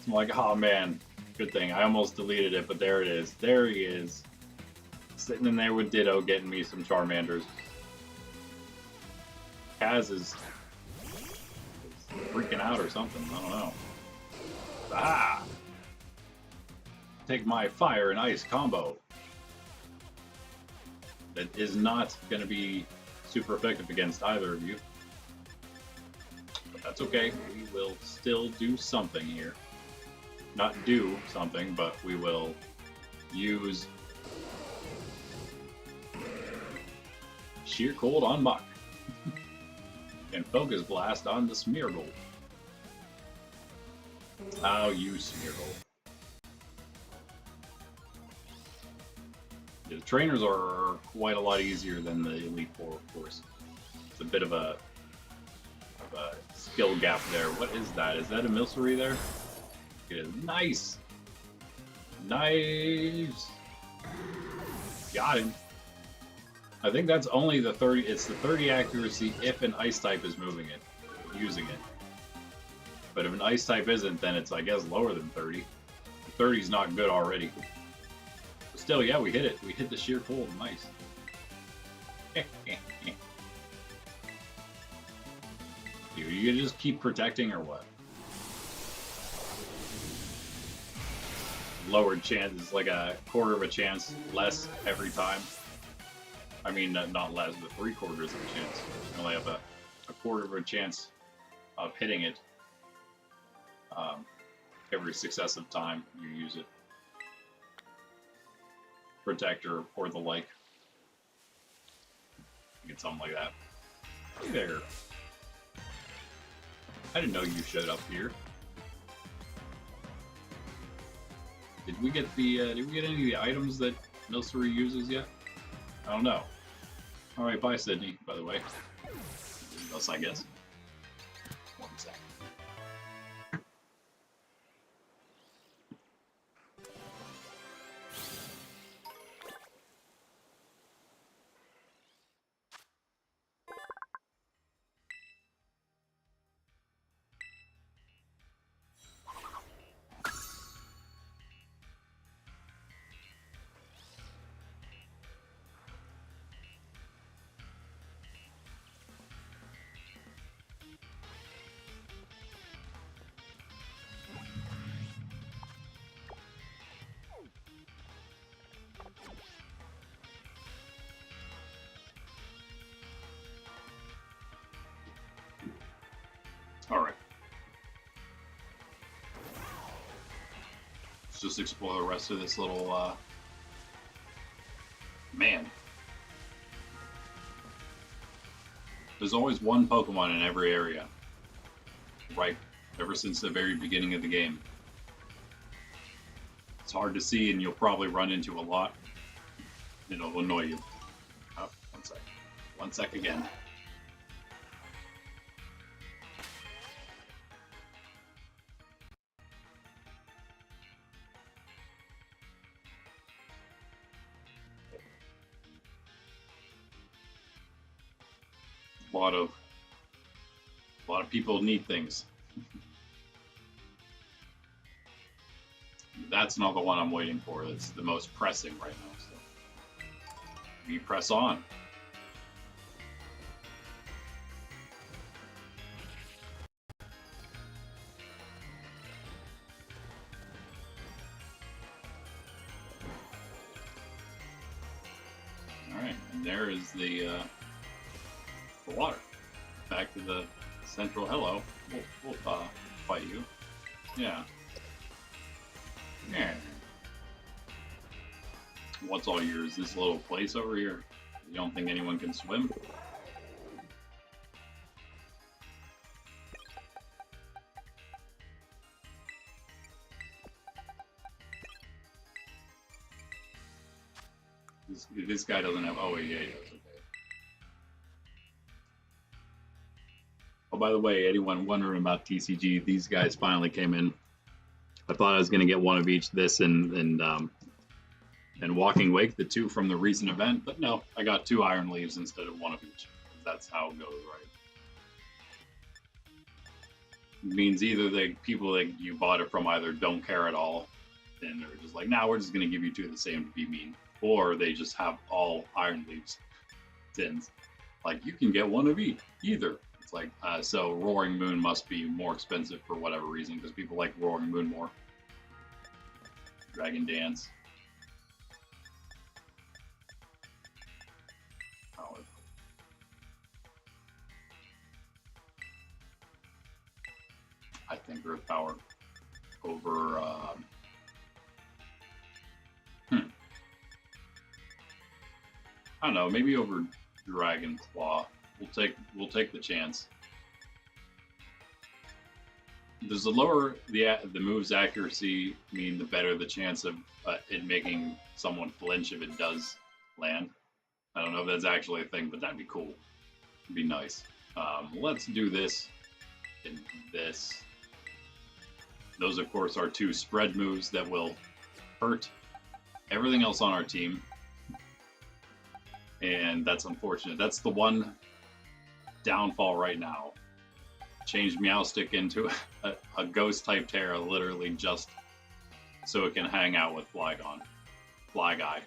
Speaker 1: I'm like, oh man, good thing I almost deleted it, but there it is. There he is, sitting in there with Ditto, getting me some Charmanders. Kaz is freaking out or something. I don't know. Ah! Take my fire and ice combo. That is not going to be super effective against either of you. But that's okay. We will still do something here. Not do something, but we will use Sheer Cold on Mach. And Focus Blast on the Smeargle. How you Smeargle. Yeah, the trainers are quite a lot easier than the Elite Four, of course. It's a bit of a skill gap there. What is that? Is that a Milcery there? It is. Nice! Nice! Got him. I think that's only the 30, it's the 30 accuracy if an ice type is moving it, using it. But if an ice type isn't, then it's, I guess, lower than 30. 30 is not good already. But still, yeah, we hit it. We hit the sheer cold. Nice. Dude, you gonna just keep protecting or what? Lowered chance is like a quarter of a chance less every time. I mean, not less, but 3/4 of a chance. You only have a quarter of a chance of hitting it every successive time you use it. Protector or the like. Get something like that. Hey there. I didn't know you showed up here. Did we get the? Did we get any of the items that Milcery uses yet? I don't know. Alright, bye Sydney, by the way. Us, I guess. 1 sec. Alright. Let's just explore the rest of this little, man. There's always one Pokemon in every area. Right, ever since the very beginning of the game. It's hard to see and you'll probably run into a lot. It'll annoy you. Oh, 1 sec. 1 sec again. A lot of people need things. That's not the one I'm waiting for. That's the most pressing right now. So we press on. All right, and there is the water. Back to the central. Hello. We'll fight you. Yeah. Yeah. What's all yours? This little place over here? You don't think anyone can swim? This guy doesn't have. Oh, yeah, he does. Okay. Oh, by the way, anyone wondering about TCG? These guys finally came in. I thought I was going to get one of each, this and Walking Wake, the two from the recent event, but no, I got 2 Iron Leaves instead of one of each. That's how it goes, right? It means either the people that you bought it from either don't care at all, and they're just like, nah, we're just going to give you 2 of the same to be mean, or they just have all Iron Leaves tins. Like, you can get one of each, either. It's like, so Roaring Moon must be more expensive for whatever reason, because people like Roaring Moon more. Dragon Dance. I think Earth Power over I don't know, maybe over Dragon Claw. We'll take the chance. Does the lower the move's accuracy mean the better the chance of it making someone flinch if it does land? I don't know if that's actually a thing, but that'd be cool. It'd be nice. Let's do this and this. Those, of course, are 2 spread moves that will hurt everything else on our team. And that's unfortunate. That's the one downfall right now. Changed Meowstic into a ghost-type Terra, literally just so it can hang out with Fly Guy.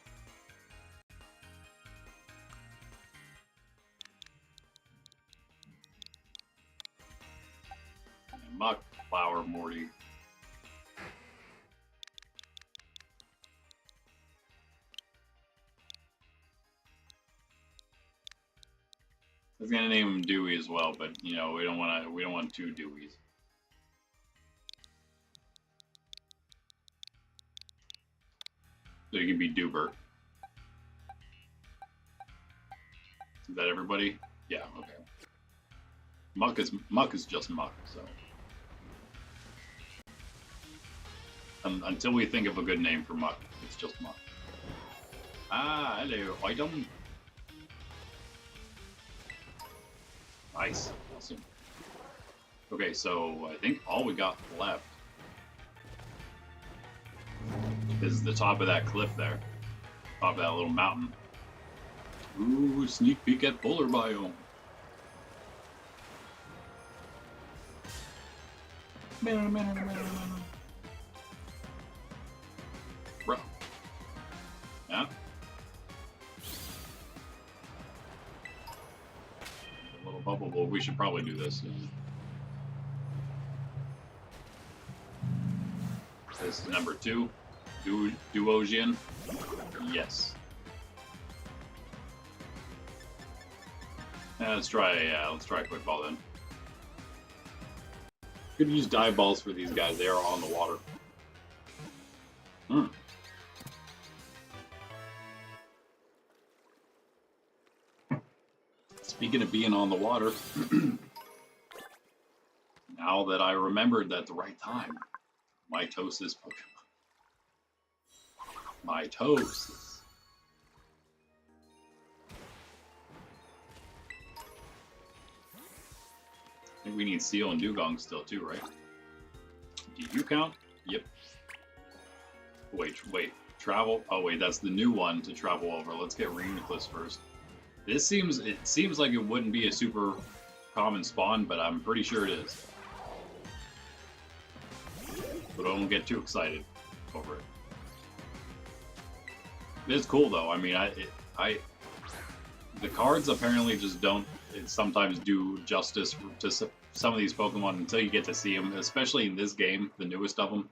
Speaker 1: And Muck, Flower, Morty. I was gonna name him Dewey as well, but you know we don't want 2 Deweys. So he can be Dewbert. Is that everybody? Yeah. Okay. Muck is just Muck. So until we think of a good name for Muck, it's just Muck. Ah, hello, item. Nice. Awesome. Okay, so I think all we got left is the top of that cliff there. Top of that little mountain. Ooh, sneak peek at polar biome. Bro. Yeah? Bubble Bowl. We should probably do this. This is number 2. Duogian. Yes. Let's try Quick Ball then. Could use dive balls for these guys. They are on the water. Speaking of being on the water, now that I remembered at the right time, Mitosis Pokemon. Mitosis. I think we need Seal and Dugong still too, right? Do you count? Yep. Wait. Travel. Oh wait, that's the new one to travel over. Let's get Reuniclus first. It seems like it wouldn't be a super common spawn, but I'm pretty sure it is. But don't get too excited. over it. It's cool though. I mean, the cards apparently just don't sometimes do justice to some of these Pokemon until you get to see them, especially in this game, the newest of them,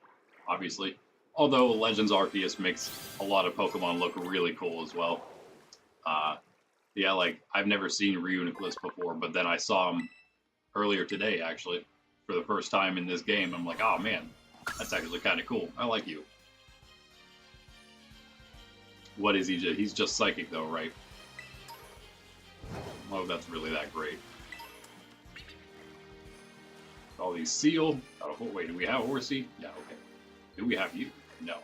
Speaker 1: obviously. Although Legends Arceus makes a lot of Pokemon look really cool as well. Yeah, like, I've never seen Reuniclus before, but then I saw him earlier today, actually, for the first time in this game. I'm like, oh man, that's actually kind of cool. I like you. What is he? He's just psychic, though, right? Oh, that's really that great. All these seal. Oh, wait, do we have Horsey? Yeah, okay. Do we have you? No.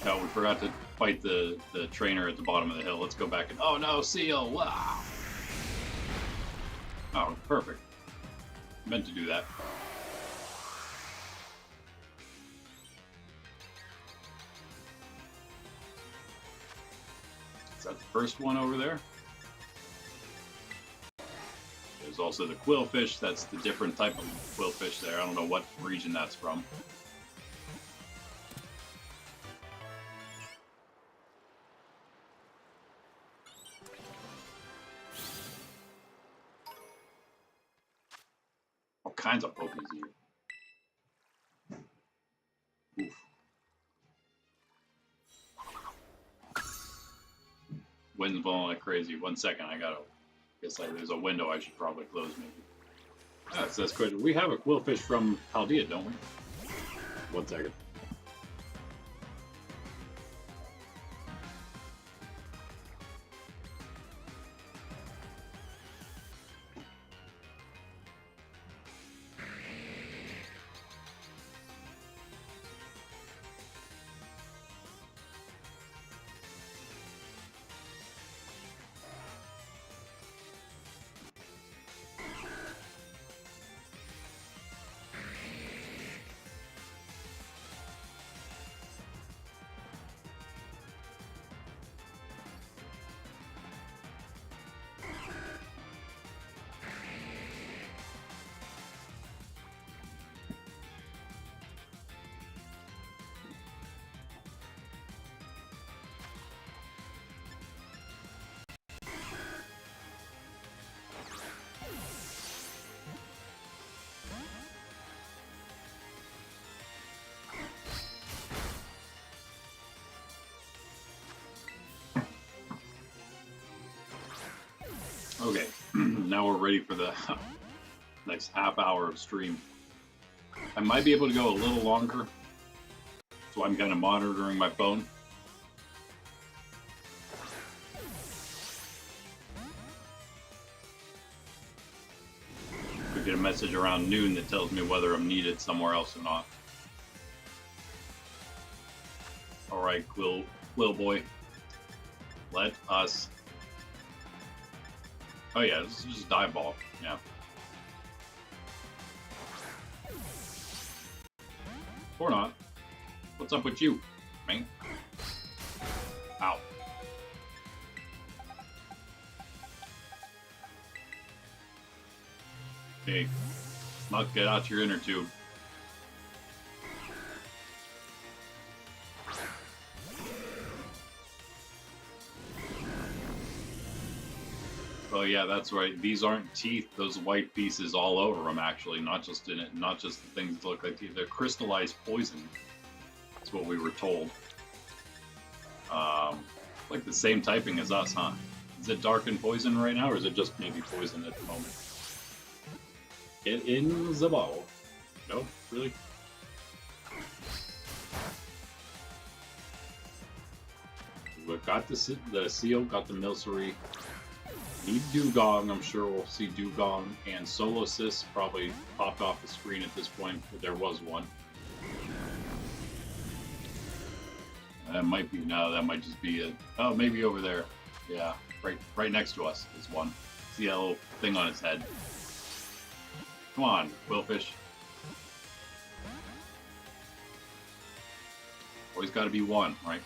Speaker 1: No, we forgot to fight the trainer at the bottom of the hill. Let's go back and... Oh, no, seal! Wow! Oh, perfect. Meant to do that. Is that the first one over there? There's also the Quillfish. That's the different type of Quillfish there. I don't know what region that's from. All kinds of Pokemon here. Oof. Wind's blowing like crazy. 1 second, I gotta... Guess like there's a window I should probably close maybe. Ah, it says question. We have a Quillfish from Paldea, don't we? 1 second. Okay, now we're ready for the next half hour of stream. I might be able to go a little longer, so I'm kind of monitoring my phone. We get a message around noon that tells me whether I'm needed somewhere else or not. Alright, Quill Boy. Let us... Oh yeah, this is just dive ball. Yeah. Or not. What's up with you, man? Ow. Okay. Let's get out your inner tube. Oh yeah, that's right. These aren't teeth. Those white pieces all over them, actually, not just in it, not just the things that look like teeth. They're crystallized poison. That's what we were told. Like the same typing as us, huh? Is it dark and poison right now, or is it just maybe poison at the moment? Get in the bottle. No, really? We've got the seal, got the Milcery. Need Dugong. I'm sure we'll see Dugong and Solosis probably popped off the screen at this point, but there was one. That might be, no, that might just be it. Oh, maybe over there. Yeah, right next to us is one. See that little thing on its head. Come on, Quillfish. Always got to be one, right?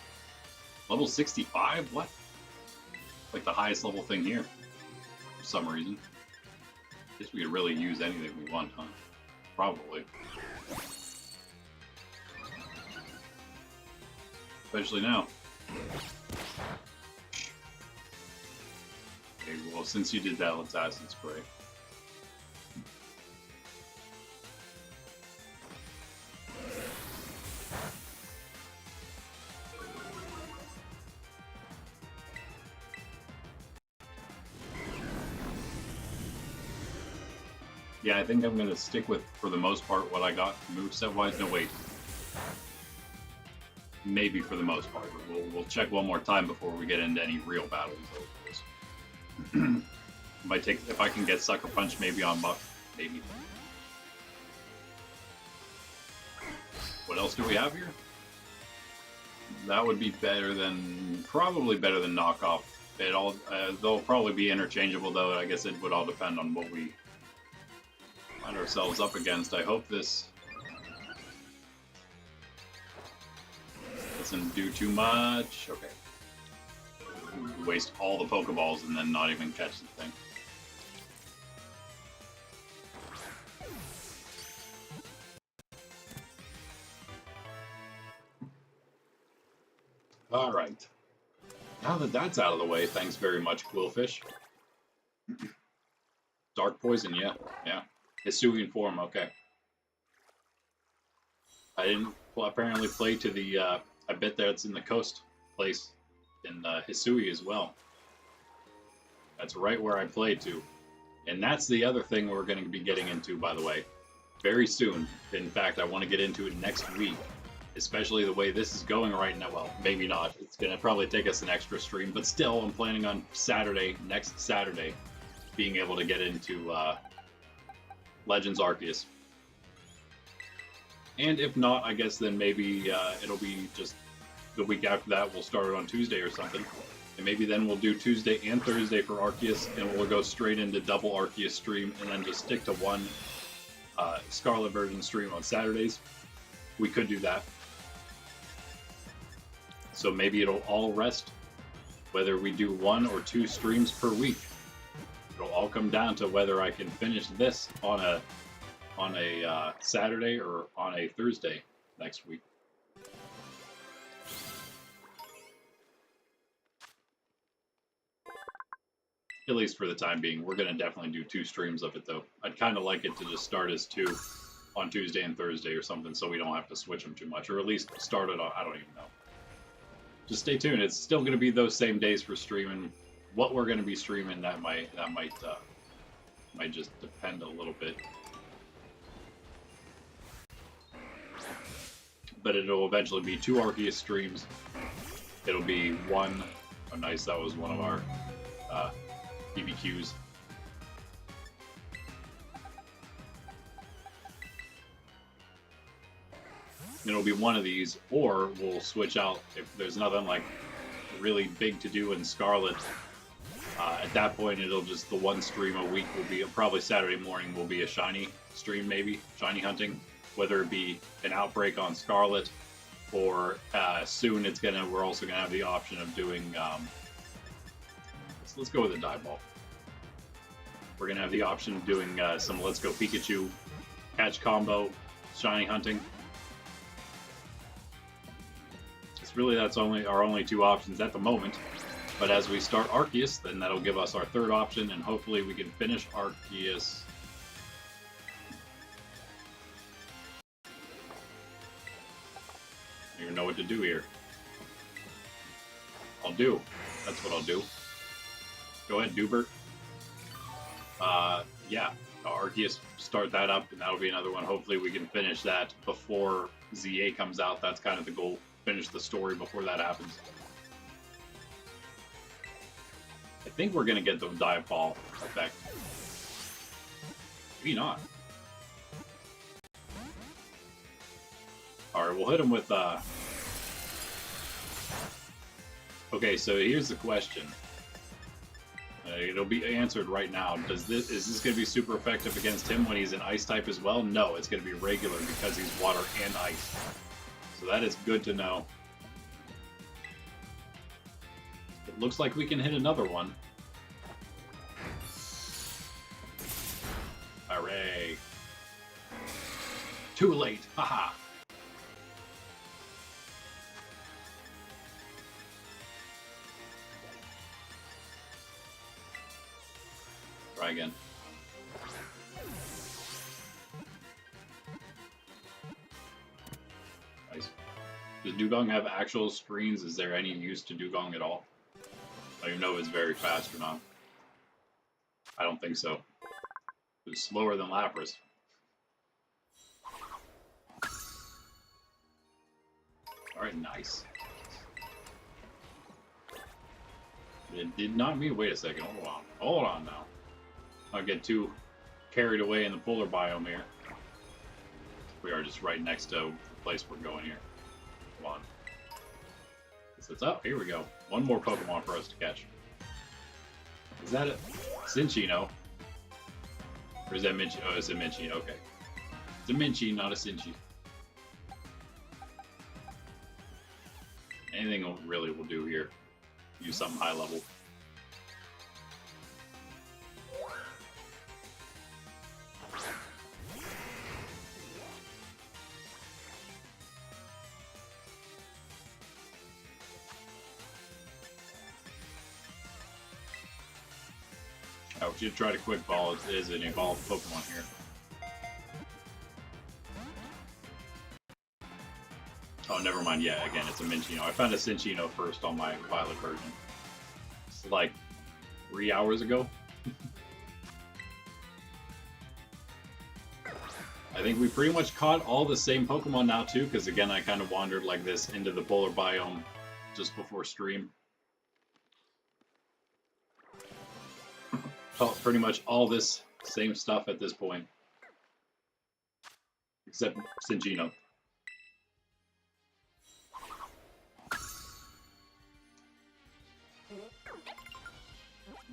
Speaker 1: Level 65? What? Like the highest level thing here. For some reason. Guess we could really use anything we want, huh? Probably. officially now. Okay, well, since you did that, let's Acid Spray. Yeah, I think I'm going to stick with, for the most part, what I got moveset-wise. No, wait. Maybe for the most part. We'll check one more time before we get into any real battles. Might take, if I can get Sucker Punch maybe on Buck. Maybe. What else do we have here? That would be better than, probably better than Knockoff. They'll probably be interchangeable though. I guess it would all depend on what we find ourselves up against. I hope this doesn't do too much. Okay. Waste all the Pokeballs and then not even catch the thing. Alright. Now that that's out of the way, thanks very much, Quillfish. Dark Poison, yeah. Hisuian form, okay. I didn't apparently play to the, I bet that's in the coast place in Hisui as well. That's right where I played to. And that's the other thing we're going to be getting into, by the way, very soon. In fact, I want to get into it next week, especially the way this is going right now. Well, maybe not. It's going to probably take us an extra stream, but still, I'm planning on next Saturday, being able to get into Legends Arceus. And if not, I guess then maybe it'll be just the week after that. We'll start it on Tuesday or something. And maybe then we'll do Tuesday and Thursday for Arceus, and we'll go straight into double Arceus stream, and then just stick to one Scarlet version stream on Saturdays. We could do that. So maybe it'll all rest, whether we do 1 or 2 streams per week. It'll all come down to whether I can finish this on a Saturday or on a Thursday next week. At least for the time being. We're going to definitely do 2 streams of it, though. I'd kind of like it to just start as 2 on Tuesday and Thursday or something, so we don't have to switch them too much. Or at least start it on, I don't even know. Just stay tuned. It's still going to be those same days for streaming. What we're going to be streaming, that might just depend a little bit. But it'll eventually be 2 Arceus streams. It'll be 1. Oh, nice. That was one of our BBQs. It'll be one of these, or we'll switch out if there's nothing like really big to do in Scarlet. At that point, it'll just, the 1 stream a week will be, probably Saturday morning will be a shiny stream, maybe shiny hunting, whether it be an outbreak on Scarlet, or soon we're also gonna have the option of doing. Let's go with a dive ball. We're gonna have the option of doing some Let's Go Pikachu, catch combo, shiny hunting. Really, that's our only 2 options at the moment. But as we start Arceus, then that'll give us our 3rd option, and hopefully we can finish Arceus. I don't even know what to do here. I'll do. That's what I'll do. Go ahead, Dubert. Yeah, Arceus, start that up, and that'll be another one. Hopefully we can finish that before ZA comes out. That's kind of the goal. Finish the story before that happens. I think we're gonna get the dive ball effect. Maybe not. Alright, we'll hit him with okay, so here's the question. It'll be answered right now. Is this gonna be super effective against him when he's an ice type as well? No, it's gonna be regular because he's water and ice. So that is good to know. It looks like we can hit another one. Hooray. Too late. Haha. Try again. Nice. Does Dugong have actual screens? Is there any use to Dugong at all? I don't even know if it's very fast or not. I don't think so. It's slower than Lapras. Alright, nice. It did not mean. Wait a second. Hold on. Hold on now. I'll get too carried away in the polar biome here. We are just right next to the place we're going here. Come on. It's up. Here we go. One more Pokemon for us to catch. Is that it? Cinchino. Or is that Minchi? Oh, it's a Minchi. Okay. It's a Minchi, not a Cinchi. Anything really will do here. Use something high level. I should try to quick ball. It is an evolved Pokemon here. Oh, never mind. Yeah, again, it's a Minchino. I found a Cinchino first on my Violet version. It's like 3 hours ago. I think we pretty much caught all the same Pokemon now, too, because again, I kind of wandered like this into the polar biome just before stream. Caught pretty much all this same stuff at this point. Except Cinchino.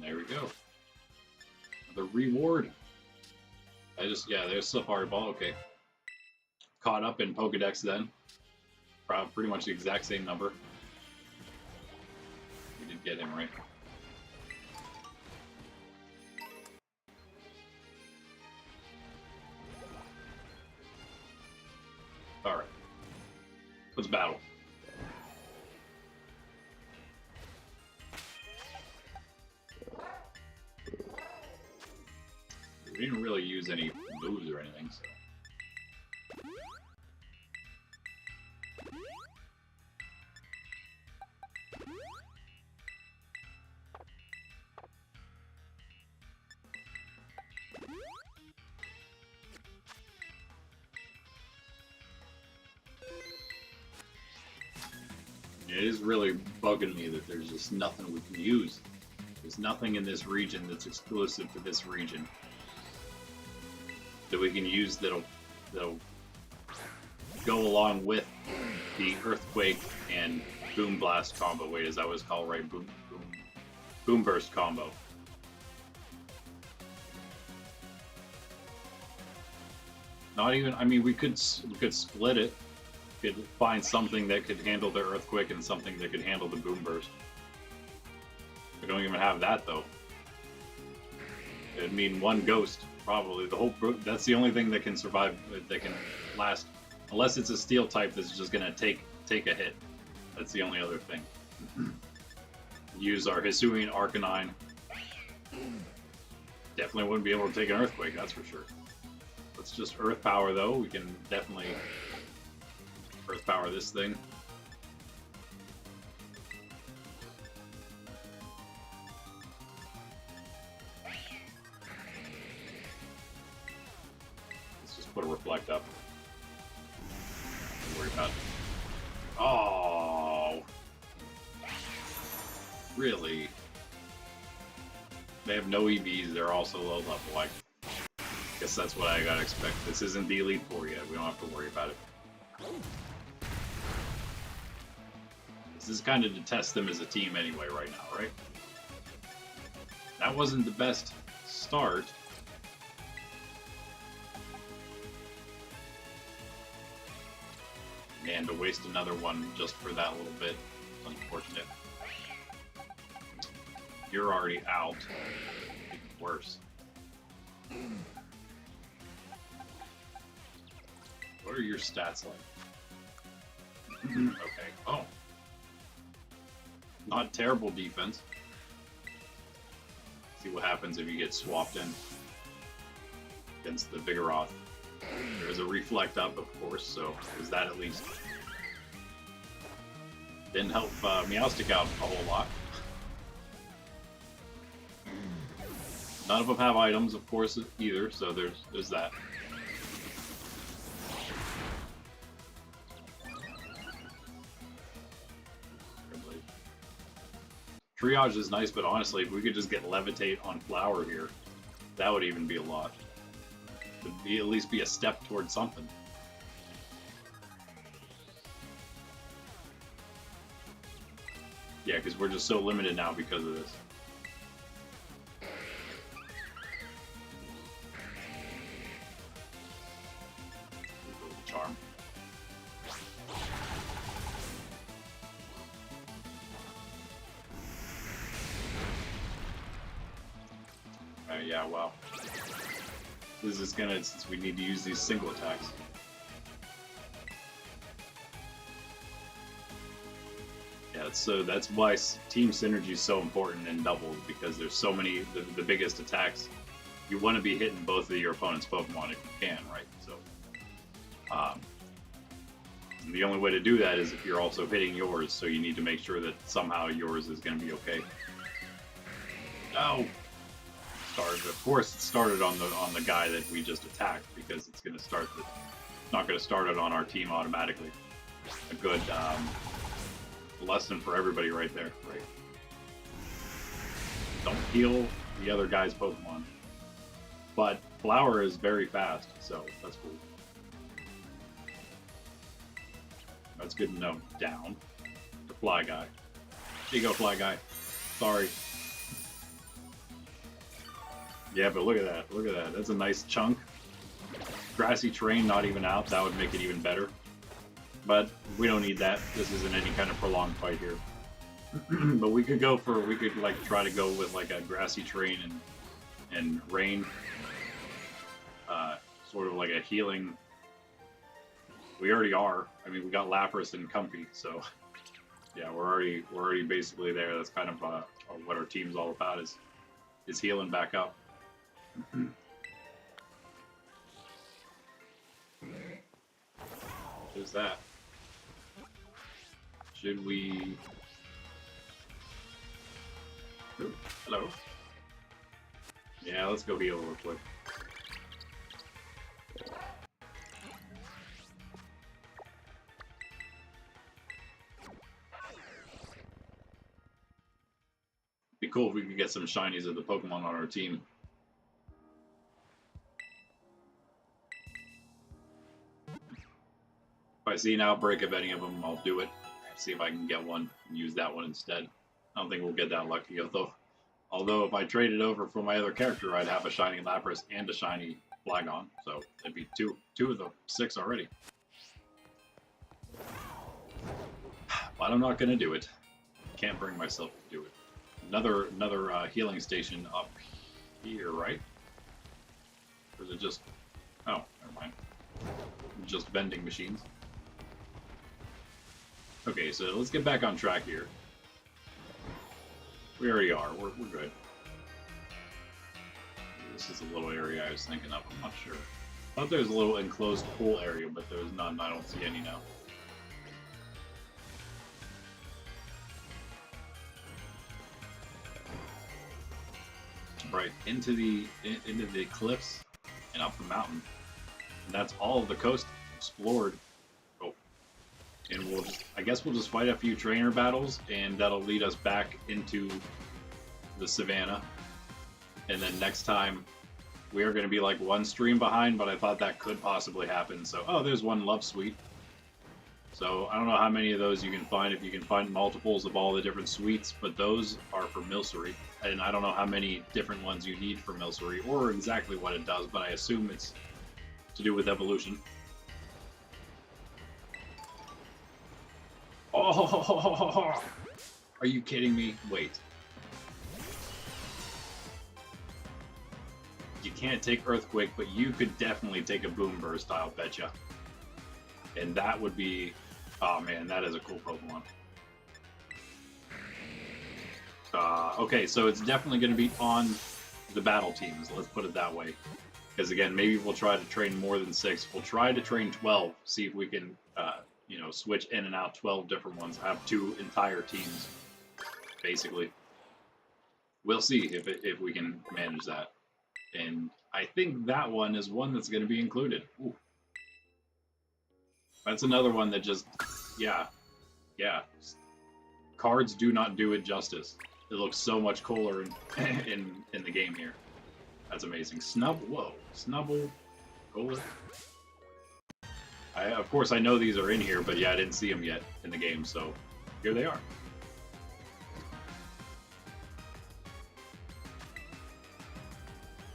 Speaker 1: There we go. The reward. Yeah, there's Safari Ball, okay. Caught up in Pokedex then. Pretty much the exact same number. We did get him, right? Alright. Let's battle. We didn't really use any moves or anything, so. It is really bugging me that there's just nothing we can use. There's nothing in this region that's exclusive to this region that we can use that'll go along with the Earthquake and Boom Blast combo. Wait, is that what it's called, right? Boom Burst combo. Not even. I mean, we could split it. Could find something that could handle the Earthquake and something that could handle the Boom Burst. We don't even have that though. It'd mean one ghost. Probably the whole. That's the only thing that can survive. That can last, unless it's a steel type that's just gonna take a hit. That's the only other thing. Use our Hisuian Arcanine. Definitely wouldn't be able to take an Earthquake. That's for sure. Let's just Earth Power though. We can definitely Earth Power this thing. Put a Reflect up. Don't worry about it. Oh, really? They have no EVs. They're also low level. I guess that's what I gotta expect. This isn't the Elite Four yet. We don't have to worry about it. This is kind of to test them as a team anyway right now, right? That wasn't the best start. And to waste another one just for that little bit. Unfortunate. You're already out. Even worse. What are your stats like? Okay. Oh. Not terrible defense. See what happens if you get swapped in against the Vigoroth. There's a reflect up, of course, so there's that at least. Didn't help Meowstic out a whole lot. None of them have items, of course, either, so there's that. Triage is nice, but honestly, if we could just get Levitate on Flower here, that would even be a lot. It would be, at least be a step towards something. Yeah, because we're just so limited now because of this. Charm. Yeah, wow. This is gonna, since we need to use these single attacks. Yeah, so that's why team synergy is so important in doubles, because there's so many, the biggest attacks. You want to be hitting both of your opponent's Pokemon if you can, right? So, the only way to do that is if you're also hitting yours, so you need to make sure that somehow yours is going to be okay. No! Of course, it started on the guy that we just attacked, because it's going to start not going to start it on our team automatically. A good lesson for everybody right there, right? Don't heal the other guy's Pokemon. But Flower is very fast, so that's cool. That's good to know. Down. The Fly Guy. Here you go, Fly Guy. Sorry. Yeah, but look at that. Look at that. That's a nice chunk. Grassy Terrain not even out. That would make it even better. But we don't need that. This isn't any kind of prolonged fight here. But we could go for, we could like try to go with like a Grassy Terrain and Rain. Sort of like a healing. We already are. I mean, we got Lapras and Comfy, so yeah, we're already basically there. That's kind of what our team's all about, is healing back up. There's that. Should we? Ooh, hello. Yeah, let's go heal real quick. Be cool if we could get some shinies of the Pokemon on our team. If I see an outbreak of any of them, I'll do it. See if I can get one and use that one instead. I don't think we'll get that lucky, although if I traded over for my other character, I'd have a shiny Lapras and a shiny Flagon, so it'd be two of the 6 already. But I'm not gonna do it. Can't bring myself to do it. Another healing station up here, right? Or is it just... Oh, never mind. Just vending machines. Okay, so let's get back on track here. We already are. We're good. This is a little area I was thinking of. I'm not sure. I thought there was a little enclosed pool area, but there's none. I don't see any now. Right into the cliffs and up the mountain. And that's all of the coast explored. Oh, and I guess we'll just fight a few trainer battles, and that'll lead us back into the savannah. And then next time we are going to be like one stream behind, but I thought that could possibly happen. So, oh, there's one Love Suite. So I don't know how many of those you can find, if you can find multiples of all the different suites, but those are for Milcery. And I don't know how many different ones you need for Milcery, or exactly what it does, but I assume it's to do with evolution. Oh, are you kidding me? Wait. You can't take Earthquake, but you could definitely take a Boom Burst, I'll betcha. And that would be... Oh man, that is a cool Pokemon. Okay, so it's definitely going to be on the battle teams. Let's put it that way. Because again, maybe we'll try to train more than 6. We'll try to train 12. See if we can, you know, switch in and out 12 different ones. Have 2 entire teams, basically. We'll see if we can manage that. And I think that one is one that's going to be included. Ooh. That's another one that just, yeah. Cards do not do it justice. It looks so much cooler in the game here. That's amazing. Snubble, Kohler. Of course, I know these are in here, but yeah, I didn't see them yet in the game, so here they are.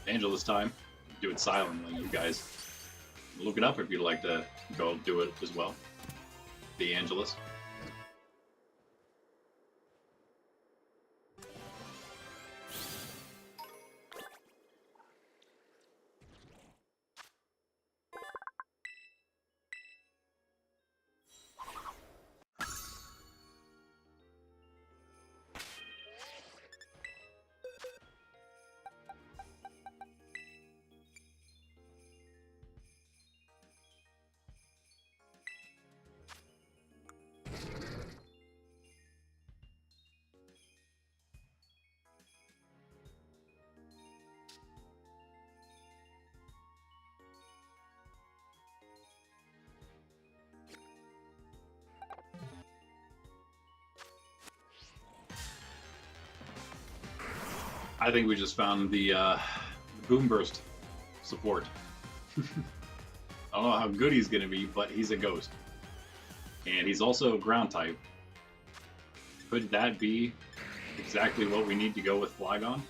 Speaker 1: Angelus time. Do it silently, you guys. Look it up if you'd like to go do it as well. The Angelus. I think we just found the Boomburst support. I don't know how good he's going to be, but he's a ghost. And he's also ground type. Could that be exactly what we need to go with Flygon?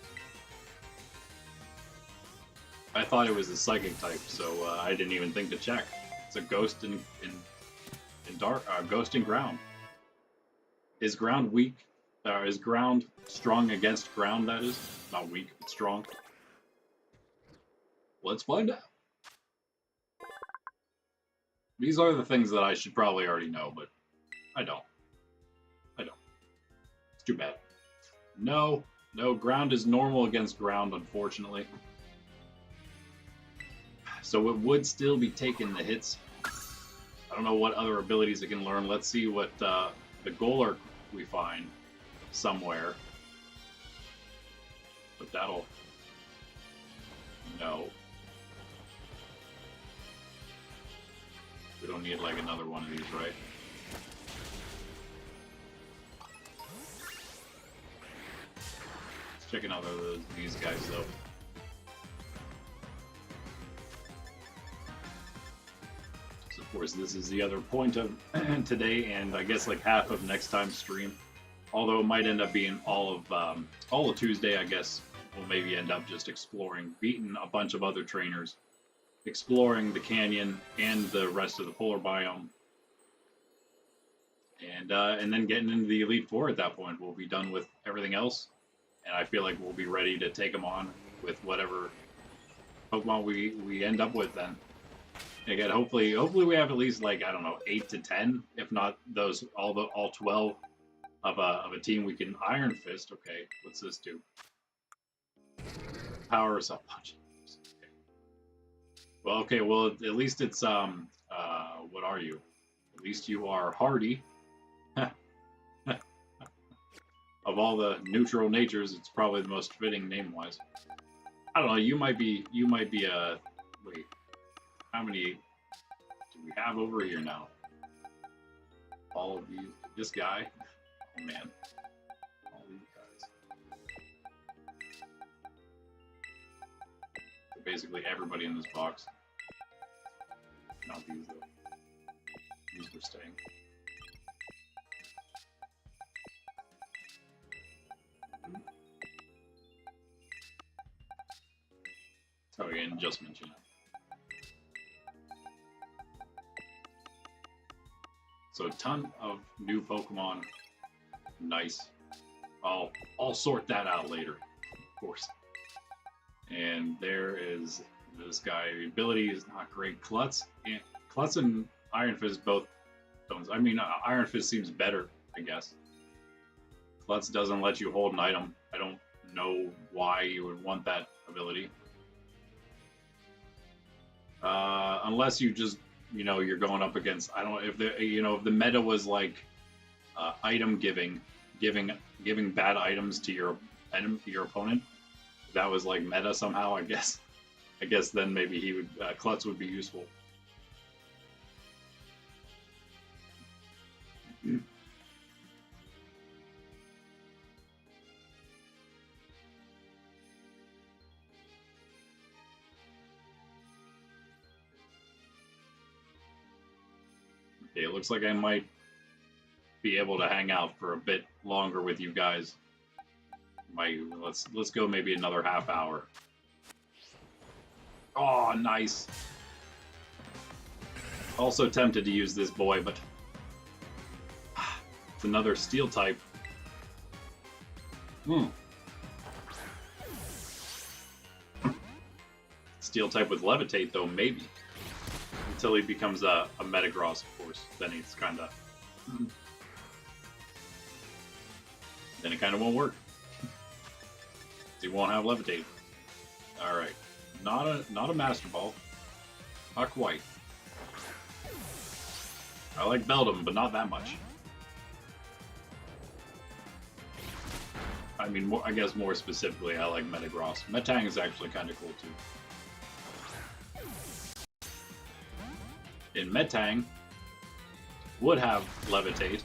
Speaker 1: I thought it was a psychic type, so I didn't even think to check. It's a ghost in dark, ghost in ground. Is ground weak? Is ground strong against ground, that is? Not weak, but strong. Let's find out. These are the things that I should probably already know, but I don't. It's too bad. No, ground is normal against ground, unfortunately. So it would still be taking the hits. I don't know what other abilities it can learn. Let's see what the Golurk we find somewhere. But that'll... No. We don't need like another one of these, right? Let's check out these guys though. So of course this is the other point of today, and I guess like half of next time's stream. Although it might end up being all of Tuesday, I guess we'll maybe end up just exploring, beating a bunch of other trainers, exploring the canyon and the rest of the polar biome, and then getting into the Elite Four at that point. We'll be done with everything else, and I feel like we'll be ready to take them on with whatever Pokemon we end up with then. Again, hopefully we have at least like, I don't know, 8 to 10, if not those all 12 of a team we can Iron Fist. Okay, what's this do? Powers up punch. Okay, well at least it's what are you? At least you are hardy. Of all the neutral natures, it's probably the most fitting name-wise. I don't know. You might be wait. How many do we have over here now? All of these. This guy. Oh man. All these guys. So basically everybody in this box. Not these though. These were staying. Oh yeah, and just mention it. So a ton of new Pokemon. Nice. I'll sort that out later, of course. And there is this guy. The ability is not great. Klutz and Iron Fist both don't. I mean, Iron Fist seems better, I guess. Klutz doesn't let you hold an item. I don't know why you would want that ability. Unless you just, you know, you're going up against, I don't know if the, you know, if the meta was like item giving bad items to your opponent, if that was like meta somehow, I guess then maybe he would, Klutz would be useful. Okay, it looks like I might be able to hang out for a bit longer with you guys. Let's go maybe another half hour. Oh, nice. Also tempted to use this boy, but it's another steel type. Steel type with levitate though, maybe. Until he becomes a Metagross, of course. Then he's kind of... Then it kind of won't work. He won't have levitate. Alright. Not a Master Ball. Not quite. I like Beldum, but not that much. I mean, I guess more specifically, I like Metagross. Metang is actually kind of cool, too. In Metang, would have levitate,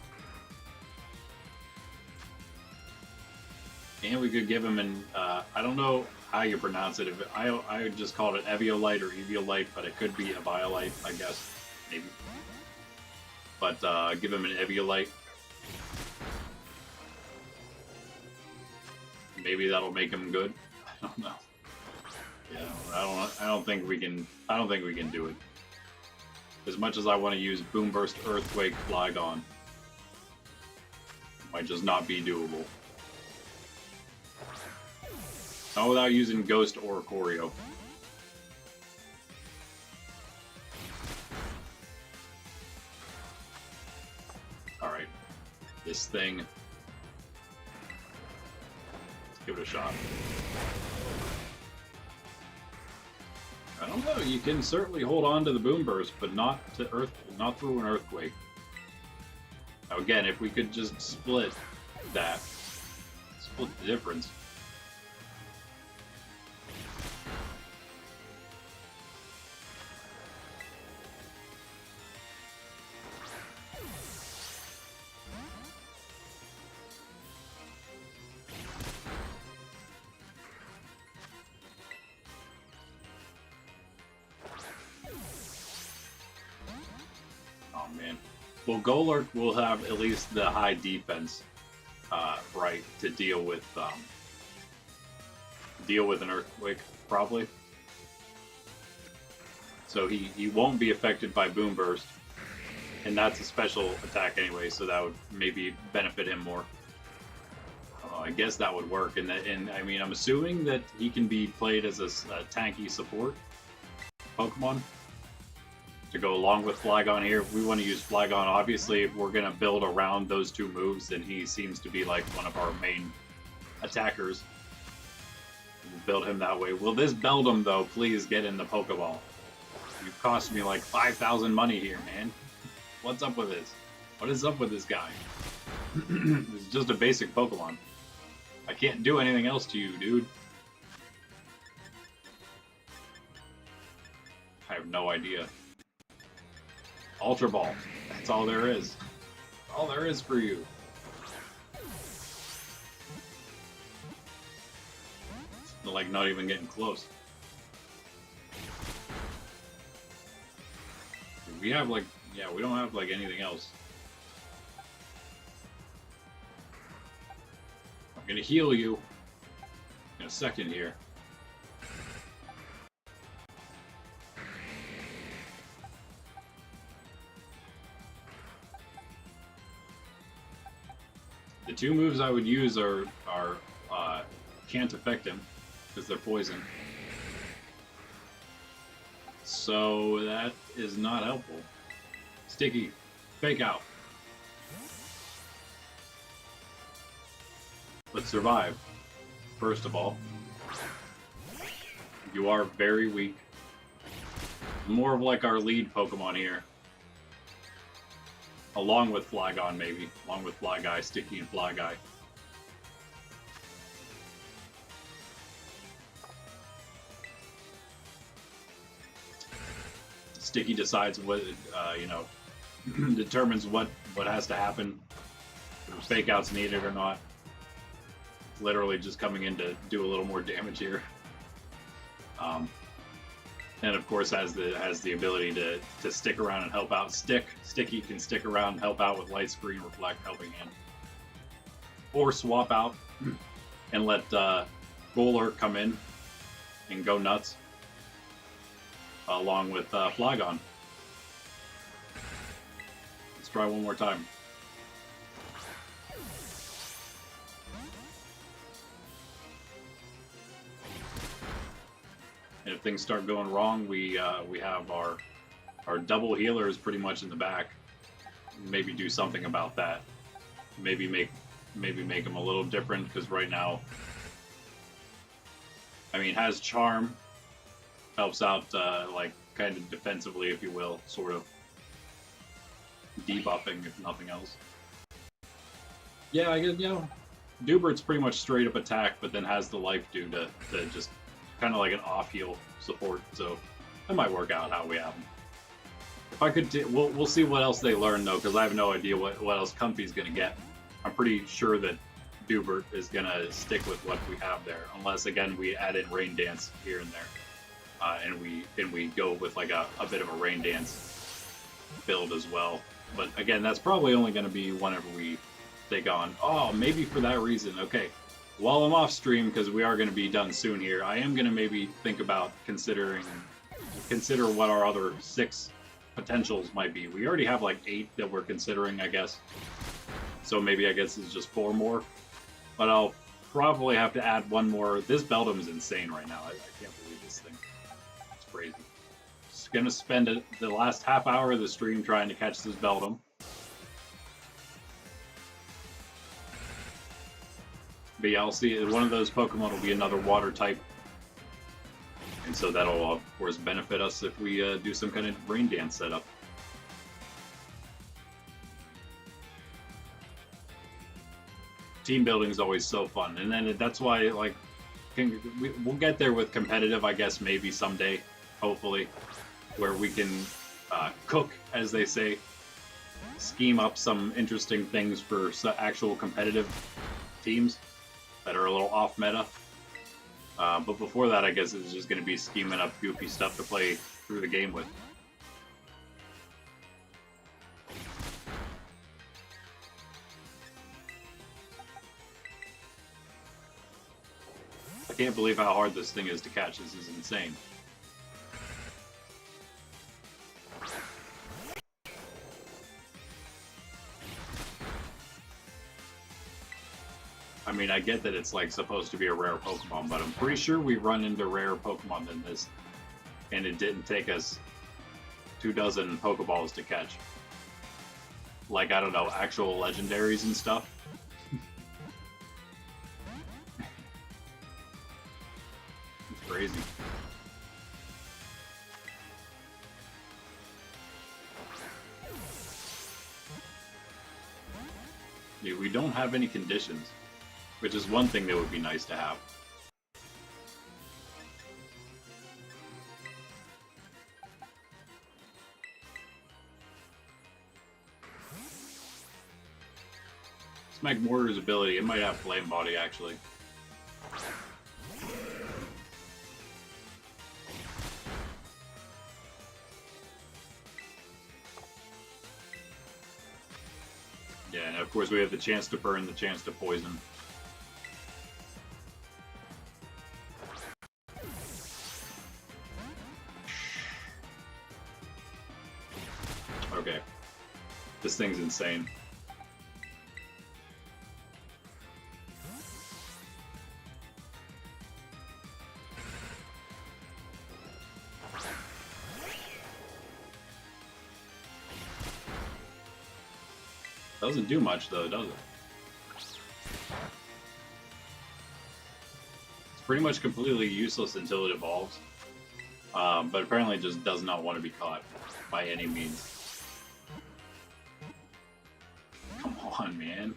Speaker 1: and we could give him an I don't know how you pronounce it. If I would just call it Eviolite or Eviolite, but it could be a Violite, I guess, maybe. But give him an Eviolite. Maybe that'll make him good. I don't know. Yeah, I don't think we can do it. As much as I want to use Boomburst, Earthquake, Flygon, might just not be doable. Not without using Ghost or Choreo. Alright. This thing. Let's give it a shot. I don't know, you can certainly hold on to the Boomburst, but not not through an Earthquake. Now again, if we could just split the difference. Well, Golurk will have at least the high defense, right, to deal with an Earthquake, probably. So he won't be affected by Boomburst, and that's a special attack anyway, so that would maybe benefit him more. I guess that would work, and I mean, I'm assuming that he can be played as a tanky support Pokemon. To go along with Flygon here. If we want to use Flygon, obviously, if we're going to build around those two moves, then he seems to be like one of our main attackers. We'll build him that way. Will this Beldum, though, please get in the Pokeball? You've cost me like 5,000 money here, man. What's up with this? What is up with this guy? This is just a basic Pokemon. I can't do anything else to you, dude. I have no idea. Ultra Ball. That's all there is. All there is for you. It's like not even getting close. We have like, yeah, we don't have like anything else. I'm gonna heal you in a second here. The two moves I would use are can't affect him because they're poison. So that is not helpful. Sticky, Fake Out. Let's survive, first of all. You are very weak. More of like our lead Pokemon here. Along with Flygon, maybe. Along with Fly Guy, Sticky, and Fly Guy. Sticky decides what, you know, determines what has to happen. If fake outs needed or not. Literally just coming in to do a little more damage here. And of course has the ability to stick around and help out. Sticky can stick around and help out with Light Screen, Reflect, Helping Hand. Or swap out and let Golurk come in and go nuts. Along with Flygon. Let's try one more time. And if things start going wrong, we have our double healers pretty much in the back. Maybe do something about that. Maybe make them a little different, because right now, I mean, has Charm, helps out like kind of defensively, if you will, sort of debuffing if nothing else. Yeah, I guess, you know, Dubert's pretty much straight up attack, but then has the life due to just kind of like an off-heal support, so that might work out how we have them. If I could, we'll see what else they learn though, because I have no idea what else Comfy's gonna get. I'm pretty sure that Dubert is gonna stick with what we have there, unless again we add in Rain Dance here and there, and we go with like a bit of a Rain Dance build as well. But again, that's probably only gonna be whenever we take on. Oh, maybe for that reason. Okay. While I'm off stream, because we are going to be done soon here, I am going to maybe think about consider what our other 6 potentials might be. We already have like 8 that we're considering, I guess. So maybe I guess it's just 4 more. But I'll probably have to add 1 more. This Beldum is insane right now. I can't believe this thing. It's crazy. Just going to spend the last half hour of the stream trying to catch this Beldum. But yeah, I'll see. One of those Pokemon will be another water type. And so that'll, of course, benefit us if we do some kind of Rain Dance setup. Team building is always so fun. And then that's why, like, we'll get there with competitive, I guess, maybe someday, hopefully, where we can cook, as they say, scheme up some interesting things for actual competitive teams that are a little off meta. But before that, I guess it's just going to be scheming up goofy stuff to play through the game with. I can't believe how hard this thing is to catch. This is insane. I mean, I get that it's like supposed to be a rare Pokemon, but I'm pretty sure we run into rarer Pokemon than this, and it didn't take us 24 Pokeballs to catch. Like, I don't know, actual legendaries and stuff. It's crazy. Dude, we don't have any conditions. Which is one thing that would be nice to have. Smack Mortar's ability, it might have Flame Body actually. Yeah, and of course we have the chance to burn, the chance to poison. Okay. This thing's insane. Doesn't do much though, does it? pretty much completely useless until it evolves. But apparently it just does not want to be caught by any means. Come on, man.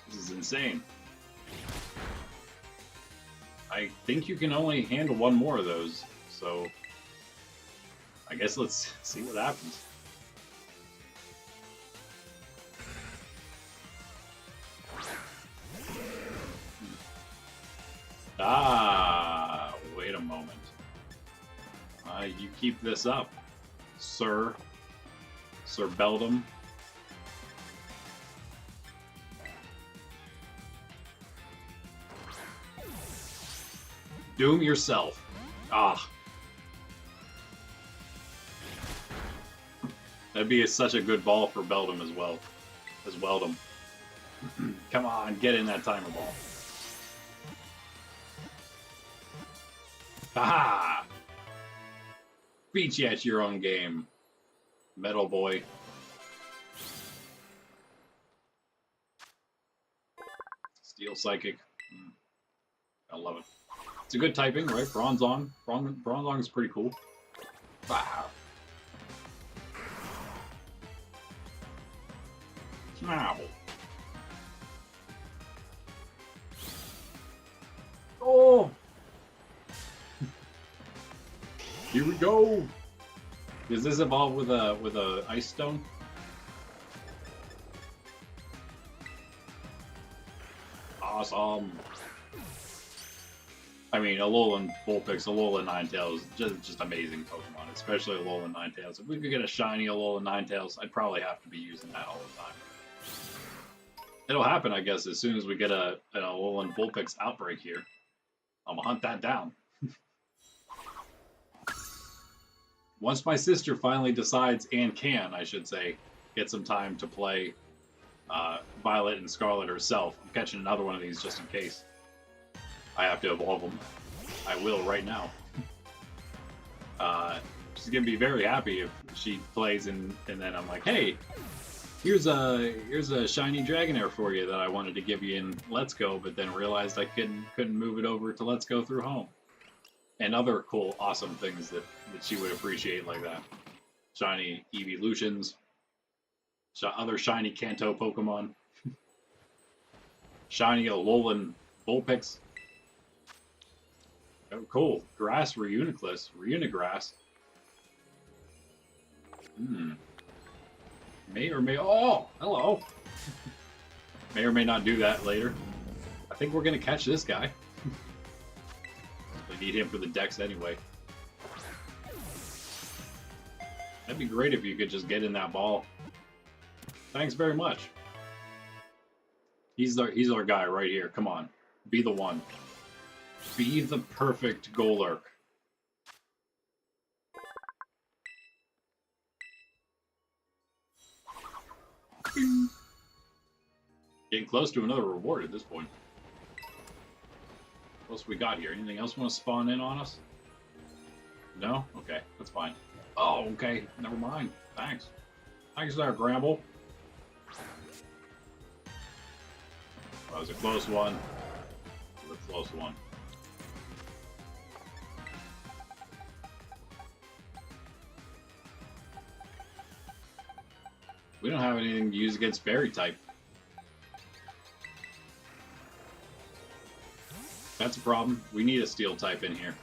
Speaker 1: This is insane. I think you can only handle one more of those, so I guess let's see what happens. Ah, wait a moment. You keep this up, Sir Beldum. Doom yourself. Ah. That'd be such a good ball for Beldum as well. As Weldum. Come on, get in that timer ball. Haha! Beat you at your own game, Metal Boy. Steel Psychic. I love it. It's a good typing, right? Bronzong. Bronzong is pretty cool. Wow. Wow. Oh! Here we go. Does this evolve with a ice stone? Awesome. I mean, Alolan Vulpix, Alolan Ninetales, just amazing Pokemon, especially Alolan Ninetales. If we could get a shiny Alolan Ninetales, I'd probably have to be using that all the time. It'll happen, I guess, as soon as we get an Alolan Vulpix outbreak here. I'm gonna hunt that down. Once my sister finally decides, and can, I should say, get some time to play Violet and Scarlet herself, I'm catching another one of these just in case I have to evolve them. I will right now. She's gonna be very happy if she plays and then I'm like, hey, here's a shiny Dragonair for you that I wanted to give you in Let's Go, but then realized I couldn't move it over to Let's Go through home. And other cool, awesome things that she would appreciate like that. Shiny Evolutions, other shiny Kanto Pokemon, shiny Alolan Vulpix. Oh, cool. Grass Reunigrass. May or may... Oh, hello. May or may not do that later. I think we're going to catch this guy. We need him for the Dex anyway. That'd be great if you could just get in that ball. Thanks very much. He's our guy right here. Come on. Be the one. Be the perfect Golurk. Getting close to another reward at this point. What else we got here? Anything else want to spawn in on us? No? Okay, that's fine. Oh, okay. Never mind. Thanks. Thanks there, Gramble. That was a close one. That was a close one. We don't have anything to use against Fairy type. That's a problem. We need a Steel type in here.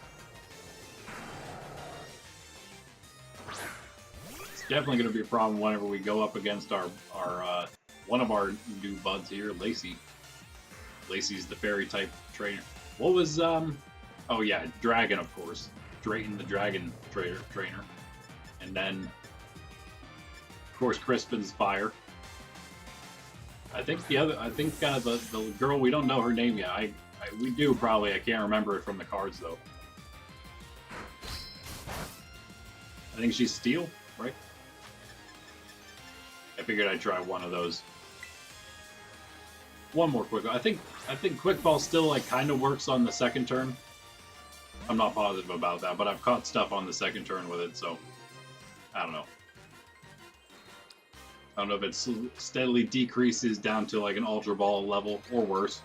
Speaker 1: It's definitely going to be a problem whenever we go up against our one of our new buds here, Lacey. Lacey's the Fairy type trainer. What was oh yeah, Dragon, of course. Drayton the Dragon trainer. And then of course Crispin's Fire. I think the girl, we don't know her name yet. We do probably. I can't remember it from the cards though. I think she's Steel, right? I figured I'd try one of those. One more quick. I think Quick Ball still like kind of works on the second turn. I'm not positive about that, but I've caught stuff on the second turn with it, so I don't know. I don't know if it steadily decreases down to like an Ultra Ball level or worse.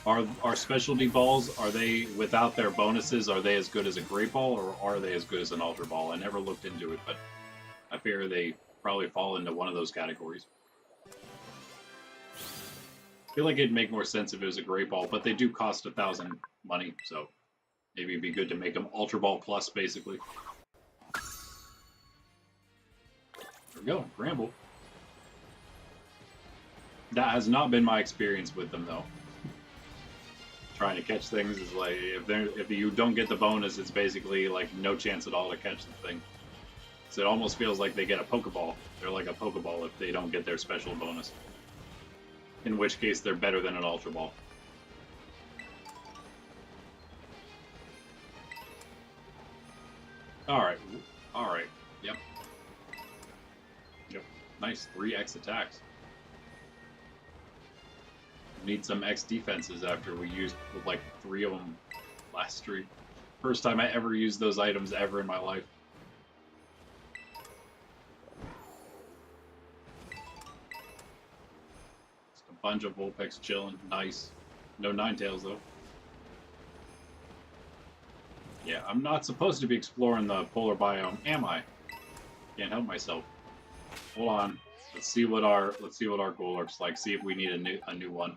Speaker 1: Are specialty balls, are they, without their bonuses, are they as good as a great ball, or are they as good as an ultra ball? I never looked into it, but I fear they probably fall into one of those categories. I feel like it'd make more sense if it was a great ball, but they do cost 1,000 money, so maybe it'd be good to make them ultra ball plus, basically. There we go, Bramble. That has not been my experience with them, though. Trying to catch things is like, if you don't get the bonus, it's basically like no chance at all to catch the thing. So it almost feels like they get a Pokeball. They're like a Pokeball if they don't get their special bonus. In which case, they're better than an Ultra Ball. Alright. Alright. Yep. Yep. Nice. 3x attacks. Need some X defenses after we used like 3 of them last stream. First time I ever used those items ever in my life. Just a bunch of Vulpix chilling. Nice. No Ninetales though. Yeah, I'm not supposed to be exploring the polar biome, am I? Can't help myself. Hold on. Let's see what our goal looks like. See if we need a new one.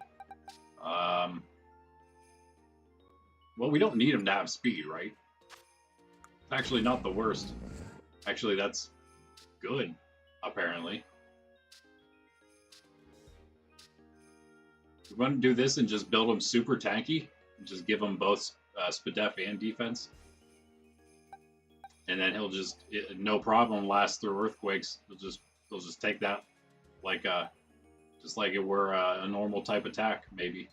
Speaker 1: Well, we don't need him to have speed, right? It's actually not the worst. Actually, that's good, apparently. We're going to do this and just build him super tanky. And just give him both Spadef and defense. And then he'll just, no problem, last through Earthquakes. He'll just take that like just like it were a normal type attack, maybe.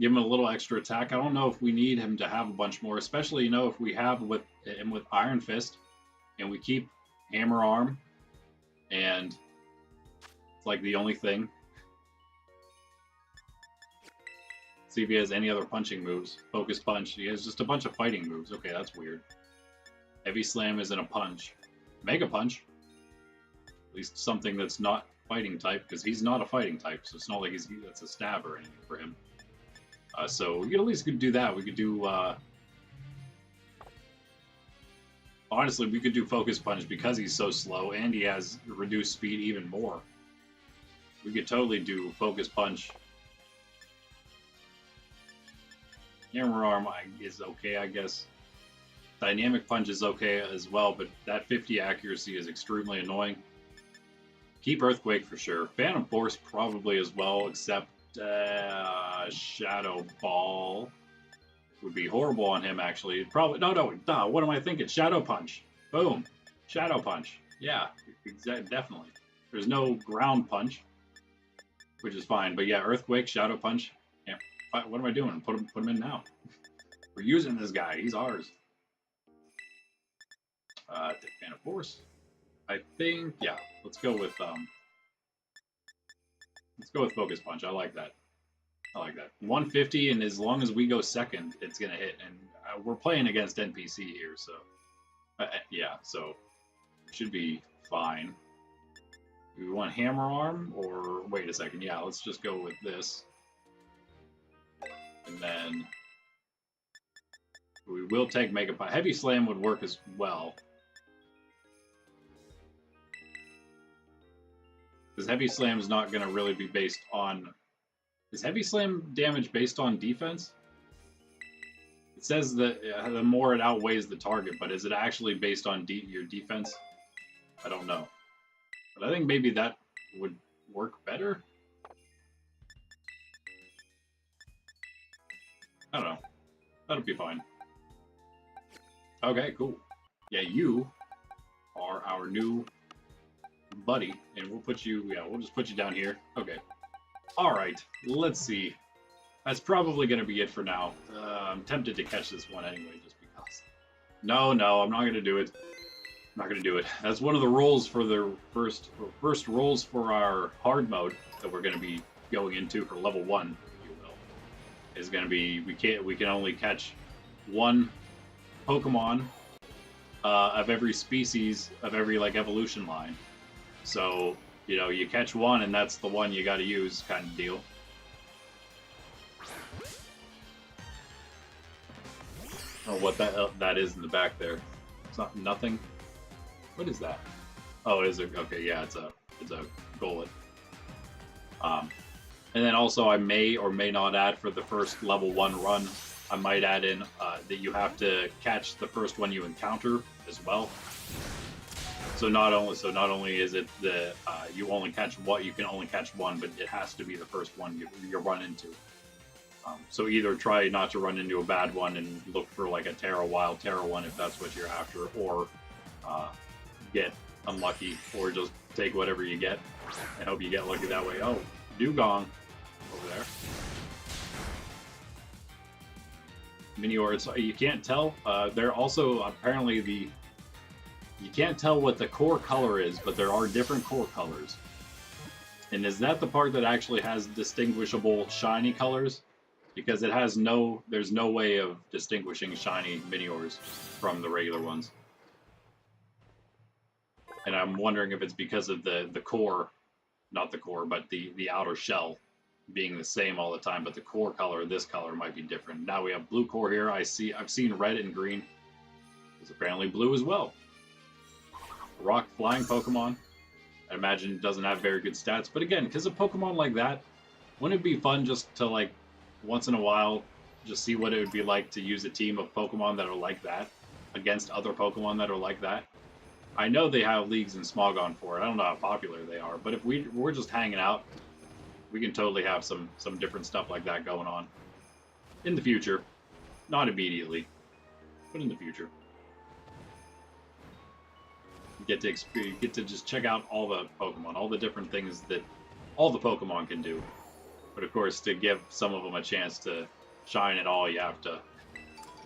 Speaker 1: Give him a little extra attack. I don't know if we need him to have a bunch more, especially, you know, if we have him with Iron Fist and we keep Hammer Arm and it's like the only thing. See if he has any other punching moves. Focus Punch. He has just a bunch of fighting moves. Okay, that's weird. Heavy Slam isn't a punch. Mega Punch. At least something that's not fighting type, because he's not a fighting type, so it's not like that's a stab or anything for him. So we could at least do that. We could do honestly, we could do Focus Punch because he's so slow and he has reduced speed even more. We could totally do Focus Punch. Hammer Arm is okay, I guess. Dynamic Punch is okay as well, but that 50 accuracy is extremely annoying. Keep Earthquake for sure. Phantom Force probably as well, except Shadow Ball would be horrible on him, actually. Probably, no, what am I thinking? Shadow Punch. Boom. Shadow Punch. Yeah, definitely. There's no Ground Punch, which is fine. But yeah, Earthquake, Shadow Punch. Yeah. What am I doing? Put him in now. We're using this guy. He's ours. Phantom Force. I think, yeah, let's go with Focus Punch. I like that. 150, and as long as we go second, it's gonna hit. And we're playing against NPC here, so yeah, so it should be fine. Do we want Hammer Arm, or wait a second? Yeah, let's just go with this, and then we will take Mega Punch. Heavy Slam would work as well. Because Heavy Slam is not going to really be based on... Is Heavy Slam damage based on defense? It says that the more it outweighs the target, but is it actually based on your defense? I don't know. But I think maybe that would work better. I don't know. That'll be fine. Okay, cool. Yeah, you are our new buddy, and we'll put you, yeah, we'll just put you down here. Okay. Alright, let's see. That's probably going to be it for now. I'm tempted to catch this one anyway, just because. No, I'm not going to do it. I'm not going to do it. That's one of the rules for the first rules for our hard mode that we're going to be going into for level 1, if you will. Is going to be, we can only catch one Pokemon of every species, of every, like, evolution line. So, you know, you catch one and that's the one you got to use, kind of deal. Oh, what that is in the back there. It's not nothing. What is that? Oh, it is a okay. Yeah, it's a gullet. And then also I may or may not add for the first level 1 run. I might add in that you have to catch the first one you encounter as well. So not only is it the you only catch what you can only catch one, but it has to be the first one you run into. So either try not to run into a bad one and look for like a wild Terra one if that's what you're after, or get unlucky, or just take whatever you get and hope you get lucky that way. Oh, Dugong over there. Minior, you can't tell. They're also apparently you can't tell what the core color is, but there are different core colors. And is that the part that actually has distinguishable shiny colors? Because there's no way of distinguishing shiny Miniors from the regular ones. And I'm wondering if it's because of the core, not the core, but the outer shell being the same all the time, but the core color, this color, might be different. Now we have blue core here. I've seen red and green. It's apparently blue as well. Rock flying Pokemon. I imagine it doesn't have very good stats, but again, because of Pokemon like that, wouldn't it be fun just to, like, once in a while, just see what it would be like to use a team of Pokemon that are like that against other Pokemon that are like that? I know they have leagues in Smogon for it. I don't know how popular they are, but if we're just hanging out, we can totally have some different stuff like that going on in the future. Not immediately, but in the future. You get to just check out all the Pokemon, all the different things that all the Pokemon can do. But of course, to give some of them a chance to shine at all, you have to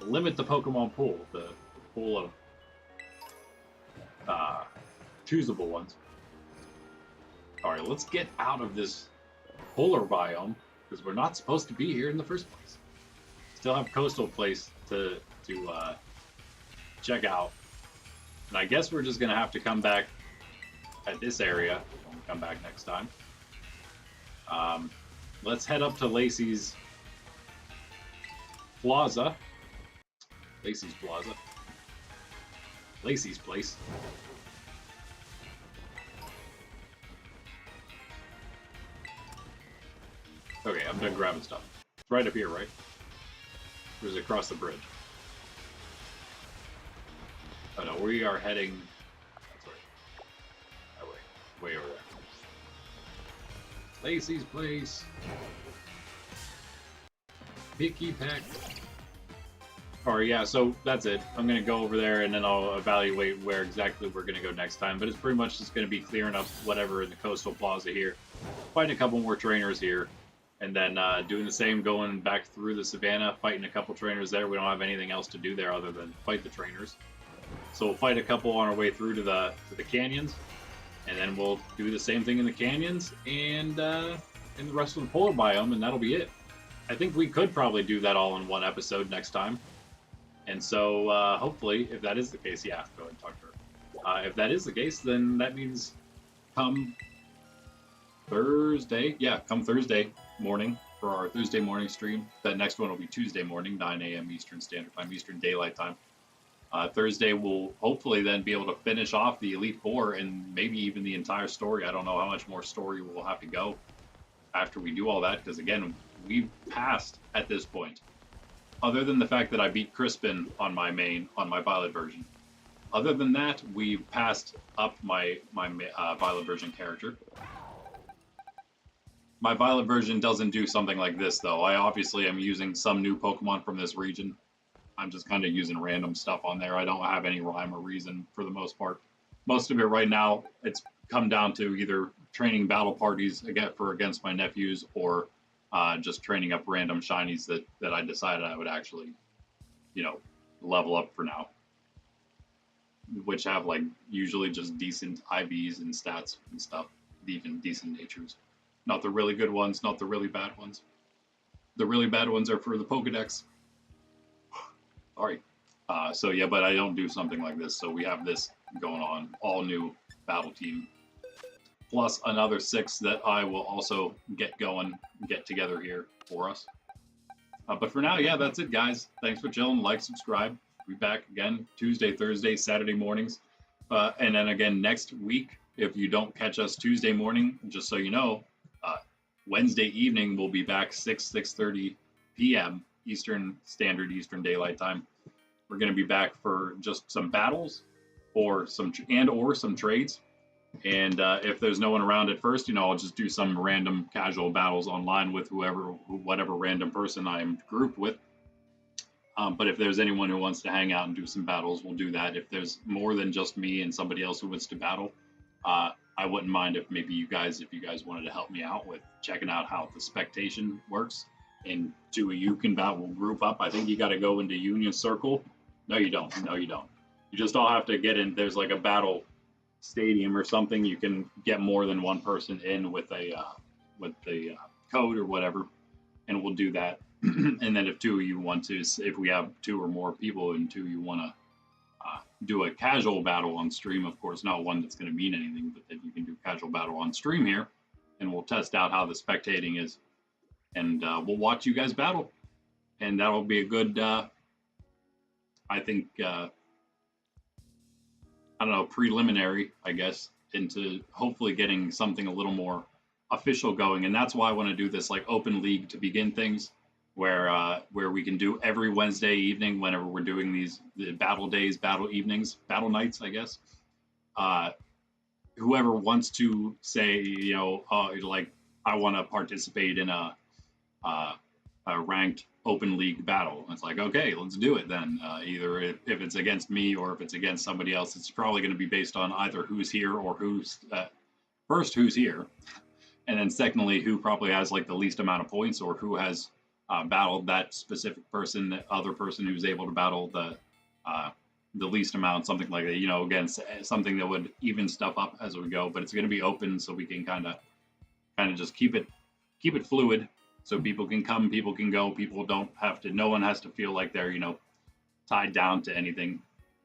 Speaker 1: limit the Pokemon pool, the pool of choosable ones. Alright, let's get out of this polar biome, because we're not supposed to be here in the first place. Still have coastal place to check out. And I guess we're just going to have to come back at this area when we come back next time. Let's head up to Lacey's Plaza. Lacey's Plaza. Lacey's place. Okay, I'm done grabbing stuff. It's right up here, right? Or is it across the bridge? Oh no, we are heading... That's right. That way. Way over there. Lacey's place. Picky pack. Alright, yeah, so that's it. I'm going to go over there and then I'll evaluate where exactly we're going to go next time. But it's pretty much just going to be clearing up whatever in the coastal plaza here. Fighting a couple more trainers here. And then doing the same, going back through the savannah, fighting a couple trainers there. We don't have anything else to do there other than fight the trainers. So we'll fight a couple on our way through to the canyons. And then we'll do the same thing in the canyons and in the rest of the polar biome, and that'll be it. I think we could probably do that all in one episode next time. And so hopefully, if that is the case, yeah, go ahead and talk to her. If that is the case, then that means come Thursday. Yeah, come Thursday morning for our Thursday morning stream. That next one will be Tuesday morning, 9 a.m. Eastern Standard Time, Eastern Daylight Time. Thursday we'll hopefully then be able to finish off the Elite Four and maybe even the entire story. I don't know how much more story we'll have to go after we do all that, because again, we've passed at this point. Other than the fact that I beat Crispin on my Violet version. Other than that, we've passed up my Violet version character. My Violet version doesn't do something like this, though. I obviously am using some new Pokemon from this region. I'm just kind of using random stuff on there. I don't have any rhyme or reason for the most part. Most of it right now, it's come down to either training battle parties against my nephews or just training up random shinies that I decided I would actually, level up for now. Which have, like, usually just decent IVs and stats and stuff. Even decent natures. Not the really good ones, not the really bad ones. The really bad ones are for the Pokedex. Sorry. So yeah, but I don't do something like this. So we have this going on, all new battle team, plus another 6 that I will also get together here for us. But for now, yeah, that's it, guys. Thanks for chilling. Like, subscribe. We'll be back again Tuesday, Thursday, Saturday mornings. And then again next week, if you don't catch us Tuesday morning, just so you know, Wednesday evening we'll be back 6:30 p.m. Eastern Standard Eastern Daylight Time. We're going to be back for just some battles or some trades. And if there's no one around at first, I'll just do some random casual battles online with whatever random person I'm grouped with. But if there's anyone who wants to hang out and do some battles, we'll do that. If there's more than just me and somebody else who wants to battle, I wouldn't mind if maybe if you guys wanted to help me out with checking out how the spectation works. And two of you can battle, group up. I think you got to go into Union Circle. No, you don't. No, you don't. You just all have to get in. There's like a battle stadium or something. You can get more than one person in with the code or whatever, and we'll do that. And then if two of you want to, if we have two or more people and two of you want to do a casual battle on stream, of course, not one that's going to mean anything, but then you can do casual battle on stream here, and we'll test out how the spectating is, and we'll watch you guys battle, and that'll be a good, I think, I don't know, preliminary, I guess, into hopefully getting something a little more official going. And that's why I want to do this like open league to begin things, where we can do every Wednesday evening whenever we're doing the battle days, battle evenings, battle nights, I guess. Whoever wants to say, like, I want to participate in a ranked open league battle. It's like, okay, let's do it then. Either if it's against me or if it's against somebody else, it's probably going to be based on either who's here or who's who's here, and then secondly, who probably has like the least amount of points or who has battled that specific person, the other person who's able to battle the least amount, something like that. Again, something that would even stuff up as we go. But it's going to be open, so we can kind of just keep it fluid. So people can come, people can go, people don't have to, no one has to feel like they're, tied down to anything.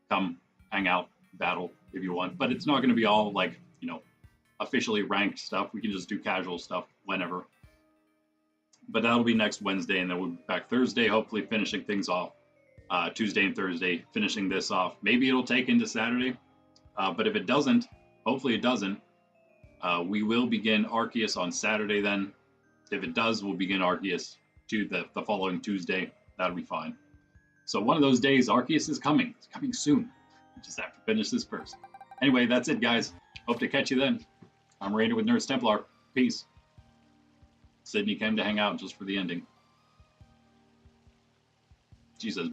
Speaker 1: Come, hang out, battle if you want. But it's not going to be all like, officially ranked stuff. We can just do casual stuff whenever. But that'll be next Wednesday, and then we'll be back Thursday, hopefully finishing things off. Tuesday and Thursday, finishing this off. Maybe it'll take into Saturday. But if it doesn't, hopefully it doesn't, we will begin Arceus on Saturday then. If it does, we'll begin Arceus to the following Tuesday. That'll be fine. So one of those days, Arceus is coming. It's coming soon. We just have to finish this first. Anyway, that's it, guys. Hope to catch you then. I'm Raider with Nerds Templar. Peace. Sydney came to hang out just for the ending. Jesus.